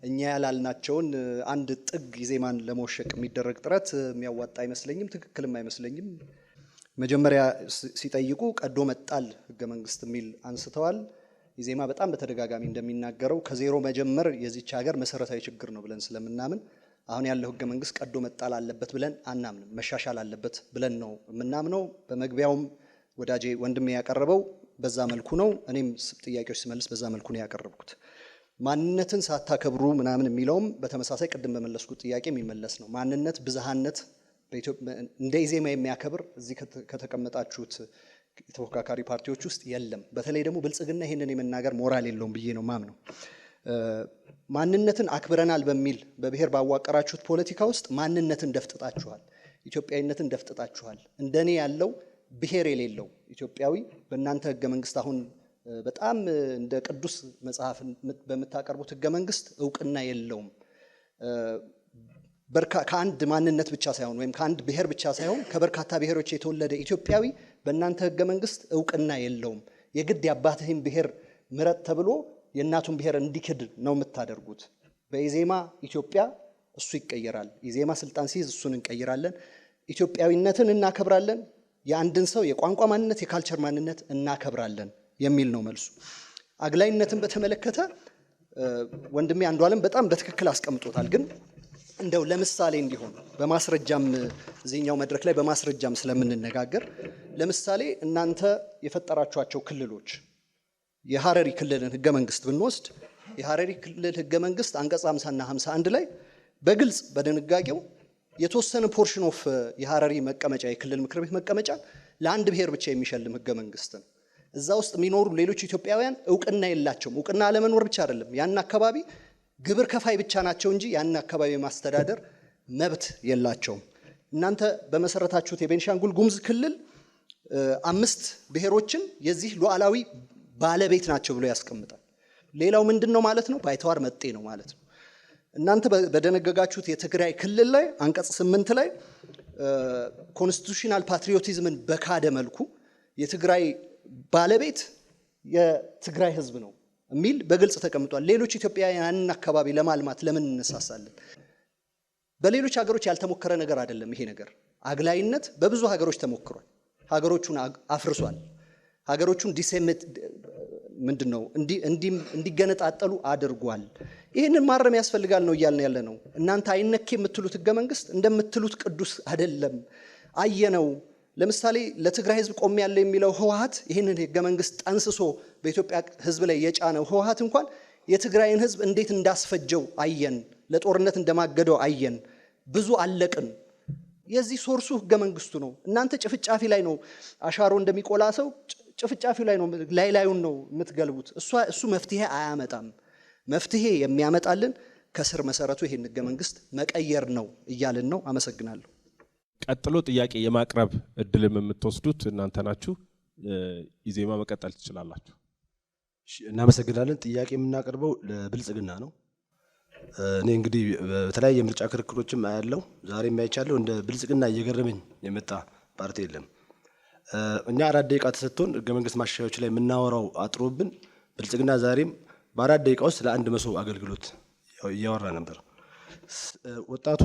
እኛ ያላልናቸውን አንድ ጥግ ኢዜማን ለመወሸቅ የሚደረግ ጥረት የሚያዋጣ አይመስለኝም፣ ትክክልም አይመስለኝም። መጀመሪያ ሲጠይቁ ቀዶ መጣል ህገ መንግስት የሚል አንስተዋል። ኢዜማ በጣም በተደጋጋሚ እንደሚናገረው ከዜሮ መጀመር የዚች ሀገር መሰረታዊ ችግር ነው ብለን ስለምናምን አሁን ያለው ህገ መንግስት ቀዶ መጣል አለበት ብለን አናምንም፣ መሻሻል አለበት ብለን ነው የምናምነው። በመግቢያውም ወዳጄ ወንድሜ ያቀረበው በዛ መልኩ ነው። እኔም ጥያቄዎች ስመልስ በዛ መልኩ ነው ያቀረብኩት። ማንነትን ሳታከብሩ ምናምን የሚለውም በተመሳሳይ ቅድም በመለስኩት ጥያቄ የሚመለስ ነው። ማንነት ብዝሃነት እንደ ኢዜማ የሚያከብር እዚህ ከተቀመጣችሁት የተፎካካሪ ፓርቲዎች ውስጥ የለም። በተለይ ደግሞ ብልጽግና ይሄንን የመናገር ሞራል የለውም ብዬ ነው ማምነው። ማንነትን አክብረናል በሚል በብሔር ባዋቀራችሁት ፖለቲካ ውስጥ ማንነትን ደፍጥጣችኋል፣ ኢትዮጵያዊነትን ደፍጥጣችኋል። እንደኔ ያለው ብሔር የሌለው ኢትዮጵያዊ በእናንተ ህገ መንግስት አሁን በጣም እንደ ቅዱስ መጽሐፍ በምታቀርቡት ህገ መንግስት እውቅና የለውም። ከአንድ ማንነት ብቻ ሳይሆን ወይም ከአንድ ብሔር ብቻ ሳይሆን ከበርካታ ብሔሮች የተወለደ ኢትዮጵያዊ በእናንተ ህገ መንግስት እውቅና የለውም። የግድ የአባትህን ብሔር ምረጥ ተብሎ የእናቱን ብሔር እንዲክድ ነው የምታደርጉት። በኢዜማ ኢትዮጵያ እሱ ይቀየራል። ኢዜማ ስልጣን ሲይዝ እሱን እንቀይራለን። ኢትዮጵያዊነትን እናከብራለን። የአንድን ሰው የቋንቋ ማንነት የካልቸር ማንነት እናከብራለን የሚል ነው መልሱ። አግላይነትን በተመለከተ ወንድሜ አንዱዓለም በጣም በትክክል አስቀምጦታል። ግን እንደው ለምሳሌ እንዲሆን በማስረጃም እዚህኛው መድረክ ላይ በማስረጃም ስለምንነጋገር ለምሳሌ እናንተ የፈጠራችኋቸው ክልሎች የሐረሪ ክልልን ህገ መንግስት ብንወስድ የሐረሪ ክልል ህገ መንግስት አንቀጽ 50 እና 51 ላይ በግልጽ በድንጋጌው የተወሰነ ፖርሽን ኦፍ የሐረሪ መቀመጫ የክልል ምክር ቤት መቀመጫ ለአንድ ብሔር ብቻ የሚሸልም ህገ መንግስት ነው። እዛ ውስጥ የሚኖሩ ሌሎች ኢትዮጵያውያን እውቅና የላቸውም። እውቅና አለመኖር ብቻ አይደለም፣ ያን አካባቢ ግብር ከፋይ ብቻ ናቸው እንጂ ያን አካባቢ የማስተዳደር መብት የላቸውም። እናንተ በመሰረታችሁት የቤንሻንጉል ጉሙዝ ክልል 5 ብሔሮችን የዚህ ሉዓላዊ ባለቤት ናቸው ብሎ ያስቀምጣል። ሌላው ምንድነው ማለት ነው? ባይተዋር መጤ ነው ማለት ነው። እናንተ በደነገጋችሁት የትግራይ ክልል ላይ አንቀጽ 8 ላይ ኮንስቲቱሽናል ፓትሪዮቲዝምን በካደ መልኩ የትግራይ ባለቤት የትግራይ ህዝብ ነው የሚል በግልጽ ተቀምጧል። ሌሎች ኢትዮጵያውያን አካባቢ ለማልማት ለምን እንነሳሳለን? በሌሎች ሀገሮች ያልተሞከረ ነገር አይደለም ይሄ ነገር። አግላይነት በብዙ ሀገሮች ተሞክሯል። ሀገሮቹን አፍርሷል። ሀገሮቹን ዲሴሜት ምንድነው እንዲገነጣጠሉ አድርጓል። ይህንን ማረም ያስፈልጋል ነው እያልን ያለ ነው። እናንተ አይነኬ የምትሉት ህገ መንግስት እንደምትሉት ቅዱስ አይደለም። አየነው። ለምሳሌ ለትግራይ ህዝብ ቆም ያለ የሚለው ህወሓት ይህንን ህገ መንግስት ጠንስሶ በኢትዮጵያ ህዝብ ላይ የጫነው ህወሓት እንኳን የትግራይን ህዝብ እንዴት እንዳስፈጀው አየን። ለጦርነት እንደማገደው አየን። ብዙ አለቅን። የዚህ ሶርሱ ህገ መንግስቱ ነው። እናንተ ጭፍጫፊ ላይ ነው አሻሮ እንደሚቆላ ሰው ጭፍጫፊው ላይ ነው ላዩን ነው የምትገልቡት። እሱ መፍትሄ አያመጣም። መፍትሄ የሚያመጣልን ከስር መሰረቱ ይሄን ህገ መንግስት መቀየር ነው እያልን ነው። አመሰግናለሁ። ቀጥሎ ጥያቄ የማቅረብ እድልም የምትወስዱት እናንተ ናችሁ። ኢዜማ መቀጠል ትችላላችሁ። እናመሰግናለን። ጥያቄ የምናቀርበው ለብልጽግና ነው። እኔ እንግዲህ በተለያየ ምርጫ ክርክሮችም አያለው፣ ዛሬም አይቻለሁ። እንደ ብልጽግና እየገረመኝ የመጣ ፓርቲ የለም። እኛ 4 ደቂቃ ተሰጥቶን ህገ መንግስት ማሻሻያዎች ላይ የምናወራው አጥሮብን፣ ብልጽግና ዛሬም በ4 ደቂቃ ውስጥ ለአንድ መሶብ አገልግሎት እያወራ ነበር። ወጣቱ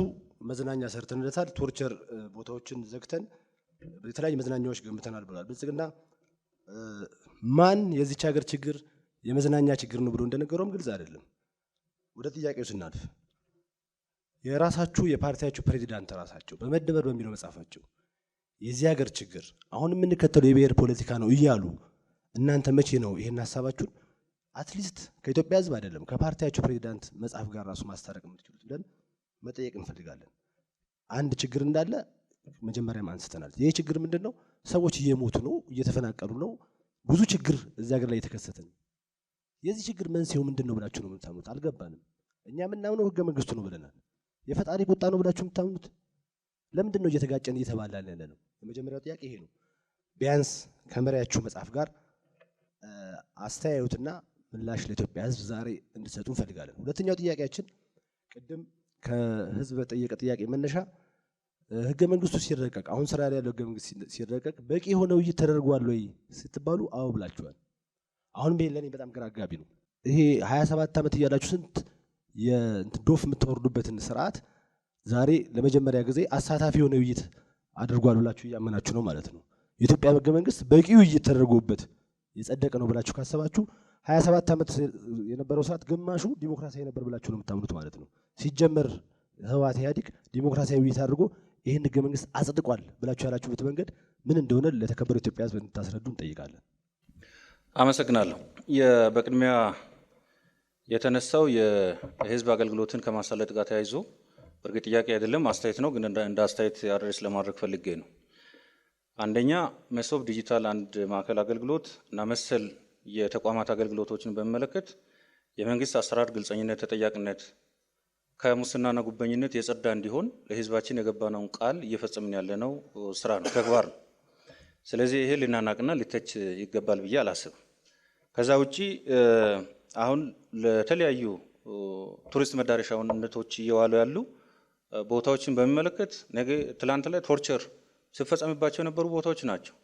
መዝናኛ ሰርተንለታል፣ ቶርቸር ቦታዎችን ዘግተን የተለያዩ መዝናኛዎች ገንብተናል ብሏል። ብልጽግና ማን የዚች ሀገር ችግር የመዝናኛ ችግር ነው ብሎ እንደነገረውም ግልጽ አይደለም። ወደ ጥያቄው ስናልፍ የራሳችሁ የፓርቲያችሁ ፕሬዚዳንት ራሳቸው በመደመር በሚለው መጽሐፋቸው የዚህ ሀገር ችግር አሁን የምንከተለው የብሔር ፖለቲካ ነው እያሉ እናንተ መቼ ነው ይሄን ሀሳባችሁን አትሊስት ከኢትዮጵያ ህዝብ አይደለም ከፓርቲያችሁ ፕሬዚዳንት መጽሐፍ ጋር ራሱ ማስታረቅ የምትችሉት ብለን መጠየቅ እንፈልጋለን። አንድ ችግር እንዳለ መጀመሪያም አንስተናል። ይሄ ችግር ምንድነው? ሰዎች እየሞቱ ነው፣ እየተፈናቀሉ ነው፣ ብዙ ችግር እዚህ ሀገር ላይ የተከሰተ ነው። የዚህ ችግር መንስኤው ምንድነው ብላችሁ ነው የምታምኑት? አልገባንም። እኛ የምናምነው ህገ መንግስቱ ነው ብለናል። የፈጣሪ ቁጣ ነው ብላችሁ የምታምኑት? ለምንድን ነው እየተጋጨን እየተባላን ያለ ነው? የመጀመሪያው ጥያቄ ይሄ ነው። ቢያንስ ከመሪያችሁ መጽሐፍ ጋር አስተያዩትና ምላሽ ለኢትዮጵያ ህዝብ ዛሬ እንድትሰጡ እንፈልጋለን። ሁለተኛው ጥያቄያችን ቅድም ከህዝብ በጠየቀ ጥያቄ መነሻ ህገ መንግስቱ ሲረቀቅ አሁን ስራ ላይ ያለው ህገ መንግስት ሲረቀቅ በቂ የሆነ ውይይት ተደርጓል ወይ ስትባሉ አዎ ብላችኋል። አሁንም ለኔ በጣም ግራ አጋቢ ነው። ይሄ 27 ዓመት እያላችሁ ስንት ዶፍ የምትወርዱበትን ስርዓት ዛሬ ለመጀመሪያ ጊዜ አሳታፊ የሆነ ውይይት አድርጓል ብላችሁ እያመናችሁ ነው ማለት ነው። የኢትዮጵያ ህገ መንግስት በቂ ውይይት ተደርጎበት የጸደቀ ነው ብላችሁ ካሰባችሁ 27 ዓመት የነበረው ስርዓት ግማሹ ዲሞክራሲያዊ ነበር ብላችሁ ነው የምታምኑት ማለት ነው። ሲጀመር ህወሓት ኢህአዴግ ዲሞክራሲያዊ ውይይት አድርጎ ይህን ህገ መንግስት አጽድቋል ብላችሁ ያላችሁበት መንገድ ምን እንደሆነ ለተከበረው ኢትዮጵያ ህዝብ እንድታስረዱ እንጠይቃለን። አመሰግናለሁ። በቅድሚያ የተነሳው የህዝብ አገልግሎትን ከማሳለጥ ጋር ተያይዞ በእርግጥ ጥያቄ አይደለም አስተያየት ነው፣ ግን እንደ አስተያየት አድሬስ ለማድረግ ፈልጌ ነው። አንደኛ መሶብ ዲጂታል አንድ ማዕከል አገልግሎት እና መሰል የተቋማት አገልግሎቶችን በሚመለከት የመንግስት አሰራር ግልጸኝነት፣ ተጠያቂነት ከሙስናና ጉበኝነት የጸዳ እንዲሆን ለህዝባችን የገባነውን ቃል እየፈጸምን ያለነው ስራ ነው፣ ተግባር ነው። ስለዚህ ይሄ ሊናናቅና ሊተች ይገባል ብዬ አላስብም። ከዛ ውጪ አሁን ለተለያዩ ቱሪስት መዳረሻነቶች እየዋሉ ያሉ ቦታዎችን በሚመለከት ነገ ትላንት ላይ ቶርቸር ሲፈጸምባቸው የነበሩ ቦታዎች ናቸው።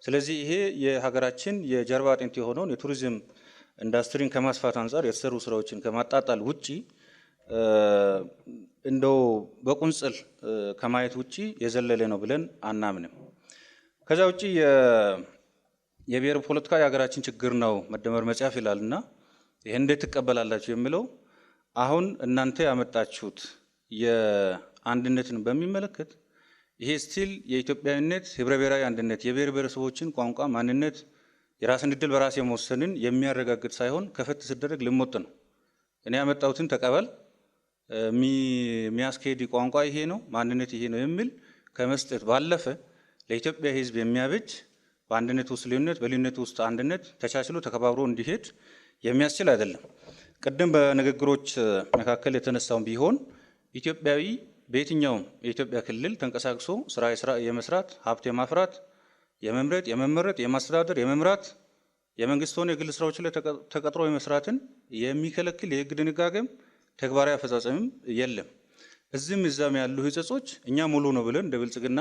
ስለዚህ ይሄ የሀገራችን የጀርባ አጥንት የሆነውን የቱሪዝም ኢንዱስትሪን ከማስፋት አንጻር የተሰሩ ስራዎችን ከማጣጣል ውጪ እንደው በቁንጽል ከማየት ውጪ የዘለለ ነው ብለን አናምንም። ከዛ ውጪ የብሔር ፖለቲካ የሀገራችን ችግር ነው መደመር መጽሐፍ ይላልና ይሄን እንዴት ትቀበላላችሁ የሚለው አሁን እናንተ ያመጣችሁት የአንድነትን በሚመለከት ይሄ ስቲል የኢትዮጵያዊነት ህብረ ብሔራዊ አንድነት የብሔር ብሔረሰቦችን ቋንቋ፣ ማንነት፣ የራስን ዕድል በራስ የመወሰንን የሚያረጋግጥ ሳይሆን ከፈት ሲደረግ ልሞጥ ነው። እኔ ያመጣሁትን ተቀበል የሚያስኬድ ቋንቋ ይሄ ነው፣ ማንነት ይሄ ነው የሚል ከመስጠት ባለፈ ለኢትዮጵያ ህዝብ የሚያበጅ በአንድነት ውስጥ ልዩነት፣ በልዩነት ውስጥ አንድነት ተቻችሎ ተከባብሮ እንዲሄድ የሚያስችል አይደለም። ቅድም በንግግሮች መካከል የተነሳውን ቢሆን ኢትዮጵያዊ በየትኛውም የኢትዮጵያ ክልል ተንቀሳቅሶ ስራ የመስራት ሀብት የማፍራት የመምረጥ የመመረጥ የማስተዳደር የመምራት የመንግስት ሆነ የግል ስራዎች ላይ ተቀጥሮ የመስራትን የሚከለክል የህግ ድንጋጌም ተግባራዊ አፈጻጸምም የለም። እዚህም እዛም ያሉ ህጸጾች እኛ ሙሉ ነው ብለን እንደ ብልጽግና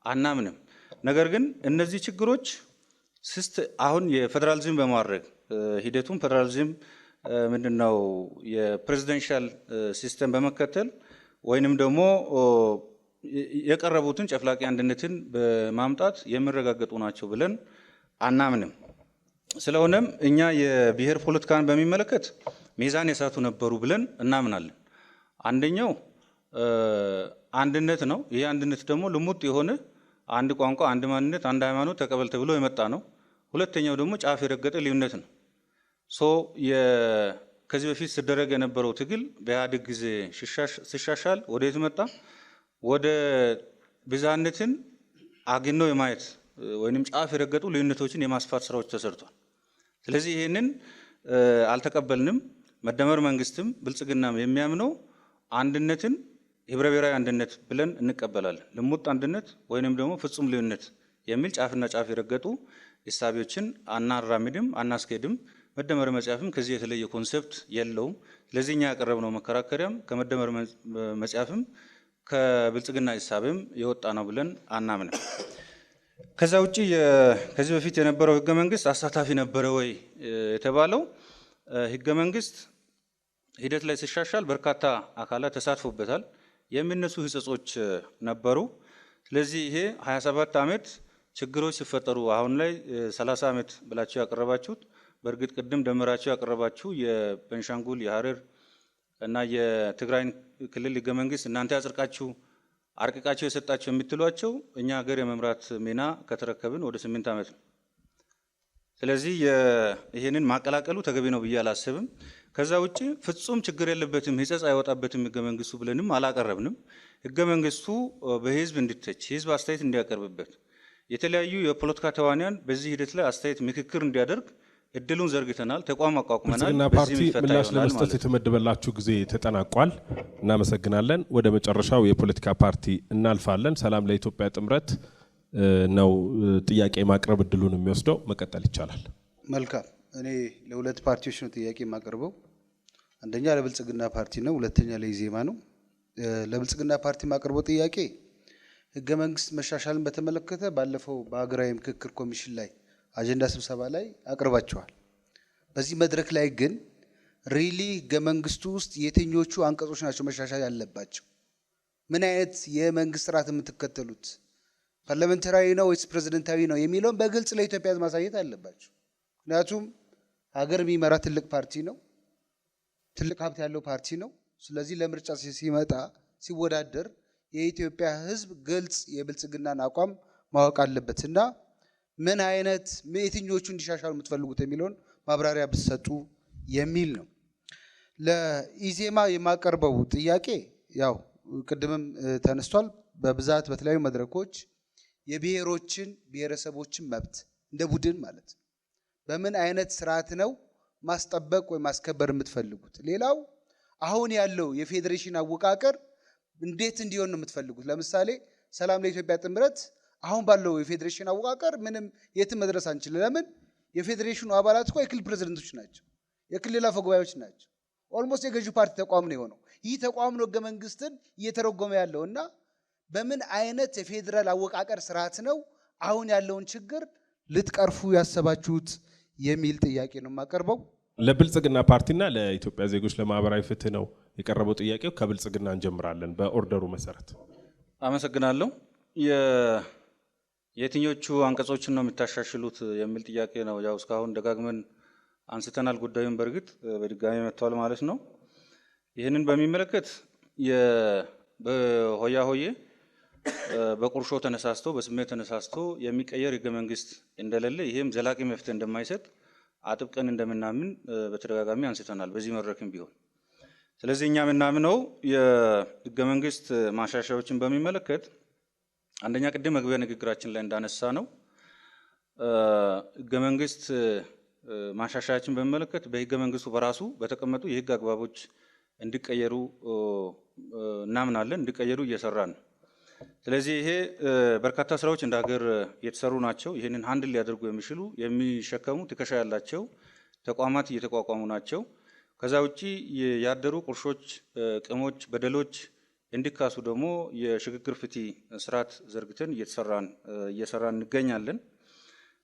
አናምንም። ነገር ግን እነዚህ ችግሮች አሁን የፌዴራሊዝም በማድረግ ሂደቱን ፌዴራሊዝም ምንድነው የፕሬዚደንሻል ሲስተም በመከተል ወይንም ደግሞ የቀረቡትን ጨፍላቂ አንድነትን በማምጣት የሚረጋገጡ ናቸው ብለን አናምንም። ስለሆነም እኛ የብሔር ፖለቲካን በሚመለከት ሚዛን የሳቱ ነበሩ ብለን እናምናለን። አንደኛው አንድነት ነው። ይሄ አንድነት ደግሞ ልሙጥ የሆነ አንድ ቋንቋ፣ አንድ ማንነት፣ አንድ ሃይማኖት ተቀበል ተብሎ የመጣ ነው። ሁለተኛው ደግሞ ጫፍ የረገጠ ልዩነት ነው። ከዚህ በፊት ሲደረግ የነበረው ትግል በኢህአዴግ ጊዜ ሲሻሻል ወደ የት መጣ? ወደ ብዝሃነትን አግኖ የማየት ወይንም ጫፍ የረገጡ ልዩነቶችን የማስፋት ስራዎች ተሰርቷል። ስለዚህ ይህንን አልተቀበልንም። መደመር መንግስትም ብልጽግናም የሚያምነው አንድነትን ህብረ ብሔራዊ አንድነት ብለን እንቀበላለን። ልሙጥ አንድነት ወይንም ደግሞ ፍጹም ልዩነት የሚል ጫፍና ጫፍ የረገጡ እሳቤዎችን አናራምድም፣ አናስኬድም። መደመር መጽሐፍም ከዚህ የተለየ ኮንሴፕት የለውም። ስለዚህ እኛ ያቀረብነው መከራከሪያም ከመደመር መጽሐፍም ከብልጽግና እሳቤም የወጣ ነው ብለን አናምንም። ከዛ ውጪ ከዚህ በፊት የነበረው ህገ መንግስት አሳታፊ ነበረ ወይ የተባለው ህገ መንግስት ሂደት ላይ ሲሻሻል በርካታ አካላት ተሳትፎበታል። የሚነሱ ህጸጾች ነበሩ። ስለዚህ ይሄ 27 ዓመት ችግሮች ሲፈጠሩ አሁን ላይ 30 ዓመት ብላችሁ ያቀረባችሁት በእርግጥ ቅድም ደምራችሁ ያቀረባችሁ የቤንሻንጉል የሐረር እና የትግራይ ክልል ህገ መንግስት እናንተ ያጽድቃችሁ አርቅቃችሁ የሰጣችሁ የምትሏቸው እኛ ሀገር የመምራት ሚና ከተረከብን ወደ 8 ዓመት ነው። ስለዚህ ይሄንን ማቀላቀሉ ተገቢ ነው ብዬ አላስብም። ከዛ ውጪ ፍጹም ችግር የለበትም ህጸጽ አይወጣበትም ህገ መንግስቱ ብለንም አላቀረብንም። ህገ መንግስቱ በህዝብ እንዲተች ህዝብ አስተያየት እንዲያቀርብበት የተለያዩ የፖለቲካ ተዋንያን በዚህ ሂደት ላይ አስተያየት ምክክር እንዲያደርግ እድሉን ዘርግተናል፣ ተቋም አቋቁመናል። ብልጽግና ፓርቲ ምላሽ ለመስጠት የተመደበላችሁ ጊዜ ተጠናቋል። እናመሰግናለን። ወደ መጨረሻው የፖለቲካ ፓርቲ እናልፋለን። ሰላም ለኢትዮጵያ ጥምረት ነው ጥያቄ ማቅረብ እድሉን የሚወስደው። መቀጠል ይቻላል። መልካም። እኔ ለሁለት ፓርቲዎች ነው ጥያቄ የማቀርበው። አንደኛ ለብልጽግና ፓርቲ ነው፣ ሁለተኛ ለኢዜማ ነው። ለብልጽግና ፓርቲ የማቀርበው ጥያቄ ህገ መንግስት መሻሻልን በተመለከተ ባለፈው በሀገራዊ ምክክር ኮሚሽን ላይ አጀንዳ ስብሰባ ላይ አቅርባቸዋል። በዚህ መድረክ ላይ ግን ሪሊ ህገ መንግስቱ ውስጥ የትኞቹ አንቀጾች ናቸው መሻሻል ያለባቸው? ምን አይነት የመንግስት ስርዓት የምትከተሉት ፓርላሜንታሪ ነው ወይስ ፕሬዝዳንታዊ ነው የሚለውን በግልጽ ለኢትዮጵያ ማሳየት አለባቸው። ምክንያቱም ሀገር የሚመራ ትልቅ ፓርቲ ነው፣ ትልቅ ሀብት ያለው ፓርቲ ነው። ስለዚህ ለምርጫ ሲመጣ ሲወዳደር የኢትዮጵያ ህዝብ ግልጽ የብልጽግናን አቋም ማወቅ አለበት እና ምን አይነት የትኞቹ እንዲሻሻሉ የምትፈልጉት የሚለውን ማብራሪያ ብትሰጡ የሚል ነው። ለኢዜማ የማቀርበው ጥያቄ ያው ቅድምም ተነስቷል። በብዛት በተለያዩ መድረኮች የብሔሮችን ብሔረሰቦችን መብት እንደ ቡድን ማለት በምን አይነት ስርዓት ነው ማስጠበቅ ወይ ማስከበር የምትፈልጉት? ሌላው አሁን ያለው የፌዴሬሽን አወቃቀር እንዴት እንዲሆን ነው የምትፈልጉት? ለምሳሌ ሰላም ለኢትዮጵያ ጥምረት አሁን ባለው የፌዴሬሽን አወቃቀር ምንም የትም መድረስ አንችልም። ለምን? የፌዴሬሽኑ አባላት እኮ የክልል ፕሬዝዳንቶች ናቸው፣ የክልል አፈጉባኤዎች ናቸው። ኦልሞስት የገዢው ፓርቲ ተቋም ነው የሆነው። ይህ ተቋም ነው ህገ መንግስትን እየተረጎመ ያለው እና በምን አይነት የፌዴራል አወቃቀር ስርዓት ነው አሁን ያለውን ችግር ልትቀርፉ ያሰባችሁት የሚል ጥያቄ ነው የማቀርበው። ለብልጽግና ፓርቲና ለኢትዮጵያ ዜጎች ለማህበራዊ ፍትህ ነው የቀረበው ጥያቄው። ከብልጽግና እንጀምራለን በኦርደሩ መሰረት። አመሰግናለሁ። የትኞቹ አንቀጾችን ነው የምታሻሽሉት የሚል ጥያቄ ነው። ያው እስካሁን ደጋግመን አንስተናል ጉዳዩን፣ በእርግጥ በድጋሚ መጥቷል ማለት ነው። ይህንን በሚመለከት በሆያ ሆዬ በቁርሾ ተነሳስቶ በስሜት ተነሳስቶ የሚቀየር ህገ መንግስት እንደሌለ ይሄም ዘላቂ መፍትሄ እንደማይሰጥ አጥብቀን እንደምናምን በተደጋጋሚ አንስተናል በዚህ መድረክም ቢሆን። ስለዚህ እኛ የምናምነው የህገ መንግስት ማሻሻያዎችን በሚመለከት አንደኛ ቅድም መግቢያ ንግግራችን ላይ እንዳነሳ ነው ህገ መንግስት ማሻሻያዎችን በሚመለከት በህገ መንግስቱ በራሱ በተቀመጡ የህግ አግባቦች እንዲቀየሩ እናምናለን፣ እንዲቀየሩ እየሰራን ነው። ስለዚህ ይሄ በርካታ ስራዎች እንደ ሀገር የተሰሩ ናቸው። ይህንን ሃንድል ሊያደርጉ የሚችሉ የሚሸከሙ ትከሻ ያላቸው ተቋማት እየተቋቋሙ ናቸው። ከዛ ውጪ ያደሩ ቁርሾች፣ ቅሞች፣ በደሎች እንዲካሱ ደግሞ የሽግግር ፍትህ ስርዓት ዘርግተን እየሰራን እንገኛለን።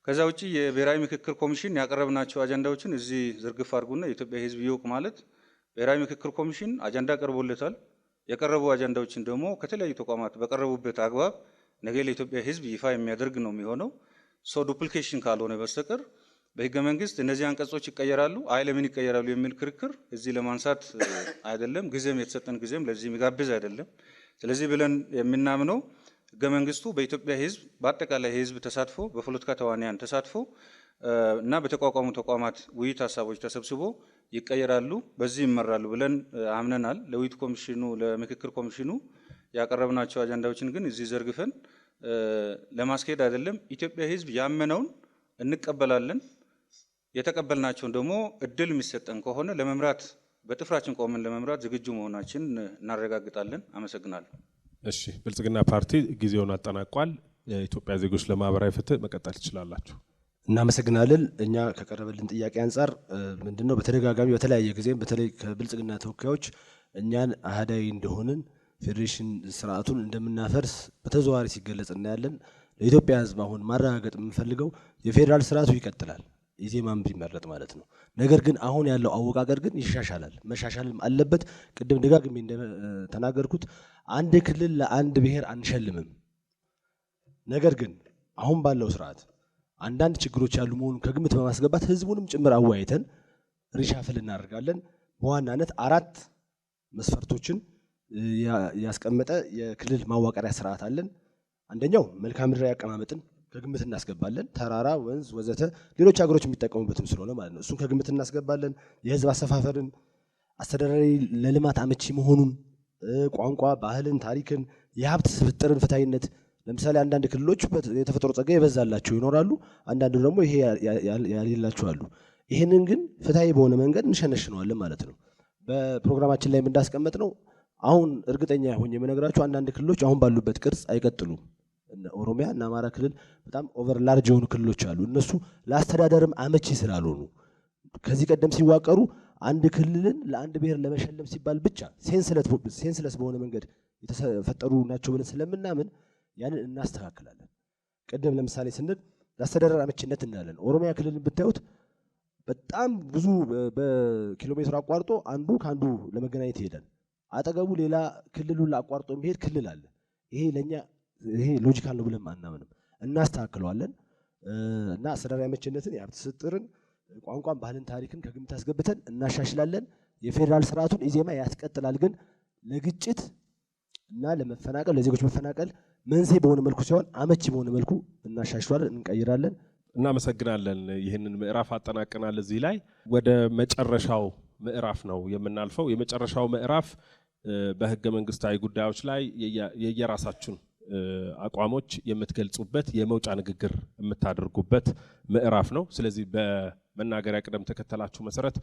ከዛ ውጪ የብሔራዊ ምክክር ኮሚሽን ያቀረብናቸው አጀንዳዎችን እዚህ ዝርግፍ አድርጉና የኢትዮጵያ ህዝብ ይወቅ ማለት ብሔራዊ ምክክር ኮሚሽን አጀንዳ ቀርቦለታል። የቀረቡ አጀንዳዎችን ደግሞ ከተለያዩ ተቋማት በቀረቡበት አግባብ ነገ ለኢትዮጵያ ህዝብ ይፋ የሚያደርግ ነው የሚሆነው። ዱፕሊኬሽን ካልሆነ በስተቀር በህገ መንግስት እነዚህ አንቀጾች ይቀየራሉ፣ አይ ለምን ይቀየራሉ የሚል ክርክር እዚህ ለማንሳት አይደለም። ጊዜም የተሰጠን ጊዜም ለዚህ የሚጋብዝ አይደለም። ስለዚህ ብለን የምናምነው ህገ መንግስቱ በኢትዮጵያ ህዝብ በአጠቃላይ የህዝብ ተሳትፎ በፖለቲካ ተዋንያን ተሳትፎ እና በተቋቋሙ ተቋማት ውይይት ሀሳቦች ተሰብስቦ ይቀየራሉ፣ በዚህ ይመራሉ ብለን አምነናል። ለውይይት ኮሚሽኑ ለምክክር ኮሚሽኑ ያቀረብናቸው አጀንዳዎችን ግን እዚህ ዘርግፈን ለማስኬድ አይደለም። ኢትዮጵያ ሕዝብ ያመነውን እንቀበላለን። የተቀበልናቸውን ደግሞ እድል የሚሰጠን ከሆነ ለመምራት በጥፍራችን ቆመን ለመምራት ዝግጁ መሆናችን እናረጋግጣለን። አመሰግናለሁ። እሺ፣ ብልጽግና ፓርቲ ጊዜውን አጠናቋል። የኢትዮጵያ ዜጎች ለማህበራዊ ፍትህ መቀጠል ትችላላችሁ። እናመሰግናለን። እኛ ከቀረበልን ጥያቄ አንጻር ምንድነው በተደጋጋሚ በተለያየ ጊዜም በተለይ ከብልጽግና ተወካዮች እኛን አህዳዊ እንደሆንን ፌዴሬሽን ስርዓቱን እንደምናፈርስ በተዘዋዋሪ ሲገለጽ እናያለን። ለኢትዮጵያ ህዝብ አሁን ማረጋገጥ የምንፈልገው የፌዴራል ስርዓቱ ይቀጥላል፣ ኢዜማም ቢመረጥ ማለት ነው። ነገር ግን አሁን ያለው አወቃቀር ግን ይሻሻላል፣ መሻሻልም አለበት። ቅድም ደጋግሜ እንደተናገርኩት አንድ ክልል ለአንድ ብሔር አንሸልምም። ነገር ግን አሁን ባለው ስርዓት አንዳንድ ችግሮች ያሉ መሆኑን ከግምት በማስገባት ህዝቡንም ጭምር አወያይተን ሪሻፍል እናደርጋለን። በዋናነት 4 መስፈርቶችን ያስቀመጠ የክልል ማዋቀሪያ ስርዓት አለን። አንደኛው መልክዓ ምድራዊ አቀማመጥን ከግምት እናስገባለን። ተራራ፣ ወንዝ ወዘተ ሌሎች ሀገሮች የሚጠቀሙበትም ስለሆነ ማለት ነው። እሱን ከግምት እናስገባለን። የህዝብ አሰፋፈርን፣ አስተዳደራዊ ለልማት አመቺ መሆኑን፣ ቋንቋ፣ ባህልን፣ ታሪክን፣ የሀብት ስብጥርን ፍትሃዊነት። ለምሳሌ አንዳንድ ክልሎች የተፈጥሮ ጸጋ የበዛላቸው ይኖራሉ፣ አንዳንዱ ደግሞ ይሄ ያሌላቸው አሉ። ይህንን ግን ፍትሃዊ በሆነ መንገድ እንሸነሽነዋለን ማለት ነው። በፕሮግራማችን ላይ እንዳስቀመጥ ነው አሁን እርግጠኛ ሆኜ የምነግራችሁ አንዳንድ ክልሎች አሁን ባሉበት ቅርጽ አይቀጥሉም። ኦሮሚያ እና አማራ ክልል በጣም ኦቨር ላርጅ የሆኑ ክልሎች አሉ። እነሱ ለአስተዳደርም አመቺ ስላልሆኑ ከዚህ ቀደም ሲዋቀሩ አንድ ክልልን ለአንድ ብሔር ለመሸለም ሲባል ብቻ ሴንስለስ በሆነ መንገድ የተፈጠሩ ናቸው ብለን ስለምናምን ያንን እናስተካክላለን። ቅድም ለምሳሌ ስንል ለአስተዳደር አመቺነት እናለን። ኦሮሚያ ክልልን ብታዩት በጣም ብዙ በኪሎ ሜትር አቋርጦ አንዱ ከአንዱ ለመገናኘት ይሄዳል። አጠገቡ ሌላ ክልሉን አቋርጦ የሚሄድ ክልል አለ። ይሄ ሎጂካል ነው ብለን አናምንም። እናስተካክለዋለን እና አስተዳደራዊ አመቺነትን፣ የሀብት ስጥርን፣ ቋንቋን፣ ባህልን፣ ታሪክን ከግምት አስገብተን እናሻሽላለን። የፌዴራል ስርዓቱን ኢዜማ ያስቀጥላል። ግን ለግጭት እና ለመፈናቀል ለዜጎች መፈናቀል መንስኤ በሆነ መልኩ ሲሆን አመቺ በሆነ መልኩ እናሻሽላለን፣ እንቀይራለን። እናመሰግናለን። ይህንን ምዕራፍ አጠናቀናል። እዚህ ላይ ወደ መጨረሻው ምዕራፍ ነው የምናልፈው። የመጨረሻው ምዕራፍ በህገ መንግስታዊ ጉዳዮች ላይ የየራሳችሁን አቋሞች የምትገልጹበት የመውጫ ንግግር የምታደርጉበት ምዕራፍ ነው። ስለዚህ በመናገሪያ ቅደም ተከተላችሁ መሰረት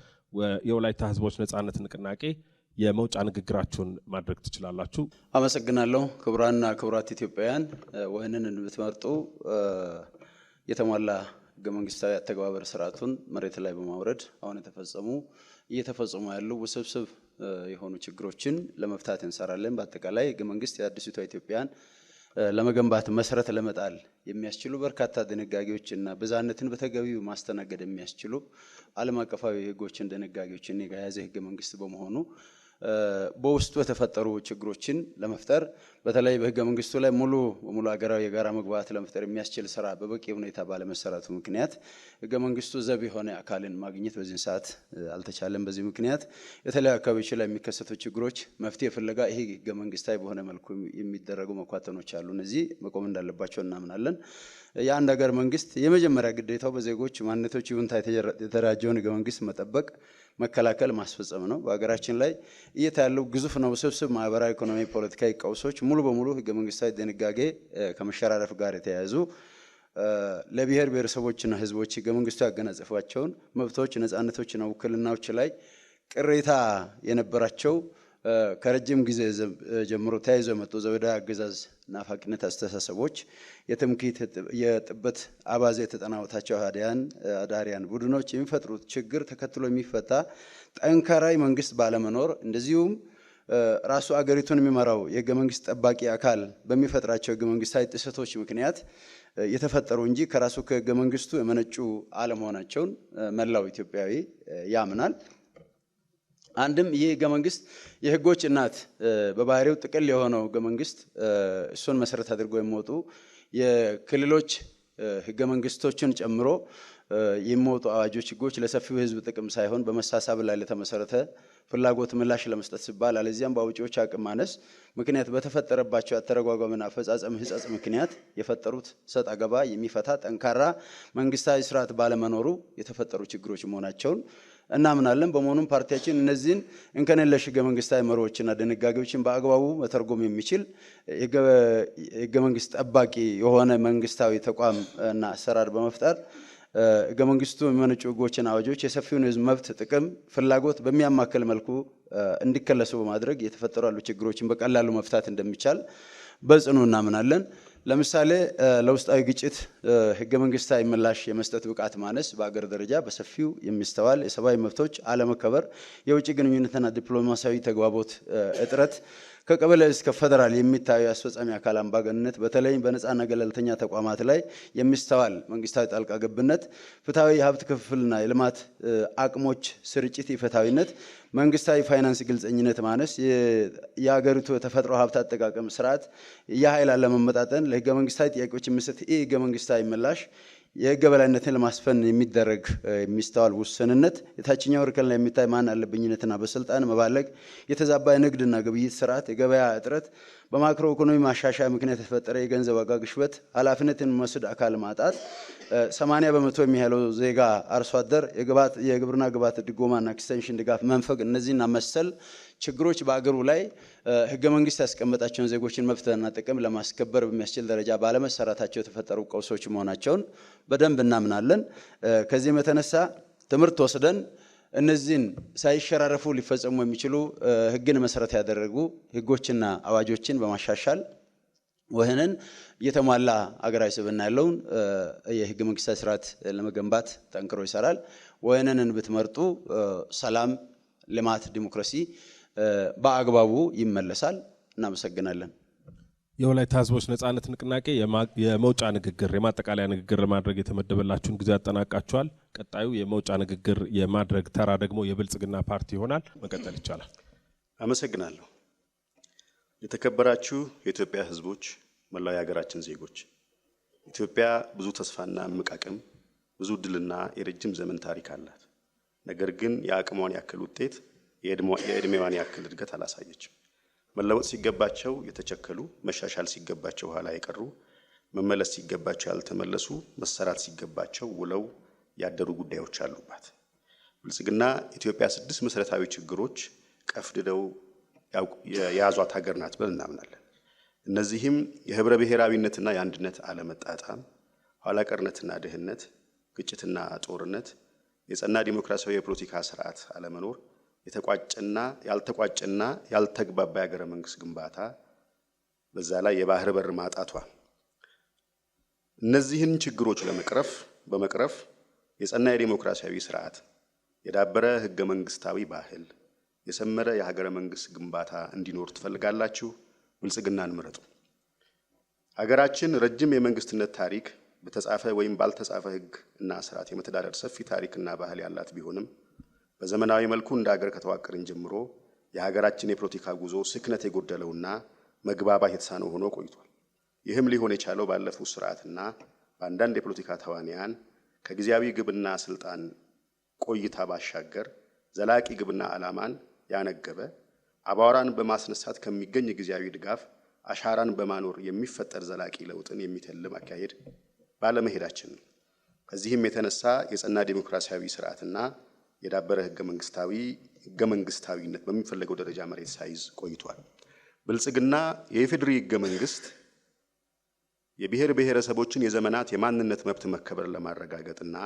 የወላይታ ህዝቦች ነጻነት ንቅናቄ የመውጫ ንግግራችሁን ማድረግ ትችላላችሁ። አመሰግናለሁ። ክቡራንና ክቡራት ኢትዮጵያውያን ወህንን እንድትመርጡ የተሟላ ህገ መንግስታዊ አተገባበር ስርዓቱን መሬት ላይ በማውረድ አሁን እየተፈጸሙ ያሉ ውስብስብ የሆኑ ችግሮችን ለመፍታት እንሰራለን። በአጠቃላይ ህገ መንግስት የአዲሲቷ ኢትዮጵያን ለመገንባት መሰረት ለመጣል የሚያስችሉ በርካታ ድንጋጌዎችና ብዝሃነትን በተገቢው ማስተናገድ የሚያስችሉ ዓለም አቀፋዊ ህጎችን ድንጋጌዎችን የያዘ ህገ መንግስት በመሆኑ በውስጡ የተፈጠሩ ችግሮችን ለመፍጠር በተለይ በህገ መንግስቱ ላይ ሙሉ በሙሉ ሀገራዊ የጋራ መግባባት ለመፍጠር የሚያስችል ስራ በበቂ ሁኔታ ባለመሰራቱ ምክንያት ህገ መንግስቱ ዘብ የሆነ አካልን ማግኘት በዚህ ሰዓት አልተቻለም። በዚህ ምክንያት የተለያዩ አካባቢዎች ላይ የሚከሰቱ ችግሮች መፍትሄ ፍለጋ ይሄ ህገ መንግስታዊ በሆነ መልኩ የሚደረጉ መኳተኖች አሉ። እነዚህ መቆም እንዳለባቸው እናምናለን። የአንድ ሀገር መንግስት የመጀመሪያ ግዴታው በዜጎች ማንነቶች ይሁንታ የተደራጀውን ህገ መንግስት መጠበቅ፣ መከላከል፣ ማስፈጸም ነው። በሀገራችን ላይ ያለው ግዙፍ ነው ውስብስብ ማህበራዊ፣ ኢኮኖሚ፣ ፖለቲካዊ ቀውሶች ሙሉ በሙሉ ህገ መንግስታዊ ድንጋጌ ከመሸራረፍ ጋር የተያያዙ ለብሔር ብሔረሰቦችና ህዝቦች ህገ መንግስቱ ያገናጸፏቸውን መብቶች፣ ነጻነቶችና ውክልናዎች ላይ ቅሬታ የነበራቸው ከረጅም ጊዜ ጀምሮ ተያይዞ የመጡ ዘውዳዊ አገዛዝ ናፋቂነት አስተሳሰቦች፣ የትምክህት የጥበት አባዜ የተጠናወታቸው አዳሪያን ቡድኖች የሚፈጥሩት ችግር ተከትሎ የሚፈታ ጠንካራ መንግስት ባለመኖር እንደዚሁም ራሱ አገሪቱን የሚመራው የህገ መንግስት ጠባቂ አካል በሚፈጥራቸው ህገ መንግስታዊ ጥሰቶች ምክንያት የተፈጠሩ እንጂ ከራሱ ከህገ መንግስቱ የመነጩ አለመሆናቸውን መላው ኢትዮጵያዊ ያምናል። አንድም ይህ ህገ መንግስት የህጎች እናት በባህሪው ጥቅል የሆነው ህገ መንግስት እሱን መሰረት አድርጎ የሚወጡ የክልሎች ህገ መንግስቶችን ጨምሮ የሚወጡ አዋጆች፣ ህጎች ለሰፊው ህዝብ ጥቅም ሳይሆን በመሳሳብ ላይ ለተመሰረተ ፍላጎት ምላሽ ለመስጠት ሲባል አለዚያም በአውጪዎች አቅም ማነስ ምክንያት በተፈጠረባቸው አተረጓጓምና አፈጻጸም ህጸጽ ምክንያት የፈጠሩት ሰጥ አገባ የሚፈታ ጠንካራ መንግስታዊ ስርዓት ባለመኖሩ የተፈጠሩ ችግሮች መሆናቸውን እናምናለን። በመሆኑም ፓርቲያችን እነዚህን እንከን የለሽ ህገ መንግስታዊ መርሆችና ድንጋጌዎችን በአግባቡ መተርጎም የሚችል ህገ መንግስት ጠባቂ የሆነ መንግስታዊ ተቋም እና አሰራር በመፍጠር ህገ መንግስቱ የሚመነጩ ህጎችና አዋጆች የሰፊውን ህዝብ መብት፣ ጥቅም፣ ፍላጎት በሚያማክል መልኩ እንዲከለሱ በማድረግ የተፈጠሩ ያሉ ችግሮችን በቀላሉ መፍታት እንደሚቻል በጽኑ እናምናለን። ለምሳሌ ለውስጣዊ ግጭት ህገ መንግስታዊ ምላሽ የመስጠት ብቃት ማነስ በአገር ደረጃ በሰፊው የሚስተዋል የሰብአዊ መብቶች አለመከበር፣ የውጭ ግንኙነትና ዲፕሎማሲያዊ ተግባቦት እጥረት፣ ከቀበሌ እስከ ፌደራል የሚታዩ አስፈጻሚ አካል አምባገነንነት፣ በተለይም በነፃና ገለልተኛ ተቋማት ላይ የሚስተዋል መንግስታዊ ጣልቃ ገብነት፣ ፍትሐዊ የሀብት ክፍፍልና የልማት አቅሞች ስርጭት ኢፍትሐዊነት፣ መንግስታዊ ፋይናንስ ግልጸኝነት ማነስ፣ የሀገሪቱ የተፈጥሮ ሀብት አጠቃቀም ስርዓት፣ የኃይል አለመመጣጠን፣ ለህገ መንግስታዊ ጥያቄዎች የሚሰጥ ህገ መንግስታዊ ምላሽ፣ የህግ የበላይነትን ለማስፈን የሚደረግ የሚስተዋል ውስንነት፣ የታችኛው እርከን ላይ የሚታይ ማን አለብኝነትና በስልጣን መባለግ፣ የተዛባ የንግድና ግብይት ስርዓት፣ የገበያ እጥረት፣ በማክሮ ኢኮኖሚ ማሻሻያ ምክንያት የተፈጠረ የገንዘብ ዋጋ ግሽበት፣ ኃላፊነትን የሚወስድ አካል ማጣት፣ 80 በመቶ የሚያለው ዜጋ አርሶ አደር የግብርና ግብዓት ድጎማና ኤክስቴንሽን ድጋፍ መንፈግ፣ እነዚህና መሰል ችግሮች በአገሩ ላይ ህገ መንግስት ያስቀመጣቸውን ዜጎችን መብትና ጥቅም ለማስከበር በሚያስችል ደረጃ ባለመሰራታቸው የተፈጠሩ ቀውሶች መሆናቸውን በደንብ እናምናለን። ከዚህም የተነሳ ትምህርት ወስደን እነዚህን ሳይሸራረፉ ሊፈጸሙ የሚችሉ ህግን መሰረት ያደረጉ ህጎችና አዋጆችን በማሻሻል ወህነን የተሟላ አገራዊ ስብዕና ያለውን የህገ መንግስታዊ ስርዓት ለመገንባት ጠንክሮ ይሰራል። ወህነንን ብትመርጡ ሰላም፣ ልማት፣ ዲሞክራሲ በአግባቡ ይመለሳል። እናመሰግናለን። የወላይታ ህዝቦች ነጻነት ንቅናቄ የመውጫ ንግግር የማጠቃለያ ንግግር ለማድረግ የተመደበላችሁን ጊዜ አጠናቃችኋል። ቀጣዩ የመውጫ ንግግር የማድረግ ተራ ደግሞ የብልጽግና ፓርቲ ይሆናል። መቀጠል ይቻላል። አመሰግናለሁ። የተከበራችሁ የኢትዮጵያ ህዝቦች፣ መላው የሀገራችን ዜጎች፣ ኢትዮጵያ ብዙ ተስፋና እምቅ አቅም፣ ብዙ ድልና የረጅም ዘመን ታሪክ አላት። ነገር ግን የአቅሟን ያክል ውጤት፣ የእድሜዋን ያክል እድገት አላሳየችም። መለወጥ ሲገባቸው የተቸከሉ፣ መሻሻል ሲገባቸው ኋላ የቀሩ፣ መመለስ ሲገባቸው ያልተመለሱ፣ መሰራት ሲገባቸው ውለው ያደሩ ጉዳዮች አሉባት። ብልጽግና ኢትዮጵያ 6 መሰረታዊ ችግሮች ቀፍድደው የያዟት ሀገር ናት ብለን እናምናለን። እነዚህም የህብረ ብሔራዊነትና የአንድነት አለመጣጣም፣ ኋላ ቀርነትና ድህነት፣ ግጭትና ጦርነት፣ የጸና ዲሞክራሲያዊ የፖለቲካ ስርዓት አለመኖር፣ ያልተቋጨና ያልተግባባ የሀገረ መንግስት ግንባታ፣ በዛ ላይ የባህር በር ማጣቷ። እነዚህን ችግሮች በመቅረፍ የጸና የዲሞክራሲያዊ ስርዓት፣ የዳበረ ህገ መንግስታዊ ባህል፣ የሰመረ የሀገረ መንግስት ግንባታ እንዲኖር ትፈልጋላችሁ? ብልጽግናን ምረጡ። ሀገራችን ረጅም የመንግስትነት ታሪክ በተጻፈ ወይም ባልተጻፈ ህግ እና ስርዓት የመተዳደር ሰፊ ታሪክና ባህል ያላት ቢሆንም በዘመናዊ መልኩ እንደ ሀገር ከተዋቀርን ጀምሮ የሀገራችን የፖለቲካ ጉዞ ስክነት የጎደለውና መግባባት የተሳነው ሆኖ ቆይቷል። ይህም ሊሆን የቻለው ባለፉት ስርዓትና በአንዳንድ የፖለቲካ ተዋንያን ከጊዜያዊ ግብና ስልጣን ቆይታ ባሻገር ዘላቂ ግብና ዓላማን ያነገበ አባወራን በማስነሳት ከሚገኝ ጊዜያዊ ድጋፍ አሻራን በማኖር የሚፈጠር ዘላቂ ለውጥን የሚተልም አካሄድ ባለመሄዳችን ነው። ከዚህም የተነሳ የጸና ዲሞክራሲያዊ ስርዓትና የዳበረ ህገ መንግስታዊነት በሚፈለገው ደረጃ መሬት ሳይዝ ቆይቷል። ብልጽግና የኢፌዴሪ ህገ መንግስት የብሔር ብሔረሰቦችን የዘመናት የማንነት መብት መከበር ለማረጋገጥና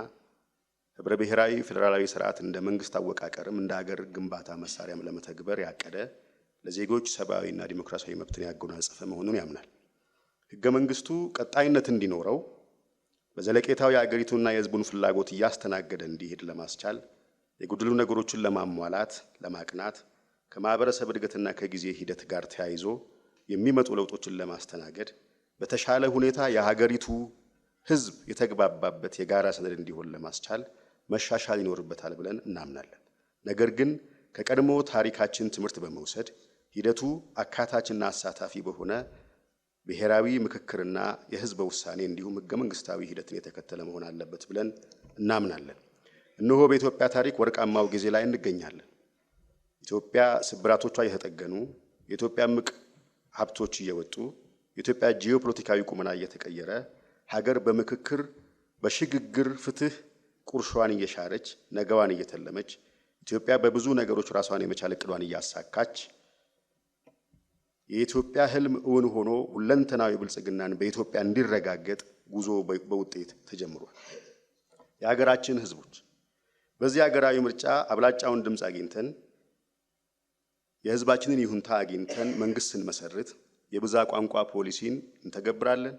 ህብረ ብሔራዊ ፌዴራላዊ ስርዓት እንደ መንግስት አወቃቀርም እንደ ሀገር ግንባታ መሳሪያም ለመተግበር ያቀደ ለዜጎች ሰብአዊና ዲሞክራሲያዊ መብትን ያጎናጸፈ መሆኑን ያምናል። ህገ መንግስቱ ቀጣይነት እንዲኖረው በዘለቄታው የሀገሪቱና የህዝቡን ፍላጎት እያስተናገደ እንዲሄድ ለማስቻል የጎደሉ ነገሮችን ለማሟላት ለማቅናት ከማህበረሰብ እድገትና ከጊዜ ሂደት ጋር ተያይዞ የሚመጡ ለውጦችን ለማስተናገድ በተሻለ ሁኔታ የሀገሪቱ ህዝብ የተግባባበት የጋራ ሰነድ እንዲሆን ለማስቻል መሻሻል ይኖርበታል ብለን እናምናለን። ነገር ግን ከቀድሞ ታሪካችን ትምህርት በመውሰድ ሂደቱ አካታችና አሳታፊ በሆነ ብሔራዊ ምክክርና የህዝብ ውሳኔ እንዲሁም ህገ መንግስታዊ ሂደትን የተከተለ መሆን አለበት ብለን እናምናለን። እነሆ በኢትዮጵያ ታሪክ ወርቃማው ጊዜ ላይ እንገኛለን። ኢትዮጵያ ስብራቶቿ እየተጠገኑ፣ የኢትዮጵያ ምቅ ሀብቶች እየወጡ፣ የኢትዮጵያ ጂኦፖለቲካዊ ቁመና እየተቀየረ፣ ሀገር በምክክር በሽግግር ፍትህ ቁርሿን እየሻረች ነገዋን እየተለመች ኢትዮጵያ በብዙ ነገሮች ራሷን የመቻል እቅዷን እያሳካች የኢትዮጵያ ህልም እውን ሆኖ ሁለንተናዊ ብልጽግናን በኢትዮጵያ እንዲረጋገጥ ጉዞ በውጤት ተጀምሯል። የሀገራችን ህዝቦች በዚህ ሀገራዊ ምርጫ አብላጫውን ድምፅ አግኝተን የህዝባችንን ይሁንታ አግኝተን መንግስት ስንመሰርት የብዛ ቋንቋ ፖሊሲን እንተገብራለን።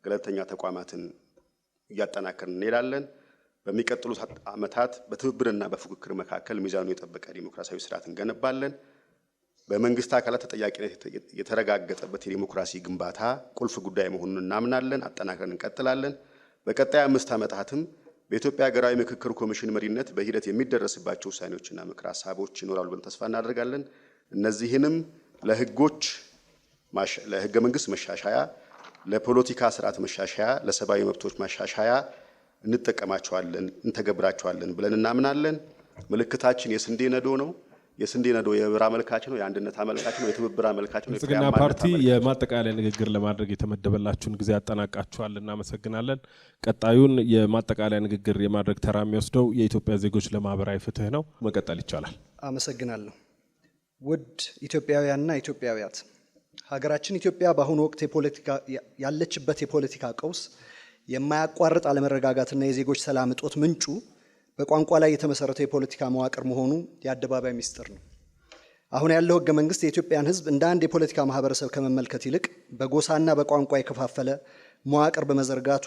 ገለልተኛ ተቋማትን እያጠናከርን እንሄዳለን። በሚቀጥሉት ዓመታት በትብብርና በፉክክር መካከል ሚዛኑ የጠበቀ ዲሞክራሲያዊ ስርዓት እንገነባለን። በመንግስት አካላት ተጠያቂነት የተረጋገጠበት የዲሞክራሲ ግንባታ ቁልፍ ጉዳይ መሆኑን እናምናለን። አጠናክረን እንቀጥላለን። በቀጣይ 5 ዓመታትም በኢትዮጵያ ሀገራዊ ምክክር ኮሚሽን መሪነት በሂደት የሚደረስባቸው ውሳኔዎችና ምክር ሀሳቦች ይኖራሉ ብለን ተስፋ እናደርጋለን። እነዚህንም ለህገ መንግስት መሻሻያ፣ ለፖለቲካ ስርዓት መሻሻያ፣ ለሰብአዊ መብቶች ማሻሻያ እንጠቀማቸዋለን፣ እንተገብራቸዋለን ብለን እናምናለን። ምልክታችን የስንዴ ነዶ ነው። የስንዴ ነዶ የብር አመልካች ነው፣ የአንድነት አመልካች ነው፣ የትብብር አመልካች ነው። ብልጽግና ፓርቲ የማጠቃለያ ንግግር ለማድረግ የተመደበላችሁን ጊዜ አጠናቃችኋል፣ እናመሰግናለን። ቀጣዩን የማጠቃለያ ንግግር የማድረግ ተራ የሚወስደው የኢትዮጵያ ዜጎች ለማህበራዊ ፍትህ ነው። መቀጠል ይቻላል። አመሰግናለሁ። ውድ ኢትዮጵያውያንና ኢትዮጵያውያት፣ ሀገራችን ኢትዮጵያ በአሁኑ ወቅት ያለችበት የፖለቲካ ቀውስ፣ የማያቋርጥ አለመረጋጋትና የዜጎች ሰላም እጦት ምንጩ በቋንቋ ላይ የተመሰረተ የፖለቲካ መዋቅር መሆኑ የአደባባይ ሚስጥር ነው። አሁን ያለው ህገ መንግስት የኢትዮጵያን ህዝብ እንደ አንድ የፖለቲካ ማህበረሰብ ከመመልከት ይልቅ በጎሳና በቋንቋ የከፋፈለ መዋቅር በመዘርጋቱ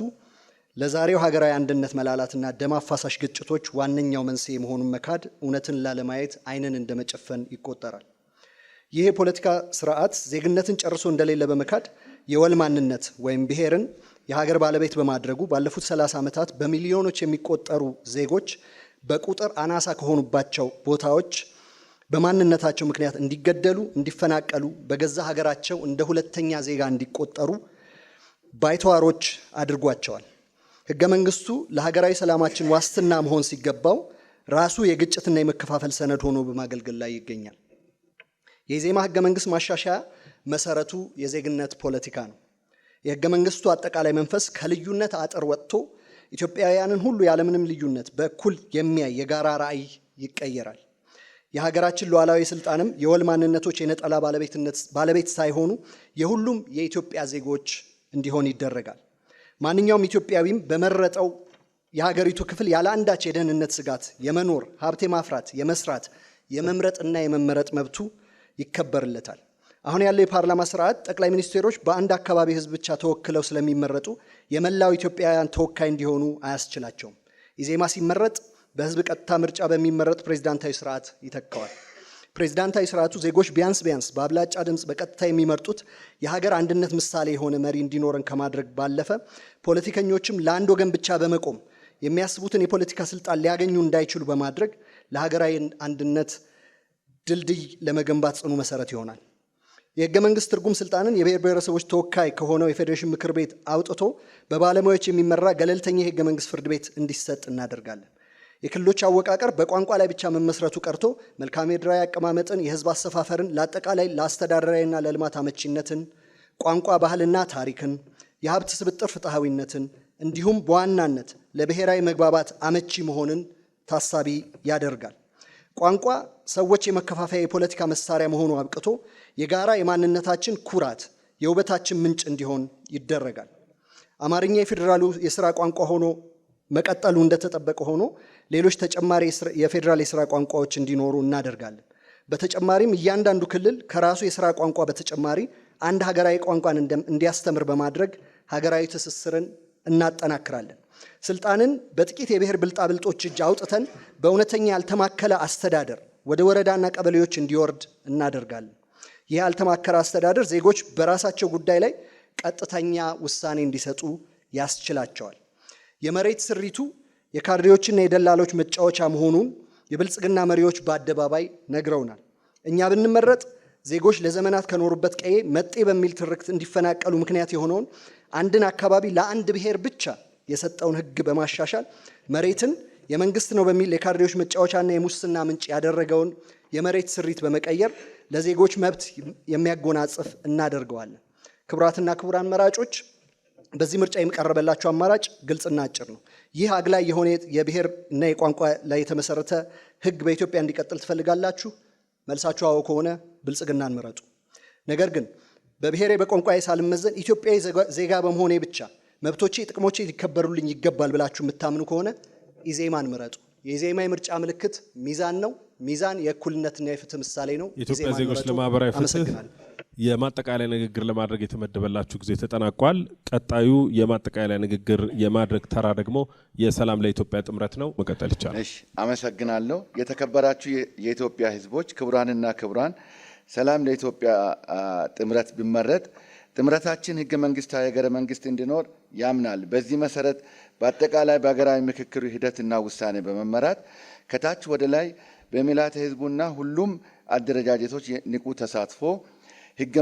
ለዛሬው ሀገራዊ አንድነት መላላትና ደም አፋሳሽ ግጭቶች ዋነኛው መንስኤ መሆኑን መካድ እውነትን ላለማየት ዓይንን እንደመጨፈን ይቆጠራል። ይህ የፖለቲካ ስርዓት ዜግነትን ጨርሶ እንደሌለ በመካድ የወል ማንነት ወይም ብሔርን የሀገር ባለቤት በማድረጉ ባለፉት 30 ዓመታት በሚሊዮኖች የሚቆጠሩ ዜጎች በቁጥር አናሳ ከሆኑባቸው ቦታዎች በማንነታቸው ምክንያት እንዲገደሉ፣ እንዲፈናቀሉ፣ በገዛ ሀገራቸው እንደ ሁለተኛ ዜጋ እንዲቆጠሩ ባይተዋሮች አድርጓቸዋል። ህገ መንግስቱ ለሀገራዊ ሰላማችን ዋስትና መሆን ሲገባው ራሱ የግጭትና የመከፋፈል ሰነድ ሆኖ በማገልገል ላይ ይገኛል። የኢዜማ ህገ መንግስት ማሻሻያ መሰረቱ የዜግነት ፖለቲካ ነው። የህገ መንግስቱ አጠቃላይ መንፈስ ከልዩነት አጥር ወጥቶ ኢትዮጵያውያንን ሁሉ ያለምንም ልዩነት በእኩል የሚያይ የጋራ ራዕይ ይቀየራል። የሀገራችን ሉዓላዊ ስልጣንም የወል ማንነቶች የነጠላ ባለቤት ሳይሆኑ የሁሉም የኢትዮጵያ ዜጎች እንዲሆን ይደረጋል። ማንኛውም ኢትዮጵያዊም በመረጠው የሀገሪቱ ክፍል ያለ አንዳች የደህንነት ስጋት የመኖር ሀብት የማፍራት የመስራት የመምረጥና የመመረጥ መብቱ ይከበርለታል። አሁን ያለው የፓርላማ ስርዓት ጠቅላይ ሚኒስቴሮች በአንድ አካባቢ ህዝብ ብቻ ተወክለው ስለሚመረጡ የመላው ኢትዮጵያውያን ተወካይ እንዲሆኑ አያስችላቸውም። ኢዜማ ሲመረጥ በህዝብ ቀጥታ ምርጫ በሚመረጥ ፕሬዝዳንታዊ ስርዓት ይተካዋል። ፕሬዝዳንታዊ ስርዓቱ ዜጎች ቢያንስ በአብላጫ ድምፅ በቀጥታ የሚመርጡት የሀገር አንድነት ምሳሌ የሆነ መሪ እንዲኖረን ከማድረግ ባለፈ ፖለቲከኞችም ለአንድ ወገን ብቻ በመቆም የሚያስቡትን የፖለቲካ ስልጣን ሊያገኙ እንዳይችሉ በማድረግ ለሀገራዊ አንድነት ድልድይ ለመገንባት ጽኑ መሰረት ይሆናል። የህገ መንግስት ትርጉም ስልጣንን የብሔር ብሔረሰቦች ተወካይ ከሆነው የፌዴሬሽን ምክር ቤት አውጥቶ በባለሙያዎች የሚመራ ገለልተኛ የህገ መንግስት ፍርድ ቤት እንዲሰጥ እናደርጋለን። የክልሎች አወቃቀር በቋንቋ ላይ ብቻ መመስረቱ ቀርቶ መልክዓ ምድራዊ አቀማመጥን፣ የህዝብ አሰፋፈርን፣ ለአጠቃላይ ለአስተዳደራዊና ለልማት አመቺነትን፣ ቋንቋ ባህልና ታሪክን፣ የሀብት ስብጥር ፍትሐዊነትን እንዲሁም በዋናነት ለብሔራዊ መግባባት አመቺ መሆንን ታሳቢ ያደርጋል። ቋንቋ ሰዎች የመከፋፈያ የፖለቲካ መሳሪያ መሆኑ አብቅቶ የጋራ የማንነታችን ኩራት፣ የውበታችን ምንጭ እንዲሆን ይደረጋል። አማርኛ የፌዴራሉ የስራ ቋንቋ ሆኖ መቀጠሉ እንደተጠበቀ ሆኖ ሌሎች ተጨማሪ የፌዴራል የስራ ቋንቋዎች እንዲኖሩ እናደርጋለን። በተጨማሪም እያንዳንዱ ክልል ከራሱ የስራ ቋንቋ በተጨማሪ አንድ ሀገራዊ ቋንቋን እንዲያስተምር በማድረግ ሀገራዊ ትስስርን እናጠናክራለን። ስልጣንን በጥቂት የብሔር ብልጣብልጦች እጅ አውጥተን በእውነተኛ ያልተማከለ አስተዳደር ወደ ወረዳና ቀበሌዎች እንዲወርድ እናደርጋለን። ይህ ያልተማከለ አስተዳደር ዜጎች በራሳቸው ጉዳይ ላይ ቀጥተኛ ውሳኔ እንዲሰጡ ያስችላቸዋል። የመሬት ስሪቱ የካድሬዎችና የደላሎች መጫወቻ መሆኑን የብልጽግና መሪዎች በአደባባይ ነግረውናል። እኛ ብንመረጥ ዜጎች ለዘመናት ከኖሩበት ቀዬ መጤ በሚል ትርክት እንዲፈናቀሉ ምክንያት የሆነውን አንድን አካባቢ ለአንድ ብሔር ብቻ የሰጠውን ህግ በማሻሻል መሬትን የመንግስት ነው በሚል የካድሬዎች መጫወቻና የሙስና ምንጭ ያደረገውን የመሬት ስሪት በመቀየር ለዜጎች መብት የሚያጎናጽፍ እናደርገዋለን። ክቡራትና ክቡራን መራጮች፣ በዚህ ምርጫ የሚቀርበላችሁ አማራጭ ግልጽና አጭር ነው። ይህ አግላይ የሆነ የብሔር እና የቋንቋ ላይ የተመሰረተ ህግ በኢትዮጵያ እንዲቀጥል ትፈልጋላችሁ? መልሳችሁ አዎ ከሆነ ብልጽግናን ምረጡ። ነገር ግን በብሔሬ በቋንቋዬ ሳልመዘን ኢትዮጵያዊ ዜጋ በመሆኔ ብቻ መብቶቼ፣ ጥቅሞቼ ሊከበሩልኝ ይገባል ብላችሁ የምታምኑ ከሆነ ኢዜማን ምረጡ። የኢዜማ የምርጫ ምልክት ሚዛን ነው። ሚዛን የእኩልነትና የፍትህ ምሳሌ ነው። የኢትዮጵያ ዜጎች ለማህበራዊ ፍትህ የማጠቃለያ ንግግር ለማድረግ የተመደበላችሁ ጊዜ ተጠናቋል። ቀጣዩ የማጠቃለያ ንግግር የማድረግ ተራ ደግሞ የሰላም ለኢትዮጵያ ጥምረት ነው። መቀጠል ይቻላል። እሺ፣ አመሰግናለሁ። የተከበራችሁ የኢትዮጵያ ህዝቦች፣ ክቡራንና ክቡራን፣ ሰላም ለኢትዮጵያ ጥምረት ቢመረጥ ጥምረታችን ህገ መንግስታዊ ሀገረ መንግስት እንዲኖር ያምናል። በዚህ መሰረት በአጠቃላይ በሀገራዊ ምክክሩ ሂደትና ውሳኔ በመመራት ከታች ወደ ላይ በሚላተ ህዝቡና ሁሉም አደረጃጀቶች ንቁ ተሳትፎ ህገ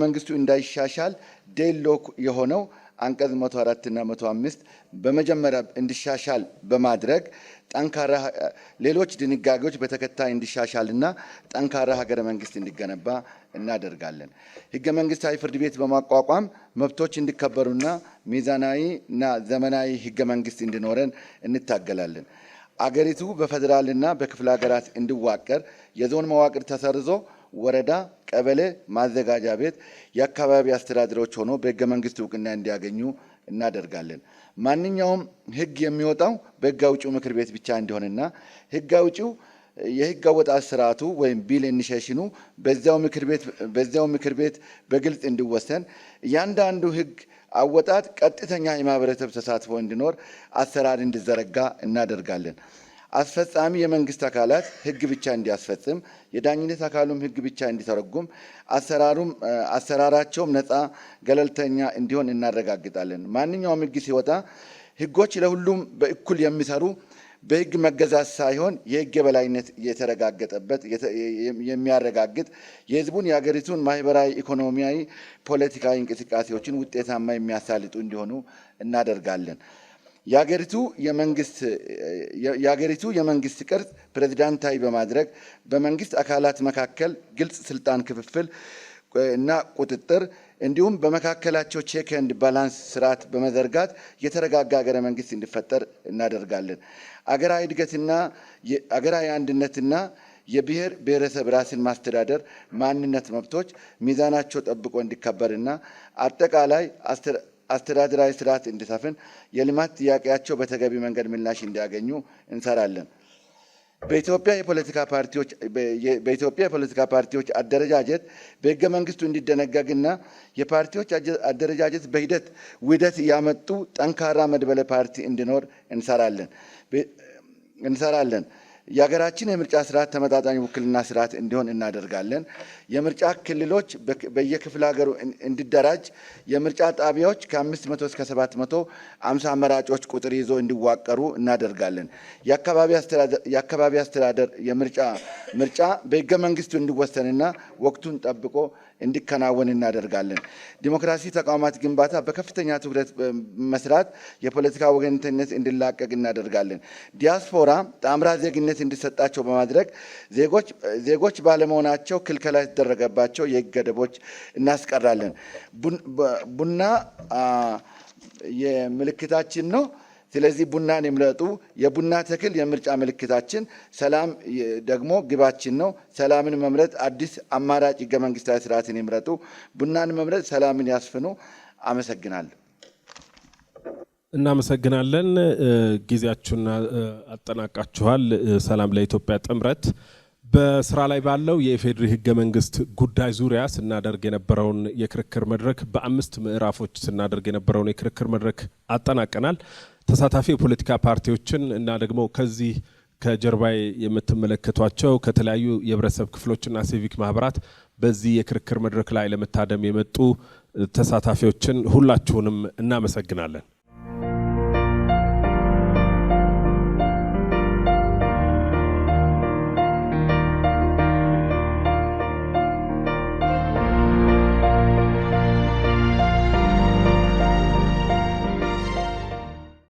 መንግስቱ እንዳይሻሻል ዴድሎክ የሆነው አንቀጽ 104 እና 105 በመጀመሪያ እንዲሻሻል በማድረግ ጠንካራ ሌሎች ድንጋጌዎች በተከታይ እንዲሻሻልና ጠንካራ ሀገረ መንግስት እንዲገነባ እናደርጋለን። ህገ መንግስታዊ ፍርድ ቤት በማቋቋም መብቶች እንዲከበሩና ሚዛናዊና ዘመናዊ ህገ መንግስት እንዲኖረን እንታገላለን። አገሪቱ በፌደራልና በክፍለ ሀገራት እንዲዋቀር የዞን መዋቅር ተሰርዞ ወረዳ፣ ቀበሌ፣ ማዘጋጃ ቤት፣ የአካባቢ አስተዳደሮች ሆኖ በህገ መንግስት እውቅና እንዲያገኙ እናደርጋለን። ማንኛውም ህግ የሚወጣው በህግ አውጪው ምክር ቤት ብቻ እንዲሆንና ህግ አውጪው የህግ አወጣጥ ስርዓቱ ወይም ቢል ኢኒሼሽኑ በዚያው ምክር ቤት በግልጽ እንዲወሰን እያንዳንዱ ህግ አወጣጥ ቀጥተኛ የማህበረሰብ ተሳትፎ እንዲኖር አሰራር እንዲዘረጋ እናደርጋለን። አስፈጻሚ የመንግስት አካላት ህግ ብቻ እንዲያስፈጽም፣ የዳኝነት አካሉም ህግ ብቻ እንዲተረጉም፣ አሰራራቸውም ነፃ ገለልተኛ እንዲሆን እናረጋግጣለን። ማንኛውም ህግ ሲወጣ ህጎች ለሁሉም በእኩል የሚሰሩ በህግ መገዛት ሳይሆን የህግ የበላይነት የተረጋገጠበት የሚያረጋግጥ የህዝቡን የሀገሪቱን ማህበራዊ፣ ኢኮኖሚያዊ፣ ፖለቲካዊ እንቅስቃሴዎችን ውጤታማ የሚያሳልጡ እንዲሆኑ እናደርጋለን። የሀገሪቱ የመንግስት ቅርጽ ፕሬዝዳንታዊ በማድረግ በመንግስት አካላት መካከል ግልጽ ስልጣን ክፍፍል እና ቁጥጥር እንዲሁም በመካከላቸው ቼክ ኤንድ ባላንስ ስርዓት በመዘርጋት የተረጋጋ ሀገረ መንግስት እንዲፈጠር እናደርጋለን። አገራዊ እድገትና አገራዊ አንድነትና የብሔር ብሔረሰብ ራስን ማስተዳደር ማንነት መብቶች ሚዛናቸው ጠብቆ እንዲከበርና አጠቃላይ አስተዳደራዊ ስርዓት እንዲሰፍን የልማት ጥያቄያቸው በተገቢ መንገድ ምላሽ እንዲያገኙ እንሰራለን። በኢትዮጵያ የፖለቲካ ፓርቲዎች አደረጃጀት በህገ መንግስቱ እንዲደነገግና የፓርቲዎች አደረጃጀት ውህደት ያመጡ ጠንካራ መድበለ ፓርቲ እንዲኖር እንሰራለን። የሀገራችን የምርጫ ስርዓት ተመጣጣኝ ውክልና ስርዓት እንዲሆን እናደርጋለን። የምርጫ ክልሎች በየክፍለ ሀገሩ እንዲደራጅ የምርጫ ጣቢያዎች ከ500 እስከ 750 አመራጮች ቁጥር ይዞ እንዲዋቀሩ እናደርጋለን። የአካባቢ አስተዳደር ምርጫ በህገ መንግስቱ እንዲወሰንና ወቅቱን ጠብቆ እንዲከናወን እናደርጋለን። ዲሞክራሲ ተቋማት ግንባታ በከፍተኛ ትኩረት መስራት የፖለቲካ ወገንተኝነት እንዲላቀቅ እናደርጋለን። ዲያስፖራ ጣምራ ዜግነት እንዲሰጣቸው በማድረግ ዜጎች ባለመሆናቸው ክልከላ የተደረገባቸው የህግ ገደቦች እናስቀራለን። ቡና የምልክታችን ነው። ስለዚህ ቡናን ይምረጡ። የቡና ተክል የምርጫ ምልክታችን፣ ሰላም ደግሞ ግባችን ነው። ሰላምን መምረጥ አዲስ አማራጭ ህገ መንግስታዊ ስርዓትን ይምረጡ። ቡናን መምረጥ ሰላምን ያስፍኑ። አመሰግናለሁ። እናመሰግናለን። ጊዜያችሁን አጠናቃችኋል። ሰላም ለኢትዮጵያ ጥምረት በስራ ላይ ባለው የኢፌዴሪ ህገ መንግስት ጉዳይ ዙሪያ ስናደርግ የነበረውን የክርክር መድረክ በ5 ምዕራፎች ስናደርግ የነበረውን የክርክር መድረክ አጠናቀናል። ተሳታፊ የፖለቲካ ፓርቲዎችን እና ደግሞ ከዚህ ከጀርባይ የምትመለከቷቸው ከተለያዩ የህብረተሰብ ክፍሎችና ሲቪክ ማህበራት በዚህ የክርክር መድረክ ላይ ለመታደም የመጡ ተሳታፊዎችን ሁላችሁንም እናመሰግናለን።